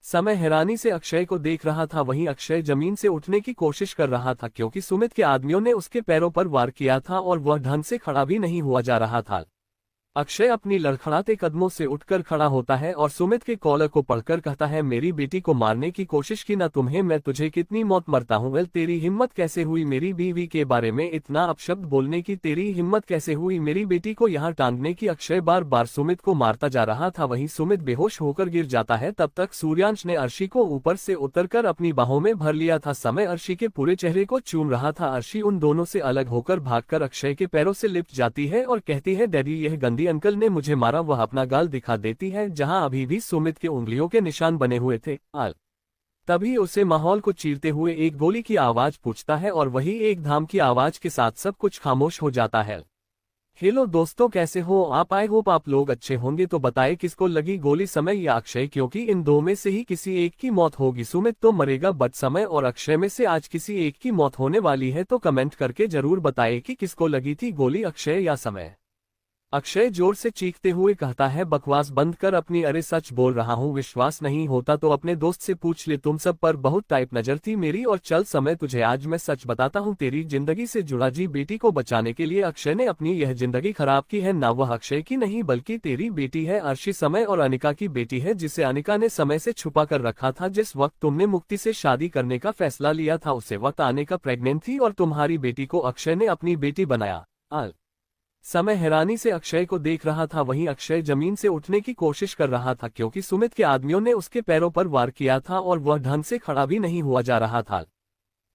समय हैरानी से अक्षय को देख रहा था। वहीं अक्षय जमीन से उठने की कोशिश कर रहा था क्योंकि सुमित के आदमियों ने उसके पैरों पर वार किया था और वह ढंग से खड़ा भी नहीं हुआ जा रहा था। अक्षय अपनी लड़खड़ाते कदमों से उठकर खड़ा होता है और सुमित के कॉलर को पढ़कर कहता है मेरी बेटी को मारने की कोशिश की ना तुम्हें, मैं तुझे कितनी मौत मरता हूँ। वेल तेरी हिम्मत कैसे हुई मेरी बीवी के बारे में इतना अपशब्द बोलने की, तेरी हिम्मत कैसे हुई मेरी बेटी को यहाँ टांगने की। अक्षय बार बार सुमित को मारता जा रहा था। वहीं सुमित बेहोश होकर गिर जाता है। तब तक सूर्यांश ने अर्शी को ऊपर से उतरकर अपनी बाहों में भर लिया था। समय अर्शी के पूरे चेहरे को चूम रहा था। अर्शी उन दोनों से अलग होकर भागकर अक्षय के पैरों से लिपट जाती है और कहती है डैडी यह गंदी अंकल ने मुझे मारा। वह अपना गाल दिखा देती है जहां अभी भी सुमित के उंगलियों के निशान बने हुए थे। तभी उसे माहौल को चीरते हुए एक गोली की आवाज पूछता है और वही एक धाम की आवाज के साथ सब कुछ खामोश हो जाता है। हेलो दोस्तों, कैसे हो आप? आई होप आप लोग अच्छे होंगे। तो बताए किसको लगी गोली, समय या अक्षय? क्योंकि इन दो में से ही किसी एक की मौत होगी। सुमित तो मरेगा बट समय और अक्षय में से आज किसी एक की मौत होने वाली है। तो कमेंट करके जरूर बताए कि किसको लगी थी गोली, अक्षय या समय। अक्षय जोर से चीखते हुए कहता है बकवास बंद कर अपनी, अरे सच बोल रहा हूँ, विश्वास नहीं होता तो अपने दोस्त से पूछ ले, तुम सब पर बहुत टाइप नजर थी मेरी। और चल समय तुझे आज मैं सच बताता हूँ, तेरी जिंदगी से जुड़ा जी बेटी को बचाने के लिए अक्षय ने अपनी यह जिंदगी खराब की है। ना वह अक्षय की नहीं बल्कि तेरी बेटी है, अर्शी समय और अनिका की बेटी है, जिसे अनिका ने समय से छुपा कर रखा था। जिस वक्त तुमने मुक्ति से शादी करने का फैसला लिया था उसे वक्त आने का प्रेग्नेंट थी और तुम्हारी बेटी को अक्षय ने अपनी बेटी बनाया। समय हैरानी से अक्षय को देख रहा था। वहीं अक्षय जमीन से उठने की कोशिश कर रहा था क्योंकि सुमित के आदमियों ने उसके पैरों पर वार किया था और वह ढंग से खड़ा भी नहीं हुआ जा रहा था।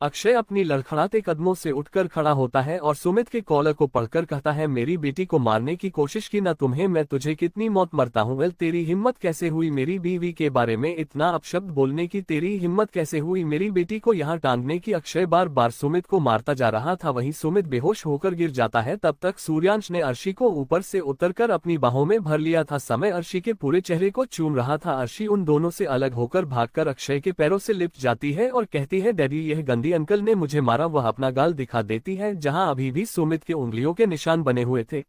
अक्षय अपनी लड़खड़ाते कदमों से उठकर खड़ा होता है और सुमित के कॉलर को पढ़कर कहता है मेरी बेटी को मारने की कोशिश की ना तुम्हें, मैं तुझे कितनी मौत मरता हूँ। वेल तेरी हिम्मत कैसे हुई मेरी बीवी के बारे में इतना अपशब्द बोलने की, तेरी हिम्मत कैसे हुई मेरी बेटी को यहाँ टांगने की। अक्षय बार बार सुमित को मारता जा रहा था। वहीं सुमित बेहोश होकर गिर जाता है। तब तक सूर्यांश ने अर्शी को ऊपर से उतरकर अपनी बाहों में भर लिया था। समय अर्शी के पूरे चेहरे को चूम रहा था। अर्शी उन दोनों से अलग होकर भागकर अक्षय के पैरों से लिपट जाती है और कहती है डैडी यह गंदी अंकल ने मुझे मारा। वह अपना गाल दिखा देती है जहां अभी भी सुमित के उंगलियों के निशान बने हुए थे।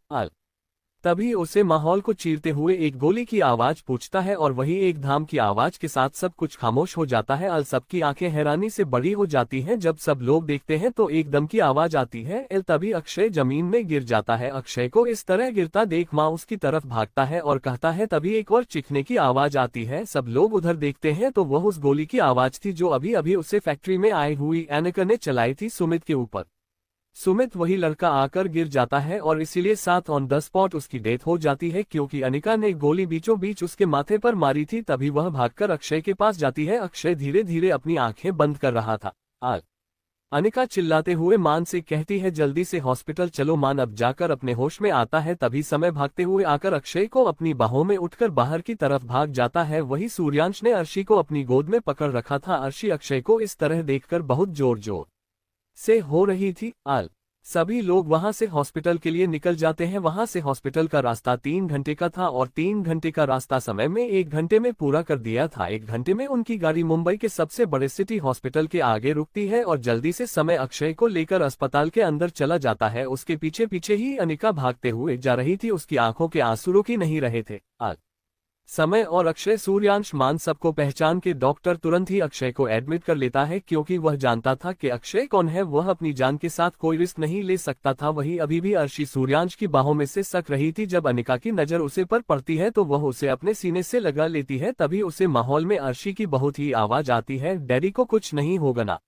तभी उसे माहौल को चीरते हुए एक गोली की आवाज पूछता है और वही एक धाम की आवाज के साथ सब कुछ खामोश हो जाता है। सबकी आंखें हैरानी से बड़ी हो जाती हैं। जब सब लोग देखते हैं तो एकदम की आवाज आती है। तभी अक्षय जमीन में गिर जाता है। अक्षय को इस तरह गिरता देख मां उसकी तरफ भागता है और कहता है, तभी एक और चीखने की आवाज आती है। सब लोग उधर देखते हैं तो वह उस गोली की आवाज थी जो अभी अभी उसे फैक्ट्री में आई हुई एनिका ने चलाई थी सुमित के ऊपर। सुमित वही लड़का आकर गिर जाता है और इसीलिए साथ ऑन द स्पॉट उसकी डेथ हो जाती है क्योंकि अनिका ने गोली बीचों बीच उसके माथे पर मारी थी। तभी वह भागकर अक्षय के पास जाती है। अक्षय धीरे धीरे अपनी आंखें बंद कर रहा था। अनिका चिल्लाते हुए मान से कहती है जल्दी से हॉस्पिटल चलो। मान अब जाकर अपने होश में आता है। तभी समय भागते हुए आकर अक्षय को अपनी बाहों में उठकर बाहर की तरफ भाग जाता है। वही सूर्यांश ने अर्शी को अपनी गोद में पकड़ रखा था। अर्शी अक्षय को इस तरह देखकर बहुत जोर जोर से हो रही थी। सभी लोग वहां से हॉस्पिटल के लिए निकल जाते हैं। वहां से हॉस्पिटल का रास्ता 3 घंटे का था और 3 घंटे का रास्ता समय में 1 घंटे में पूरा कर दिया था। 1 घंटे में उनकी गाड़ी मुंबई के सबसे बड़े सिटी हॉस्पिटल के आगे रुकती है और जल्दी से समय अक्षय को लेकर अस्पताल के अंदर चला जाता है। उसके पीछे पीछे ही अनिका भागते हुए जा रही थी। उसकी आंखों के आंसू रुक ही नहीं रहे थे। समय और अक्षय सूर्यांश मान सबको पहचान के डॉक्टर तुरंत ही अक्षय को एडमिट कर लेता है क्योंकि वह जानता था कि अक्षय कौन है। वह अपनी जान के साथ कोई रिस्क नहीं ले सकता था। वही अभी भी अर्शी सूर्यांश की बाहों में से सक रही थी। जब अनिका की नजर उसे पर पड़ती है तो वह उसे अपने सीने से लगा लेती है। तभी उसे माहौल में अर्शी की बहुत ही आवाज आती है, डैडी को कुछ नहीं होगा ना।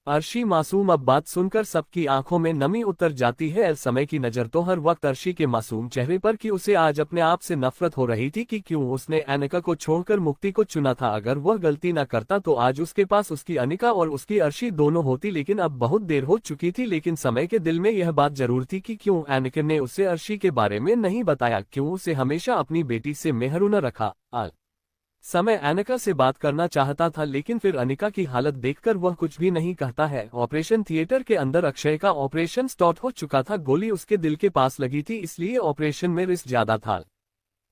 अर्शी मासूम। अब बात सुनकर सबकी आंखों में नमी उतर जाती है। समय की नजर तो हर वक्त अर्शी के मासूम चेहरे पर कि उसे आज अपने आप से नफरत हो रही थी कि क्यों उसने अनिका को छोड़कर मुक्ति को चुना था। अगर वह गलती न करता तो आज उसके पास उसकी अनिका और उसकी अर्शी दोनों होती। लेकिन अब बहुत देर हो चुकी थी। लेकिन समय के दिल में यह बात जरूर थी कि क्यों अनिका ने उसे अर्शी के बारे में नहीं बताया, क्यों उसे हमेशा अपनी बेटी से महरूम न रखा। समय अनिका से बात करना चाहता था लेकिन फिर अनिका की हालत देखकर वह कुछ भी नहीं कहता है। ऑपरेशन थिएटर के अंदर अक्षय का ऑपरेशन स्टार्ट हो चुका था। गोली उसके दिल के पास लगी थी इसलिए ऑपरेशन में रिस्क ज्यादा था।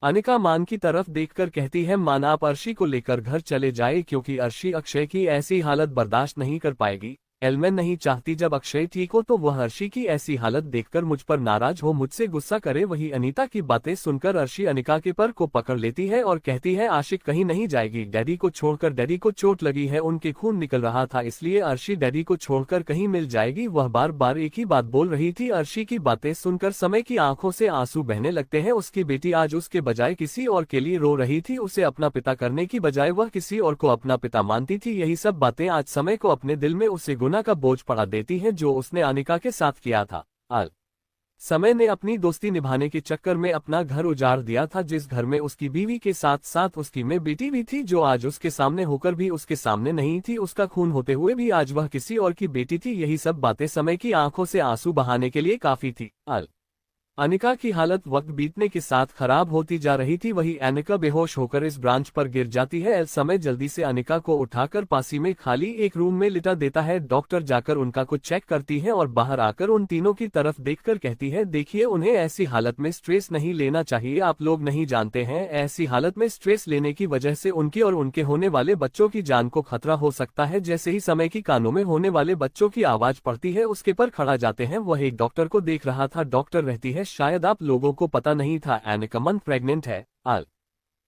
अनिका मान की तरफ देखकर कहती है मान आप अर्शी को लेकर घर चले जाए क्योंकि अर्शी अक्षय की ऐसी हालत बर्दाश्त नहीं कर पाएगी। मैं नहीं चाहती जब अक्षय ठीक हो तो वह अर्शी की ऐसी हालत देखकर मुझ पर नाराज हो, मुझसे गुस्सा करे। वही अनीता की बातें सुनकर अर्शी अनिका के पर को पकड़ लेती है और कहती है आशिक कहीं नहीं जाएगी। डैडी को छोड़कर, डैडी को चोट लगी है, उनके खून निकल रहा था इसलिए अर्शी डैडी को छोड़कर कहीं मिल जाएगी। वह बार बार एक ही बात बोल रही थी। अर्शी की बातें सुनकर समय की आंखों से आंसू बहने लगते हैं। उसकी बेटी आज उसके बजाय किसी और के लिए रो रही थी। उसे अपना पिता करने की बजाय वह किसी और को अपना पिता मानती थी। यही सब बातें आज समय को अपने दिल में उसे गुनाह का बोझ पड़ा देती है जो उसने अनिका के साथ किया था। समय ने अपनी दोस्ती निभाने के चक्कर में अपना घर उजाड़ दिया था। जिस घर में उसकी बीवी के साथ साथ उसकी में बेटी भी थी जो आज उसके सामने होकर भी उसके सामने नहीं थी, उसका खून होते हुए भी आज वह किसी और की बेटी थी। यही सब बातें समय की आंखों से आंसू बहाने के लिए काफी थी। अनिका की हालत वक्त बीतने के साथ खराब होती जा रही थी। वही अनिका बेहोश होकर इस ब्रांच पर गिर जाती है। समय जल्दी से अनिका को उठाकर पासी में खाली एक रूम में लिटा देता है। डॉक्टर जाकर उनका कुछ चेक करती है और बाहर आकर उन तीनों की तरफ देखकर कहती है देखिए उन्हें ऐसी हालत में स्ट्रेस नहीं लेना चाहिए। आप लोग नहीं जानते हैं ऐसी हालत में स्ट्रेस लेने की वजह से उनकी और उनके होने वाले बच्चों की जान को खतरा हो सकता है। जैसे ही समय की कानों में होने वाले बच्चों की आवाज पड़ती है उसके पर खड़ा जाते हैं। वह एक डॉक्टर को देख रहा था। डॉक्टर रहती है शायद आप लोगों को पता नहीं था अनिका मंथ प्रेग्नेंट है।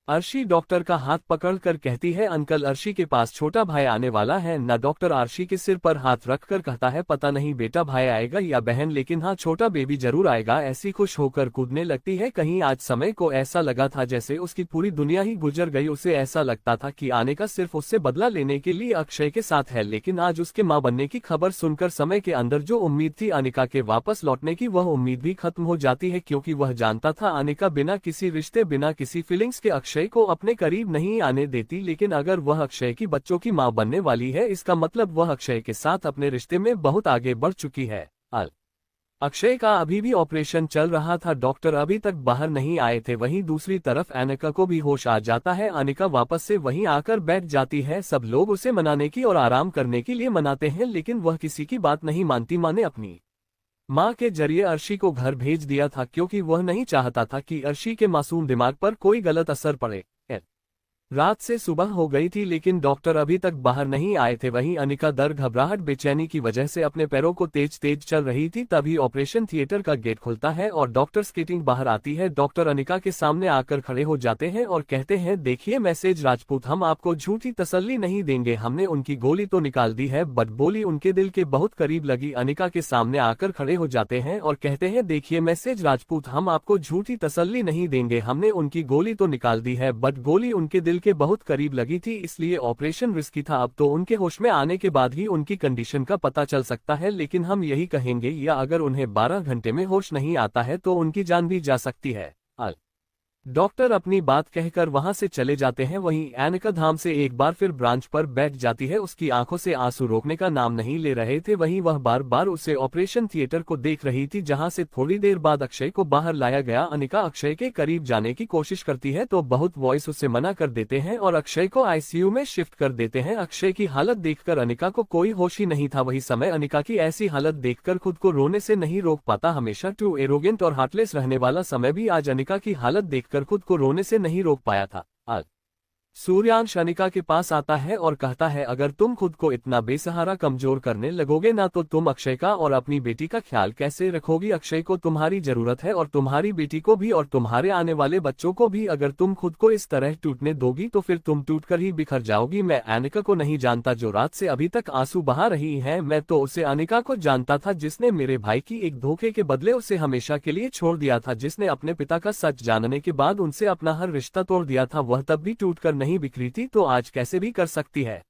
अर्शी डॉक्टर का हाथ पकड़कर कहती है अंकल अर्शी के पास छोटा भाई आने वाला है ना। डॉक्टर अर्शी के सिर पर हाथ रखकर कहता है पता नहीं बेटा भाई आएगा या बहन लेकिन हाँ छोटा बेबी जरूर आएगा। ऐसी खुश होकर कूदने लगती है। कहीं आज समय को ऐसा लगा था जैसे उसकी पूरी दुनिया ही गुजर गई। उसे ऐसा लगता था कि आने का सिर्फ उससे बदला लेने के लिए अक्षय के साथ है। लेकिन आज उसके मां बनने की खबर सुनकर समय के अंदर जो उम्मीद थी अनिका के वापस लौटने की वह उम्मीद भी खत्म हो जाती है क्योंकि वह जानता था अनिका बिना किसी रिश्ते बिना किसी फीलिंग्स के अक्षय को अपने करीब नहीं आने देती। लेकिन अगर वह अक्षय की बच्चों की मां बनने वाली है इसका मतलब वह अक्षय के साथ अपने रिश्ते में बहुत आगे बढ़ चुकी है। अक्षय का अभी भी ऑपरेशन चल रहा था। डॉक्टर अभी तक बाहर नहीं आए थे। वहीं दूसरी तरफ अनिका को भी होश आ जाता है। अनिका वापस से वहीं आकर बैठ जाती है। सब लोग उसे मनाने की और आराम करने के लिए मनाते हैं लेकिन वह किसी की बात नहीं मानती। माँ ने अपनी मां के जरिए अर्शी को घर भेज दिया था क्योंकि वह नहीं चाहता था कि अर्शी के मासूम दिमाग पर कोई गलत असर पड़े। रात से सुबह हो गई थी लेकिन डॉक्टर अभी तक बाहर नहीं आए थे। वहीं अनिका दर्द घबराहट बेचैनी की वजह से अपने पैरों को तेज तेज चल रही थी। तभी ऑपरेशन थिएटर का गेट खुलता है और डॉक्टर स्केटिंग बाहर आती है। डॉक्टर अनिका के सामने आकर खड़े हो जाते हैं और कहते हैं देखिए मैसेज राजपूत हम आपको झूठी तसल्ली नहीं देंगे। हमने उनकी गोली तो निकाल दी है बट गोली उनके दिल के बहुत करीब लगी। अनिका के सामने आकर खड़े हो जाते हैं और कहते हैं देखिए मैसेज राजपूत हम आपको झूठी तसल्ली नहीं देंगे। हमने उनकी गोली तो निकाल दी है बट गोली उनके दिल के बहुत करीब लगी थी, इसलिए ऑपरेशन रिस्की था। अब तो उनके होश में आने के बाद ही उनकी कंडीशन का पता चल सकता है, लेकिन हम यही कहेंगे या अगर उन्हें 12 घंटे में होश नहीं आता है तो उनकी जान भी जा सकती है। डॉक्टर अपनी बात कहकर वहां से चले जाते हैं। वहीं एनिका धाम से एक बार फिर ब्रांच पर बैठ जाती है। उसकी आंखों से आंसू रोकने का नाम नहीं ले रहे थे। वहीं वह बार बार उसे ऑपरेशन थिएटर को देख रही थी, जहां से थोड़ी देर बाद अक्षय को बाहर लाया गया। अनिका अक्षय के करीब जाने की कोशिश करती है तो बहुत वॉइस उसे मना कर देते हैं और अक्षय को आईसीयू में शिफ्ट कर देते हैं। अक्षय की हालत देखकर अनिका को कोई होश ही नहीं था। वही समय अनिका की ऐसी हालत देखकर खुद को रोने से नहीं रोक पाता। हमेशा टू एरोगेंट और हार्टलेस रहने वाला समय भी आज अनिका की हालत देखकर खुद को रोने से नहीं रोक पाया था। सूर्यांश अनिका के पास आता है और कहता है, अगर तुम खुद को इतना बेसहारा कमजोर करने लगोगे ना तो तुम अक्षय का और अपनी बेटी का ख्याल कैसे रखोगी। अक्षय को तुम्हारी जरूरत है और तुम्हारी बेटी को भी और तुम्हारे आने वाले बच्चों को भी। अगर तुम खुद को इस तरह टूटने दोगी तो फिर तुम टूटकर ही बिखर जाओगी। मैं अनिका को नहीं जानता जो रात से अभी तक आंसू बहा रही है। मैं तो उसे अनिका को जानता था जिसने मेरे भाई की एक धोखे के बदले उसे हमेशा के लिए छोड़ दिया था, जिसने अपने पिता का सच जानने के बाद उनसे अपना हर रिश्ता तोड़ दिया था। वह तब भी टूटकर नहीं बिखरी थी तो आज कैसे भी कर सकती है।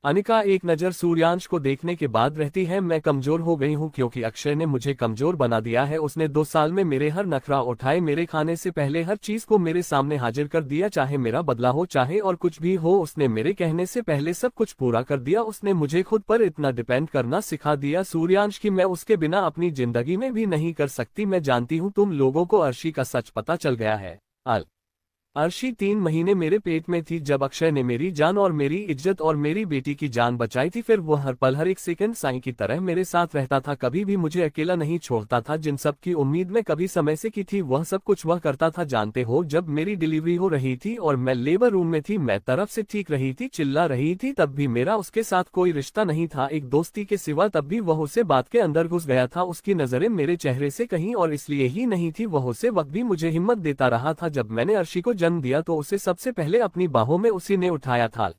अनिका एक नज़र सूर्यांश को देखने के बाद रहती है, मैं कमजोर हो गई हूँ क्योंकि अक्षय ने मुझे कमजोर बना दिया है। उसने 2 साल में मेरे हर नखरा उठाए, मेरे खाने से पहले हर चीज को मेरे सामने हाजिर कर दिया, चाहे मेरा बदला हो चाहे और कुछ भी हो। उसने मेरे कहने से पहले सब कुछ पूरा कर दिया। उसने मुझे खुद पर इतना डिपेंड करना सिखा दिया सूर्यांश की मैं उसके बिना अपनी जिंदगी में भी नहीं कर सकती। मैं जानती हूँ तुम लोगों को अर्शी का सच पता चल गया है। अर्शी 3 महीने मेरे पेट में थी जब अक्षय ने मेरी जान और मेरी इज्जत और मेरी बेटी की जान बचाई थी। फिर वो हर पल हर एक सेकंड साईं की तरह मेरे साथ रहता था, कभी भी मुझे अकेला नहीं छोड़ता था। जिन सब की उम्मीद मैं कभी समय से की थी वह सब कुछ वह करता था। जानते हो, जब मेरी डिलीवरी हो रही थी और मैं लेबर रूम में थी, मैं तरफ से ठीक रही थी, चिल्ला रही थी, तब भी मेरा उसके साथ कोई रिश्ता नहीं था एक दोस्ती के सिवा। तब भी वह उसे बात के अंदर घुस गया था। उसकी नजरें मेरे चेहरे से कहीं और इसलिए ही नहीं थी। वह उसे वक्त भी मुझे हिम्मत देता रहा था। जब मैंने अर्शी को जन्म दिया तो उसे सबसे पहले अपनी बाहों में उसी ने उठाया था।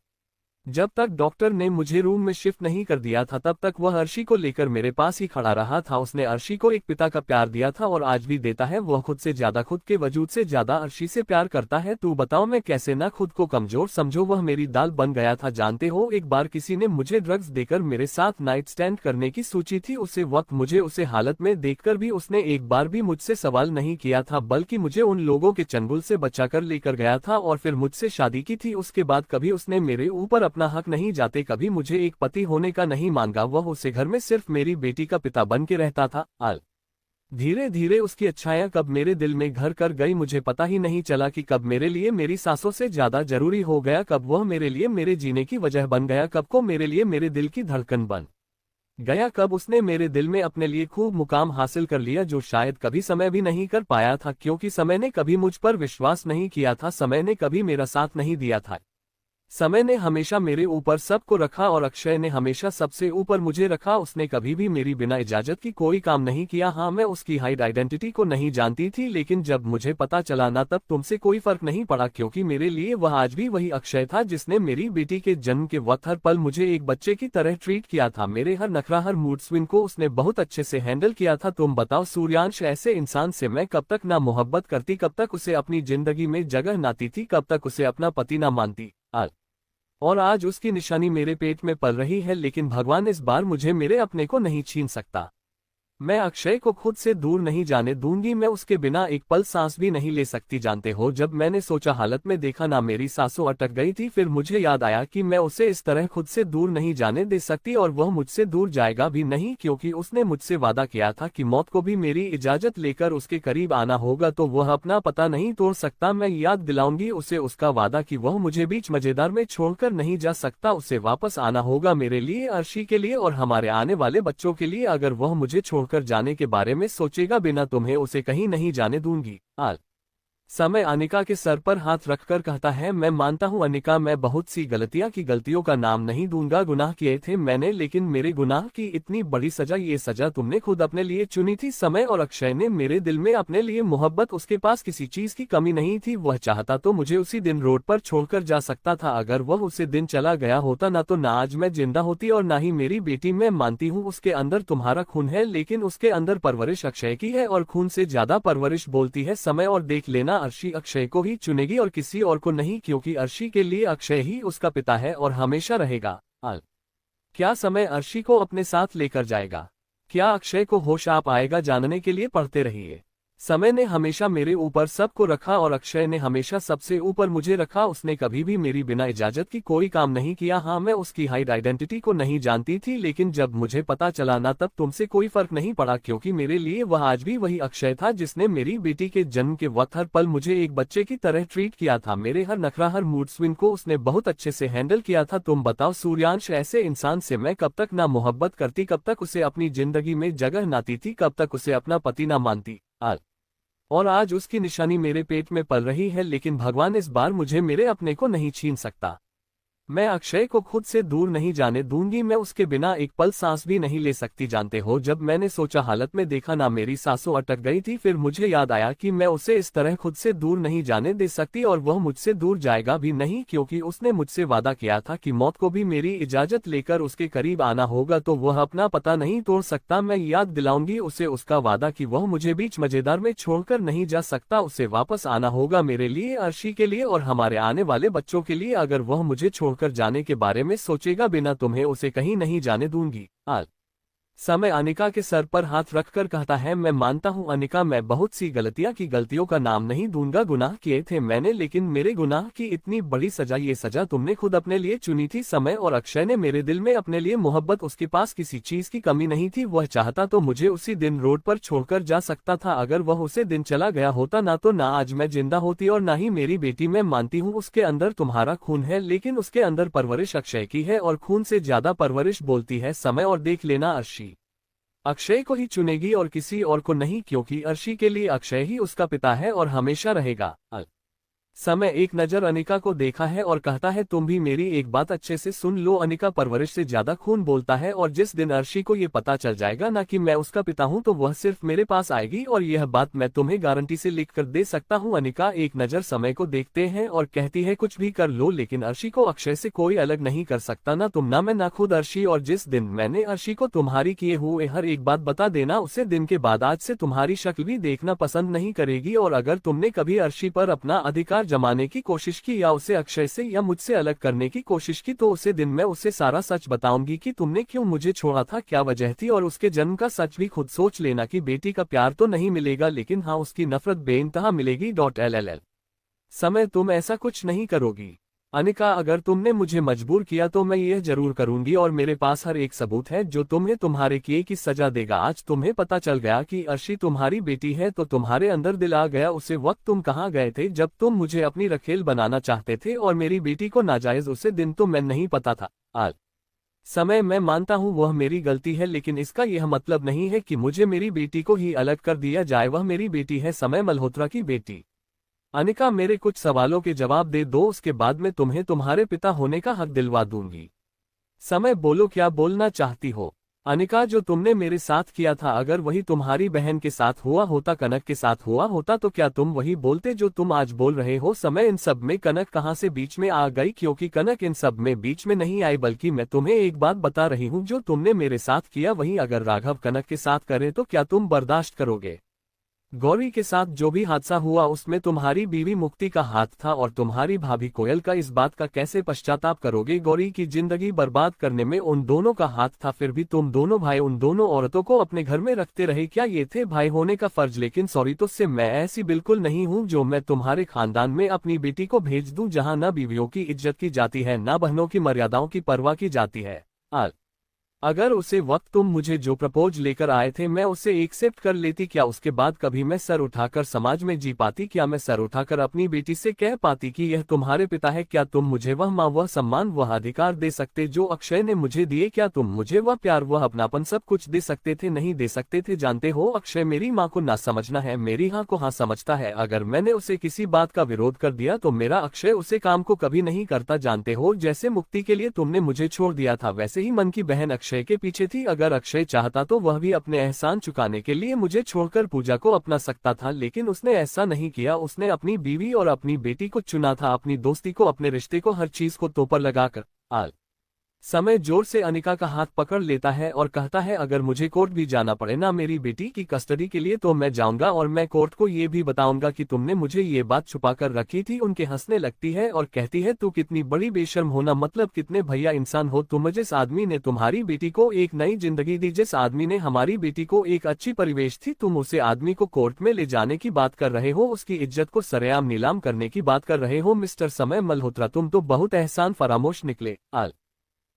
जब तक डॉक्टर ने मुझे रूम में शिफ्ट नहीं कर दिया था तब तक वह अर्शी को लेकर मेरे पास ही खड़ा रहा था। उसने अर्शी को एक पिता का प्यार दिया था और आज भी देता है। वह खुद से ज्यादा, खुद के वजूद से ज्यादा अर्शी से प्यार करता है। तू बताओ मैं कैसे ना खुद को कमजोर समझो। वह मेरी दाल बन गया था। जानते हो, एक बार किसी ने मुझे ड्रग्स देकर मेरे साथ नाइट स्टैंड करने की सोची थी। उसे वक्त मुझे उसे हालत में देखकर भी उसने एक बार भी मुझसे सवाल नहीं किया था, बल्कि मुझे उन लोगों के चंगुल से बचाकर लेकर गया था और फिर मुझसे शादी की थी। उसके बाद कभी उसने मेरे ऊपर अपना हक नहीं जाते, कभी मुझे एक पति होने का नहीं मांगा। वह उसे घर में सिर्फ मेरी बेटी का पिता बन के रहता था। धीरे धीरे उसकी अच्छाइयां कब मेरे दिल में घर कर गई मुझे पता ही नहीं चला कि कब मेरे लिए मेरी सांसों से ज्यादा जरूरी हो गया, कब वह मेरे लिए मेरे जीने की वजह बन गया, कब को मेरे लिए मेरे दिल की धड़कन बन गया, कब उसने मेरे दिल में अपने लिए खूब मुकाम हासिल कर लिया जो शायद कभी समय भी नहीं कर पाया था, क्योंकि समय ने कभी मुझ पर विश्वास नहीं किया था, समय ने कभी मेरा साथ नहीं दिया था। समय ने हमेशा मेरे ऊपर सबको रखा और अक्षय ने हमेशा सबसे ऊपर मुझे रखा। उसने कभी भी मेरी बिना इजाजत की कोई काम नहीं किया। हाँ, मैं उसकी हाइड आइडेंटिटी को नहीं जानती थी, लेकिन जब मुझे पता चला ना तब तुमसे कोई फर्क नहीं पड़ा, क्योंकि मेरे लिए वह आज भी वही अक्षय था जिसने मेरी बेटी के जन्म के वक्त हर पल मुझे एक बच्चे की तरह ट्रीट किया था। मेरे हर नखरा, हर मूड स्विंग को उसने बहुत अच्छे से हैंडल किया था। तुम बताओ सूर्यांश, ऐसे इंसान से मैं कब तक ना मोहब्बत करती, कब तक उसे अपनी जिंदगी में जगह नाती थी, कब तक उसे अपना पति ना मानती। और आज उसकी निशानी मेरे पेट में पल रही है, लेकिन भगवान इस बार मुझे मेरे अपने को नहीं छीन सकता। मैं अक्षय को खुद से दूर नहीं जाने दूंगी। मैं उसके बिना एक पल सांस भी नहीं ले सकती। जानते हो, जब मैंने सोचा हालत में देखा ना मेरी सांसों अटक गई थी, फिर मुझे याद आया कि मैं उसे इस तरह खुद से दूर नहीं जाने दे सकती और वह मुझसे दूर जाएगा भी नहीं, क्योंकि उसने मुझसे वादा किया था कि मौत को भी मेरी इजाजत लेकर उसके करीब आना होगा, तो वह अपना पता नहीं तोड़ सकता। मैं याद दिलाऊंगी उसे उसका वादा कि वह मुझे बीच मजेदार में छोड़कर नहीं जा सकता। उसे वापस आना होगा मेरे लिए, अर्शी के लिए और हमारे आने वाले बच्चों के लिए। अगर वह मुझे छोड़कर जाने के बारे में सोचेगा बिना तुम्हें उसे कहीं नहीं जाने दूंगी। समय अनिका के सर पर हाथ रखकर कहता है, मैं मानता हूँ अनिका, मैं बहुत सी गलतियां की, गलतियों का नाम नहीं दूंगा, गुनाह किए थे मैंने, लेकिन मेरे गुनाह की इतनी बड़ी सजा, ये सजा तुमने खुद अपने लिए चुनी थी। समय और अक्षय ने मेरे दिल में अपने लिए मोहब्बत, उसके पास किसी चीज की कमी नहीं थी। वह चाहता तो मुझे उसी दिन रोड पर छोड़कर जा सकता था। अगर वह उसी दिन चला गया होता ना तो ना आज मैं जिंदा होती और ना ही मेरी बेटी। मैं मानती हूँ उसके अंदर तुम्हारा खून है, लेकिन उसके अंदर परवरिश अक्षय की है और खून से ज्यादा परवरिश बोलती है समय। और देख लेना लेना, अर्शी अक्षय को ही चुनेगी और किसी और को नहीं, क्योंकि अर्शी के लिए अक्षय ही उसका पिता है और हमेशा रहेगा। क्या समय अर्शी को अपने साथ लेकर जाएगा? क्या अक्षय को होश आप आएगा? जानने के लिए पढ़ते रहिए। समय ने हमेशा मेरे ऊपर सबको रखा और अक्षय ने हमेशा सबसे ऊपर मुझे रखा। उसने कभी भी मेरी बिना इजाजत की कोई काम नहीं किया। हाँ, मैं उसकी हाइड आइडेंटिटी को नहीं जानती थी, लेकिन जब मुझे पता चला ना, तब तुमसे कोई फर्क नहीं पड़ा, क्योंकि मेरे लिए वह आज भी वही अक्षय था जिसने मेरी बेटी के जन्म के वक्त हर पल मुझे एक बच्चे की तरह ट्रीट किया था। मेरे हर नखरा, हर मूड स्विंग को उसने बहुत अच्छे से हैंडल किया था। तुम बताओ सूर्यांश, ऐसे इंसान से मैं कब तक ना मोहब्बत करती, कब तक उसे अपनी जिंदगी में जगह नाती थी, कब तक उसे अपना पति ना मानती। और आज उसकी निशानी मेरे पेट में पल रही है, लेकिन भगवान इस बार मुझे मेरे अपने को नहीं छीन सकता। मैं अक्षय को खुद से दूर नहीं जाने दूंगी। मैं उसके बिना एक पल सांस भी नहीं ले सकती। जानते हो, जब मैंने सोचा हालत में देखा ना, मेरी सांसों अटक गई थी। फिर मुझे याद आया कि मैं उसे इस तरह खुद से दूर नहीं जाने दे सकती, और वह मुझसे दूर जाएगा भी नहीं, क्योंकि उसने मुझसे वादा किया था कि मौत को भी मेरी इजाजत लेकर उसके करीब आना होगा, तो वह अपना पता नहीं तोड़ सकता। मैं याद दिलाऊंगी उसे उसका वादा कि वह मुझे बीच मजेदार में छोड़कर नहीं जा सकता। उसे वापस आना होगा, मेरे लिए, अर्शी के लिए और हमारे आने वाले बच्चों के लिए। अगर वह मुझे छोड़कर जाने के बारे में सोचेगा बिना तुम्हें, उसे कहीं नहीं जाने दूंगी। समय अनिका के सर पर हाथ रखकर कहता है, मैं मानता हूं अनिका, मैं बहुत सी गलतियां की, गलतियों का नाम नहीं दूंगा। गुनाह किए थे मैंने, लेकिन मेरे गुनाह की इतनी बड़ी सजा, ये सजा तुमने खुद अपने लिए चुनी थी। समय और अक्षय ने मेरे दिल में अपने लिए मोहब्बत, उसके पास किसी चीज की कमी नहीं थी। वह चाहता तो मुझे उसी दिन रोड पर छोड़कर जा सकता था। अगर वह उसे दिन चला गया होता ना, तो ना आज मैं जिंदा होती और ना ही मेरी बेटी। मैं मानती हूँ उसके अंदर तुम्हारा खून है, लेकिन उसके अंदर परवरिश अक्षय की है, और खून से ज्यादा परवरिश बोलती है समय। और देख लेना, अर्शी अक्षय को ही चुनेगी और किसी और को नहीं, क्योंकि अर्शी के लिए अक्षय ही उसका पिता है और हमेशा रहेगा। समय एक नजर अनिका को देखा है और कहता है, तुम भी मेरी एक बात अच्छे से सुन लो। अनिका, परवरिश से ज्यादा खून बोलता है, और जिस दिन अर्शी को ये पता चल जाएगा ना कि मैं उसका पिता हूं, तो वह सिर्फ मेरे पास आएगी, और यह बात मैं तुम्हें गारंटी से लिख कर दे सकता हूं। अनिका एक नजर समय को देखते हैं और कहती है, कुछ भी कर लो, लेकिन अर्शी को अक्षय से कोई अलग नहीं कर सकता, ना तुम ना मैं ना खुद अर्शी। और जिस दिन मैंने अर्शी को तुम्हारी किए हुए हर एक बात बता देना, उसे दिन के बाद आज से तुम्हारी शक्ल भी देखना पसंद नहीं करेगी। और अगर तुमने कभी अर्शी पर अपना अधिकार जमाने की कोशिश की, या उसे अक्षय से या मुझसे अलग करने की कोशिश की, तो उसे दिन मैं उसे सारा सच बताऊंगी कि तुमने क्यों मुझे छोड़ा था, क्या वजह थी, और उसके जन्म का सच भी खुद सोच लेना कि बेटी का प्यार तो नहीं मिलेगा, लेकिन हाँ, उसकी नफरत बेइंतहा मिलेगी। LLL समय, तुम ऐसा कुछ नहीं करोगी। अनिका, अगर तुमने मुझे मजबूर किया तो मैं यह जरूर करूंगी, और मेरे पास हर एक सबूत है जो तुम्हें तुम्हारे किए की सजा देगा। आज तुम्हें पता चल गया कि अर्शी तुम्हारी बेटी है, तो तुम्हारे अंदर दिल आ गया। उसे वक्त तुम कहाँ गए थे जब तुम मुझे अपनी रखेल बनाना चाहते थे और मेरी बेटी को नाजायज? उसे दिन तो मैं नहीं पता था। समय, मैं मानता हूँ वह मेरी गलती है, लेकिन इसका यह मतलब नहीं है कि मुझे मेरी बेटी को ही अलग कर दिया जाए। वह मेरी बेटी है, समय मल्होत्रा की बेटी। अनिका, मेरे कुछ सवालों के जवाब दे दो, उसके बाद मैं तुम्हें तुम्हारे पिता होने का हक दिलवा दूंगी। समय, बोलो, क्या बोलना चाहती हो? अनिका, जो तुमने मेरे साथ किया था, अगर वही तुम्हारी बहन के साथ हुआ होता, कनक के साथ हुआ होता, तो क्या तुम वही बोलते जो तुम आज बोल रहे हो? समय, इन सब में कनक कहाँ से बीच में आ गई? क्योंकि कनक इन सब में बीच में नहीं आई, बल्कि मैं तुम्हें एक बात बता रही हूँ, जो तुमने मेरे साथ किया वही अगर राघव कनक के साथ करे तो क्या तुम बर्दाश्त करोगे? गौरी के साथ जो भी हादसा हुआ उसमें तुम्हारी बीवी मुक्ति का हाथ था, और तुम्हारी भाभी कोयल का इस बात का कैसे पश्चाताप करोगे? गौरी की जिंदगी बर्बाद करने में उन दोनों का हाथ था, फिर भी तुम दोनों भाई उन दोनों औरतों को अपने घर में रखते रहे। क्या ये थे भाई होने का फर्ज? लेकिन सॉरी तो से मैं ऐसी बिल्कुल नहीं हूँ जो मैं तुम्हारे खानदान में अपनी बेटी को भेज दूं, जहाँ न बीवियों की इज्जत की जाती है, न बहनों की मर्यादाओं की परवाह की जाती है। अगर उसे वक्त तुम मुझे जो प्रपोज लेकर आए थे मैं उसे एक्सेप्ट कर लेती, क्या उसके बाद कभी मैं सर उठाकर समाज में जी पाती? क्या मैं सर उठाकर अपनी बेटी से कह पाती कि यह तुम्हारे पिता है? क्या तुम मुझे वह माँ, वह सम्मान, वह अधिकार दे सकते जो अक्षय ने मुझे दिए? क्या तुम मुझे वह प्यार, वह अपनापन सब कुछ दे सकते थे? नहीं दे सकते थे। जानते हो, अक्षय मेरी माँ को ना समझना है, मेरी हाँ को हाँ समझता है। अगर मैंने उसे किसी बात का विरोध कर दिया तो मेरा अक्षय उसे काम को कभी नहीं करता। जानते हो, जैसे मुक्ति के लिए तुमने मुझे छोड़ दिया था, वैसे ही मन की बहन अक्षय के पीछे थी। अगर अक्षय चाहता तो वह भी अपने एहसान चुकाने के लिए मुझे छोड़कर पूजा को अपना सकता था, लेकिन उसने ऐसा नहीं किया। उसने अपनी बीवी और अपनी बेटी को चुना था, अपनी दोस्ती को, अपने रिश्ते को, हर चीज को तोपर लगाकर। समय जोर से अनिका का हाथ पकड़ लेता है और कहता है, अगर मुझे कोर्ट भी जाना पड़े ना मेरी बेटी की कस्टडी के लिए तो मैं जाऊंगा और मैं कोर्ट को ये भी बताऊंगा कि तुमने मुझे ये बात छुपा कर रखी थी। उनके हंसने लगती है और कहती है, तू कितनी बड़ी बेशर्म होना, मतलब कितने भैया इंसान हो तुम। जिस आदमी ने तुम्हारी बेटी को एक नई जिंदगी दी, जिस आदमी ने हमारी बेटी को एक अच्छी परिवेश थी, तुम उसे आदमी को कोर्ट में ले जाने की बात कर रहे हो, उसकी इज्जत को सरेआम नीलाम करने की बात कर रहे हो। मिस्टर समय मल्होत्रा, तुम तो बहुत एहसान फरामोश निकले।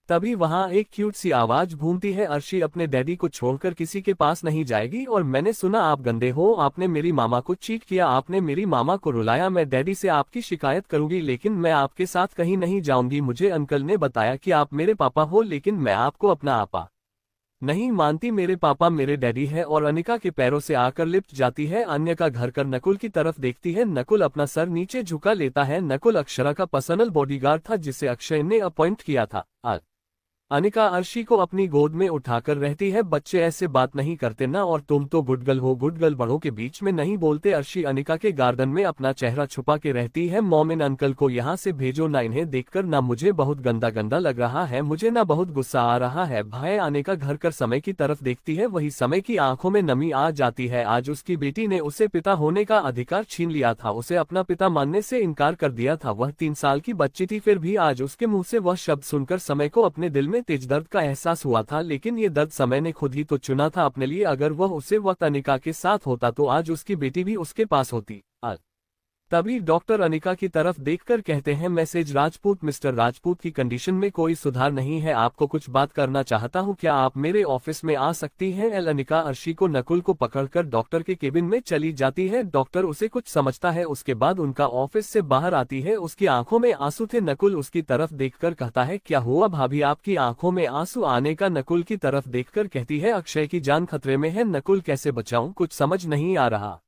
तभी वहां एक क्यूट सी आवाज गूंजती है, अर्शी अपने डैडी को छोड़कर किसी के पास नहीं जाएगी। और मैंने सुना आप गंदे हो, आपने मेरी मामा को चीट किया, आपने मेरी मामा को रुलाया। मैं डैडी से आपकी शिकायत करूंगी, लेकिन मैं आपके साथ कहीं नहीं जाऊंगी। मुझे अंकल ने बताया कि आप मेरे पापा हो, लेकिन मैं आपको अपना आपा नहीं मानती। मेरे पापा मेरे डैडी है। और अनिका के पैरों से आकर लिपट जाती है। अन्य का घर कर नकुल की तरफ देखती है। नकुल अपना सर नीचे झुका लेता है। नकुल अक्षरा का पर्सनल बॉडीगार्ड था जिसे अक्षय ने अपॉइंट किया था। अनिका अर्शी को अपनी गोद में उठाकर रहती है। बच्चे ऐसे बात नहीं करते ना, और तुम तो गुडगल हो, गुडगल बड़ों के बीच में नहीं बोलते। अर्शी अनिका के गार्डन में अपना चेहरा छुपा के रहती है। मॉम इन अंकल को यहाँ से भेजो ना, इन्हें देखकर ना मुझे बहुत गंदा गंदा लग रहा है, मुझे ना बहुत गुस्सा आ रहा है। भाई अनिका घर कर समय की तरफ देखती है। वही समय की आंखों में नमी आ जाती है। आज उसकी बेटी ने उसे पिता होने का अधिकार छीन लिया था, उसे अपना पिता मानने से इनकार कर दिया था। वह 3 साल की बच्ची थी, फिर भी आज उसके मुंह से वह शब्द सुनकर समय को अपने दिल में तेज दर्द का एहसास हुआ था। लेकिन ये दर्द समय ने खुद ही तो चुना था अपने लिए। अगर वह उसे वक्त अनिका के साथ होता तो आज उसकी बेटी भी उसके पास होती। तभी डॉक्टर अनिका की तरफ देखकर कहते हैं, मैसेज राजपूत, मिस्टर राजपूत की कंडीशन में कोई सुधार नहीं है, आपको कुछ बात करना चाहता हूं, क्या आप मेरे ऑफिस में आ सकती हैं। अनिका अर्शी को नकुल को पकड़कर डॉक्टर के केबिन में चली जाती है। डॉक्टर उसे कुछ समझता है। उसके बाद उनका ऑफिस से बाहर आती है। उसकी आंखों में आंसू थे। नकुल उसकी तरफ देखकर कहता है, क्या हुआ भाभी, आपकी आंखों में आंसू आने का। नकुल की तरफ देखकर कहती है, अक्षय की जान खतरे में है। नकुल कैसे बचाऊं, कुछ समझ नहीं आ रहा।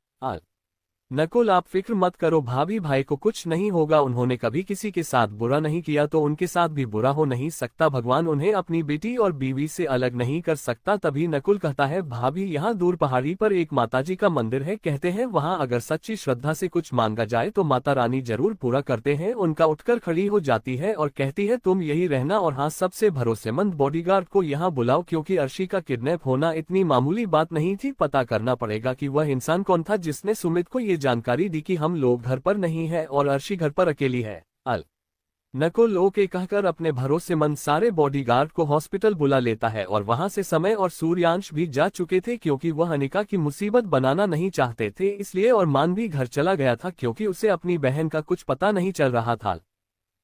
नकुल आप फिक्र मत करो भाभी, भाई को कुछ नहीं होगा, उन्होंने कभी किसी के साथ बुरा नहीं किया तो उनके साथ भी बुरा हो नहीं सकता। भगवान उन्हें अपनी बेटी और बीवी से अलग नहीं कर सकता। तभी नकुल कहता है, भाभी यहाँ दूर पहाड़ी पर एक माताजी का मंदिर है, कहते हैं वहाँ अगर सच्ची श्रद्धा से कुछ मांगा जाए तो माता रानी जरूर पूरा करते हैं। उनका उठकर खड़ी हो जाती है और कहती है, तुम यही रहना और हाँ सबसे भरोसेमंद बॉडीगार्ड को यहाँ बुलाओ, क्योंकि अर्शी का किडनैप होना इतनी मामूली बात नहीं थी। पता करना पड़ेगा कि वह इंसान कौन था जिसने सुमित को ये जानकारी दी कि हम लोग घर पर नहीं है और अर्शी घर पर अकेली है। नकुल ओके कहकर अपने भरोसेमंद सारे बॉडीगार्ड को हॉस्पिटल बुला लेता है और वहां से समय और सूर्यांश भी जा चुके थे, क्योंकि वह अनिका की मुसीबत बनाना नहीं चाहते थे इसलिए। और मान भी घर चला गया था क्योंकि उसे अपनी बहन का कुछ पता नहीं चल रहा था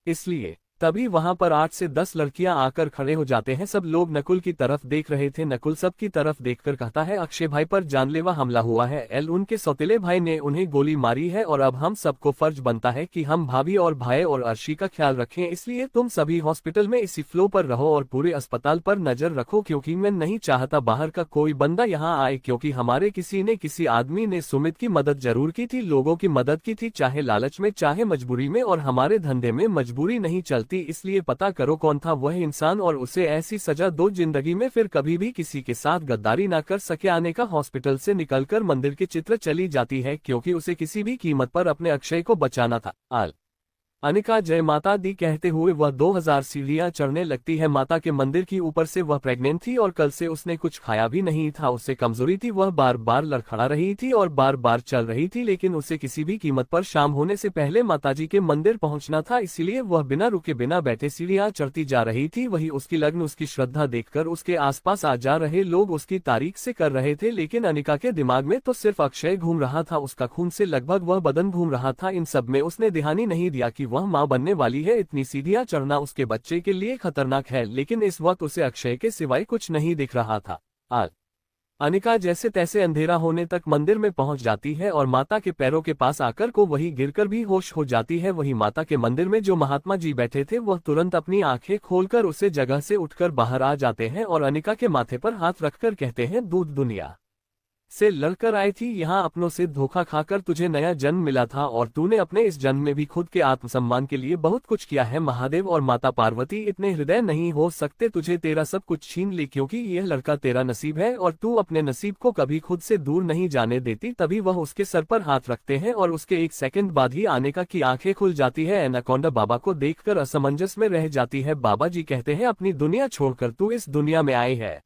इसलिए। तभी वहां पर 8 से 10 लड़कियां आकर खड़े हो जाते हैं। सब लोग नकुल की तरफ देख रहे थे। नकुल सबकी तरफ देखकर कहता है, अक्षय भाई पर जानलेवा हमला हुआ है। उनके सौतेले भाई ने उन्हें गोली मारी है और अब हम सबको फर्ज बनता है कि हम भाभी और भाई और अर्शी का ख्याल रखें। इसलिए तुम सभी हॉस्पिटल में इसी फ्लो पर रहो और पूरे अस्पताल पर नजर रखो, क्योंकि मैं नहीं चाहता बाहर का कोई बंदा यहाँ आए, क्योंकि हमारे किसी आदमी ने सुमित की मदद जरूर की थी, लोगों की मदद की थी, चाहे लालच में चाहे मजबूरी में, और हमारे धंधे में मजबूरी नहीं चलती। इसलिए पता करो कौन था वह इंसान और उसे ऐसी सजा दो जिंदगी में फिर कभी भी किसी के साथ गद्दारी ना कर सके। अनिका हॉस्पिटल से निकलकर मंदिर के चित्र चली जाती है, क्योंकि उसे किसी भी कीमत पर अपने अक्षय को बचाना था। अनिका जय माता दी कहते हुए वह 2000 सीढ़ियां चढ़ने लगती है माता के मंदिर की। ऊपर से वह प्रेग्नेंट थी और कल से उसने कुछ खाया भी नहीं था, उससे कमजोरी थी, वह बार बार लड़खड़ा रही थी और बार बार चल रही थी, लेकिन उसे किसी भी कीमत पर शाम होने से पहले माताजी के मंदिर पहुंचना था। इसलिए वह बिना रुके बिना बैठे सीढ़ियां चढ़ती जा रही थी। वही उसकी लगन उसकी श्रद्धा देखकर उसके आसपास आ जा रहे लोग उसकी तारीफ से कर रहे थे, लेकिन अनिका के दिमाग में तो सिर्फ अक्षय घूम रहा था, उसका खून से लगभग वह बदन घूम रहा था। इन सब में उसने ध्यान ही नहीं दिया कि वह मां बनने वाली है। इतनी सीढ़ियां चढ़ना उसके बच्चे के लिए खतरनाक है, लेकिन इस वक्त उसे अक्षय के सिवाय कुछ नहीं दिख रहा था। अनिका जैसे तैसे अंधेरा होने तक मंदिर में पहुंच जाती है और माता के पैरों के पास आकर को वही गिरकर भी होश हो जाती है। वही माता के मंदिर में जो महात्मा जी बैठे थे वह तुरंत अपनी आंखें खोलकर उसे जगह से उठकर बाहर आ जाते हैं और अनिका के माथे पर हाथ रखकर कहते हैं, दूध दुनिया से लड़कर आई थी, यहाँ अपनों से धोखा खाकर तुझे नया जन्म मिला था और तूने अपने इस जन्म में भी खुद के आत्मसम्मान के लिए बहुत कुछ किया है। महादेव और माता पार्वती इतने हृदय नहीं हो सकते तुझे तेरा सब कुछ छीन ले, क्योंकि यह लड़का तेरा नसीब है और तू अपने नसीब को कभी खुद से दूर नहीं जाने देती। तभी वह उसके सर पर हाथ रखते हैं और उसके एक सेकंड बाद ही अनिका की आंखें खुल जाती है। एनाकोंडा बाबा को देखकर असमंजस में रह जाती है। बाबा जी कहते हैं अपनी दुनिया छोड़कर तू इस दुनिया में आई है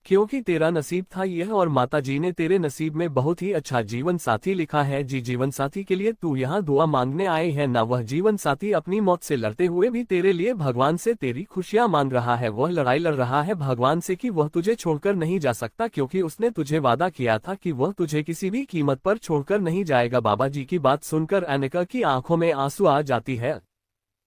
क्योंकि तेरा नसीब था यह, और माता जी ने तेरे नसीब में बहुत ही अच्छा जीवन साथी लिखा है। जी, जीवन साथी के लिए तू यहाँ दुआ मांगने आए है ना। वह जीवन साथी अपनी मौत से लड़ते हुए भी तेरे लिए भगवान से तेरी खुशियां मांग रहा है। वह लड़ाई लड़ रहा है भगवान से कि वह तुझे छोड़कर नहीं जा सकता, क्योंकि उसने तुझे वादा किया था कि वह तुझे किसी भी कीमत पर छोड़कर नहीं जाएगा। बाबा जी की बात सुनकर अनिका की आंखों में आंसू आ जाती है।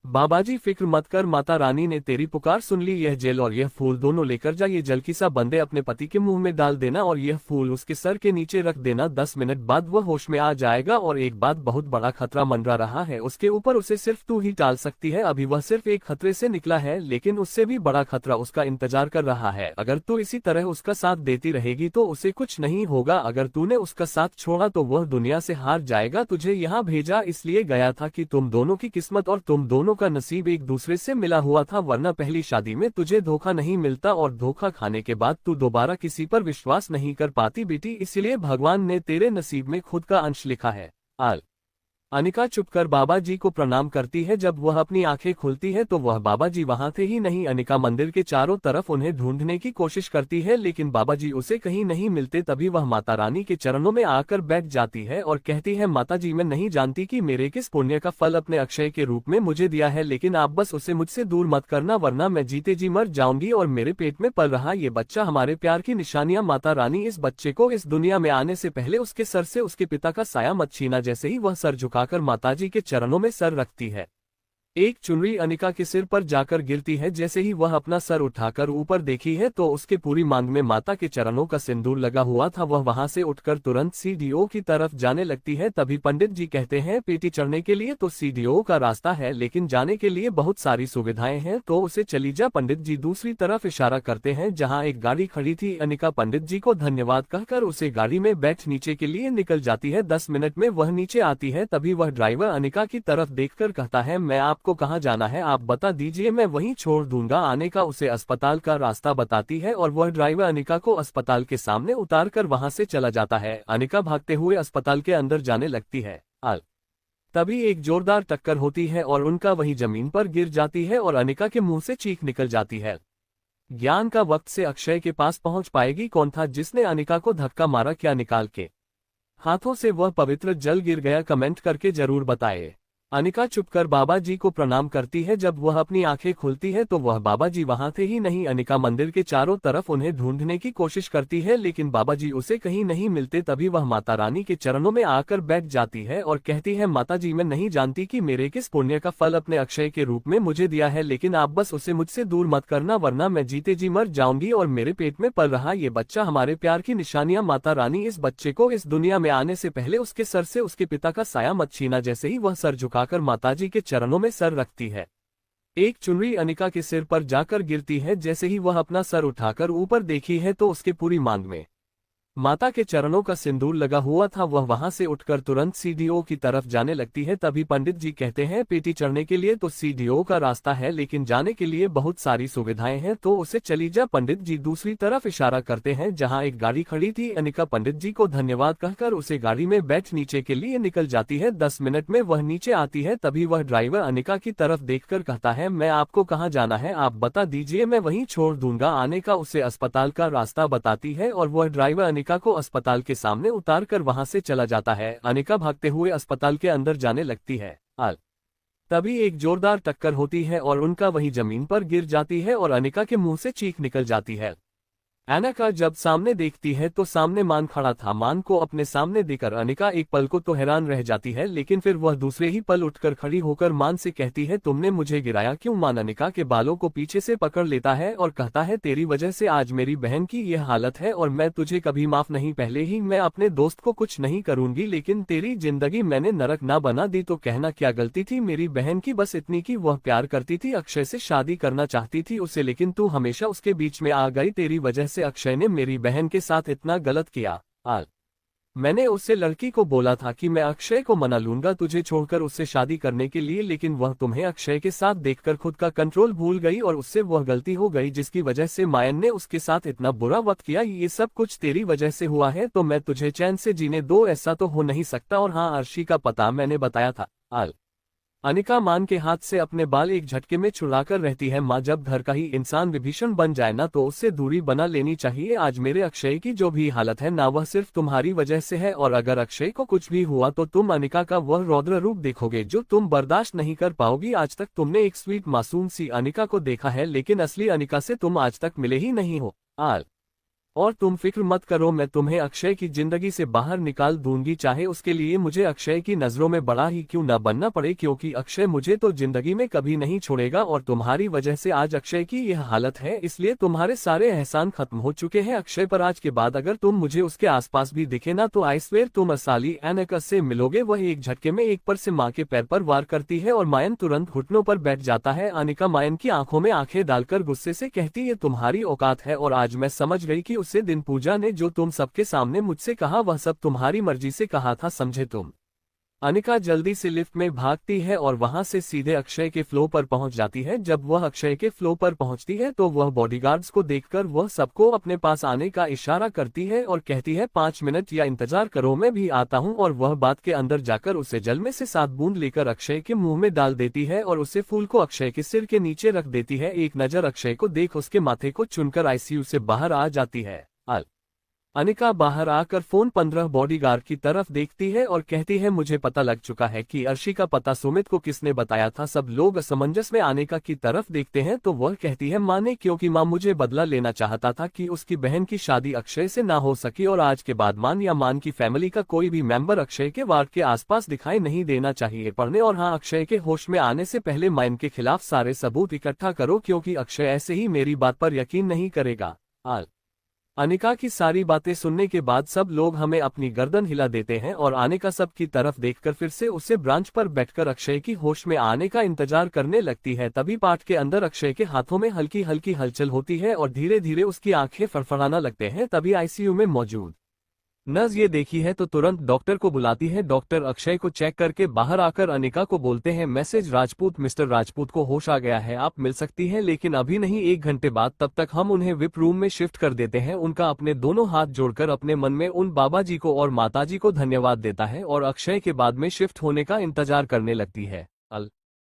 बाबा जी फिक्र मत कर, माता रानी ने तेरी पुकार सुन ली। यह जेल और यह फूल दोनों लेकर जा, ये जल की सा बंदे अपने पति के मुंह में डाल देना और यह फूल उसके सर के नीचे रख देना। 10 मिनट बाद वह होश में आ जाएगा। और एक बात, बहुत बड़ा खतरा मंडरा रहा है उसके ऊपर, उसे सिर्फ तू ही टाल सकती है। अभी वह सिर्फ एक खतरे से निकला है, लेकिन उससे भी बड़ा खतरा उसका इंतजार कर रहा है। अगर तू इसी तरह उसका साथ देती रहेगी तो उसे कुछ नहीं होगा। अगर तूने उसका साथ छोड़ा तो वह दुनिया से हार जाएगा। तुझे यहाँ भेजा इसलिए गया था कि तुम दोनों की किस्मत और तुम दोनों का नसीब एक दूसरे से मिला हुआ था, वरना पहली शादी में तुझे धोखा नहीं मिलता और धोखा खाने के बाद तू दोबारा किसी पर विश्वास नहीं कर पाती बेटी। इसलिए भगवान ने तेरे नसीब में खुद का अंश लिखा है। अनिका चुपकर बाबा जी को प्रणाम करती है। जब वह अपनी आंखें खुलती है तो वह बाबा जी वहां थे ही नहीं। अनिका मंदिर के चारों तरफ उन्हें ढूंढने की कोशिश करती है, लेकिन बाबा जी उसे कहीं नहीं मिलते। तभी वह माता रानी के चरणों में आकर बैठ जाती है और कहती है, माता जी, मैं नहीं जानती कि मेरे किस पुण्य का फल अपने अक्षय के रूप में मुझे दिया है, लेकिन आप बस उसे मुझसे दूर मत करना, वरना मैं जीते जी मर जाऊंगी और मेरे पेट में पल रहा ये बच्चा हमारे प्यार की निशानियां। माता रानी, इस बच्चे को इस दुनिया में आने से पहले उसके सर से उसके पिता का साया मत छीना। जैसे ही वह सर झुकाकर माताजी के चरणों में सर रखती है, एक चुनरी अनिका के सिर पर जाकर गिरती है। जैसे ही वह अपना सर उठाकर ऊपर देखी है तो उसके पूरी मांग में माता के चरणों का सिंदूर लगा हुआ था। वह वहां से उठकर तुरंत सीडीओ की तरफ जाने लगती है। तभी पंडित जी कहते हैं, पेटी चढ़ने के लिए तो सीडीओ का रास्ता है, लेकिन जाने के लिए बहुत सारी सुविधाएं हैं, तो उसे चली जा। पंडित जी दूसरी तरफ इशारा करते हैं जहाँ एक गाड़ी खड़ी थी। अनिका पंडित जी को धन्यवाद कहकर उसे गाड़ी में बैठ नीचे के लिए निकल जाती है। 10 मिनट में वह नीचे आती है। तभी वह ड्राइवर अनिका की तरफ देखकर कहता है, मैं आपको कहाँ जाना है आप बता दीजिए, मैं वहीं छोड़ दूंगा। अनिका उसे अस्पताल का रास्ता बताती है और वह ड्राइवर अनिका को अस्पताल के सामने उतारकर वहां से चला जाता है। अनिका भागते हुए अस्पताल के अंदर जाने लगती है। तभी एक जोरदार टक्कर होती है और उनका वही जमीन पर गिर जाती है और अनिका के मुंह से चीख निकल जाती है। ज्ञान का वक्त से अक्षय के पास पहुंच पाएगी। कौन था जिसने अनिका को धक्का मारा? क्या निकाल के हाथों से वह पवित्र जल गिर गया? कमेंट करके जरूर बताएं। अनिका चुपकर बाबा जी को प्रणाम करती है। जब वह अपनी आंखें खुलती है तो वह बाबा जी वहां थे ही नहीं। अनिका मंदिर के चारों तरफ उन्हें ढूंढने की कोशिश करती है, लेकिन बाबा जी उसे कहीं नहीं मिलते। तभी वह माता रानी के चरणों में आकर बैठ जाती है और कहती है, माता जी, मैं नहीं जानती कि मेरे किस पुण्य का फल अपने अक्षय के रूप में मुझे दिया है, लेकिन आप बस उसे मुझसे दूर मत करना, वरना मैं जीते जी मर जाऊंगी और मेरे पेट में पल रहा ये बच्चा हमारे प्यार की निशानियां। माता रानी, इस बच्चे को इस दुनिया में आने से पहले उसके सर से उसके पिता का साया मत छीना। जैसे ही वह सर झुकाकर माताजी के चरणों में सर रखती है, एक चुनरी अनिका के सिर पर जाकर गिरती है। जैसे ही वह अपना सर उठाकर ऊपर देखी है तो उसके पूरी मांग में माता के चरणों का सिंदूर लगा हुआ था। वह वहां से उठकर तुरंत सीडीओ की तरफ जाने लगती है। तभी पंडित जी कहते हैं, पेटी चढ़ने के लिए तो सीडीओ का रास्ता है, लेकिन जाने के लिए बहुत सारी सुविधाएं हैं, तो उसे चली जा। पंडित जी दूसरी तरफ इशारा करते हैं जहां एक गाड़ी खड़ी थी। अनिका पंडित जी को धन्यवाद कहकर उसे गाड़ी में बैठ नीचे के लिए निकल जाती है। 10 मिनट में वह नीचे आती है। तभी वह ड्राइवर अनिका की तरफ देखकर कहता है, मैं आपको कहाँ जाना है आप बता दीजिए, मैं वहीं छोड़ दूंगा। अनिका उसे अस्पताल का रास्ता बताती है और वह ड्राइवर अनिका को अस्पताल के सामने उतारकर वहां से चला जाता है। अनिका भागते हुए अस्पताल के अंदर जाने लगती है। तभी एक जोरदार टक्कर होती है और उनका वही जमीन पर गिर जाती है और अनिका के मुंह से चीख निकल जाती है। अनिका जब सामने देखती है तो सामने मान खड़ा था। मान को अपने सामने देखकर अनिका एक पल को तो हैरान रह जाती है, लेकिन फिर वह दूसरे ही पल उठकर खड़ी होकर मान से कहती है, तुमने मुझे गिराया क्यों? मान अनिका के बालों को पीछे से पकड़ लेता है और कहता है, तेरी वजह से आज मेरी बहन की यह हालत है और मैं तुझे कभी माफ नहीं। पहले ही मैं अपने दोस्त को कुछ नहीं करूंगी, लेकिन तेरी जिंदगी मैंने नरक ना बना दी तो कहना क्या गलती थी मेरी बहन की? बस इतनी कि वह प्यार करती थी, अक्षय से शादी करना चाहती थी उसे, लेकिन तू हमेशा उसके बीच में आ गई। तेरी वजह से अक्षय ने मेरी बहन के साथ इतना गलत किया। मैंने उससे लड़की को बोला था कि मैं अक्षय को मना लूंगा तुझे छोड़कर उससे शादी करने के लिए, लेकिन वह तुम्हें अक्षय के साथ देखकर खुद का कंट्रोल भूल गई और उससे वह गलती हो गई जिसकी वजह से मायन ने उसके साथ इतना बुरा वक्त किया। ये सब कुछ तेरी वजह से हुआ है, तो मैं तुझे चैन से जीने दो, ऐसा तो हो नहीं सकता। और हाँ, अर्शी का पता मैंने बताया था। अनिका मान के हाथ से अपने बाल एक झटके में छुड़ाकर रहती है। माँ, जब घर का ही इंसान विभीषण बन जाए ना तो उससे दूरी बना लेनी चाहिए। आज मेरे अक्षय की जो भी हालत है ना, वह सिर्फ तुम्हारी वजह से है, और अगर अक्षय को कुछ भी हुआ तो तुम अनिका का वह रौद्र रूप देखोगे जो तुम बर्दाश्त नहीं कर पाओगी। आज तक तुमने एक स्वीट मासूम सी अनिका को देखा है, लेकिन असली अनिका से तुम आज तक मिले ही नहीं हो। और तुम फिक्र मत करो, मैं तुम्हें अक्षय की जिंदगी से बाहर निकाल दूंगी, चाहे उसके लिए मुझे अक्षय की नजरों में बड़ा ही क्यों न बनना पड़े, क्योंकि अक्षय मुझे तो जिंदगी में कभी नहीं छोड़ेगा। और तुम्हारी वजह से आज अक्षय की यह हालत है, इसलिए तुम्हारे सारे एहसान खत्म हो चुके हैं अक्षय पर। आज के बाद अगर तुम मुझे उसके आसपास भी दिखे ना तो आई स्वेयर तुम असली अनिका से मिलोगे। वह एक झटके में एक पर से माँ के पैर पर वार करती है और मायन तुरंत घुटनों पर बैठ जाता है। अनिका मायन की आंखों में आंखें डालकर गुस्से से कहती है, तुम्हारी औकात है। और आज मैं समझ गई कि उसे दिन पूजा ने जो तुम सबके सामने मुझसे कहा वह सब तुम्हारी मर्जी से कहा था, समझे तुम। अनिका जल्दी से लिफ्ट में भागती है और वहां से सीधे अक्षय के फ्लोर पर पहुंच जाती है। जब वह अक्षय के फ्लोर पर पहुंचती है तो वह बॉडीगार्ड्स को देखकर वह सबको अपने पास आने का इशारा करती है और कहती है, 5 मिनट या इंतजार करो, मैं भी आता हूं। और वह बात के अंदर जाकर उसे जल में से 7 बूंद लेकर अक्षय के मुंह में डाल देती है और उसे फूल को अक्षय के सिर के नीचे रख देती है। एक नजर अक्षय को देख उसके माथे को चुनकर आईसीयू से बाहर आ जाती है। अनिका बाहर आकर फोन 15 बॉडीगार्ड की तरफ देखती है और कहती है, मुझे पता लग चुका है कि अर्शी का पता सुमित को किसने बताया था। सब लोग असमंजस में अनिका की तरफ देखते हैं तो वह कहती है, माँ ने, क्योंकि माँ मुझे बदला लेना चाहता था कि उसकी बहन की शादी अक्षय से ना हो सकी, और आज के बाद मान या मान की फैमिली का कोई भी मेंबर अक्षय के वार्ड के आसपास दिखाई नहीं देना चाहिए पढ़ने। और हाँ, अक्षय के होश में आने से पहले मायन के खिलाफ सारे सबूत इकट्ठा करो, क्योंकि अक्षय ऐसे ही मेरी बात पर यकीन नहीं करेगा। अनिका की सारी बातें सुनने के बाद सब लोग हमें अपनी गर्दन हिला देते हैं और अनिका सब की तरफ देखकर फिर से उसे ब्रांच पर बैठकर अक्षय की होश में आने का इंतजार करने लगती है। तभी पार्ट के अंदर अक्षय के हाथों में हल्की हल्की हलचल होती है और धीरे धीरे उसकी आंखें फड़फड़ाना लगते हैं। तभी आईसीयू में मौजूद नर्स ये देखी है तो तुरंत डॉक्टर को बुलाती है। डॉक्टर अक्षय को चेक करके बाहर आकर अनिका को बोलते हैं, मैसेज राजपूत, मिस्टर राजपूत को होश आ गया है, आप मिल सकती हैं, लेकिन अभी नहीं, 1 घंटे बाद। तब तक हम उन्हें विप रूम में शिफ्ट कर देते हैं। उनका अपने दोनों हाथ जोड़कर अपने मन में उन बाबा जी को और माता जी को धन्यवाद देता है और अक्षय के बाद में शिफ्ट होने का इंतजार करने लगती है।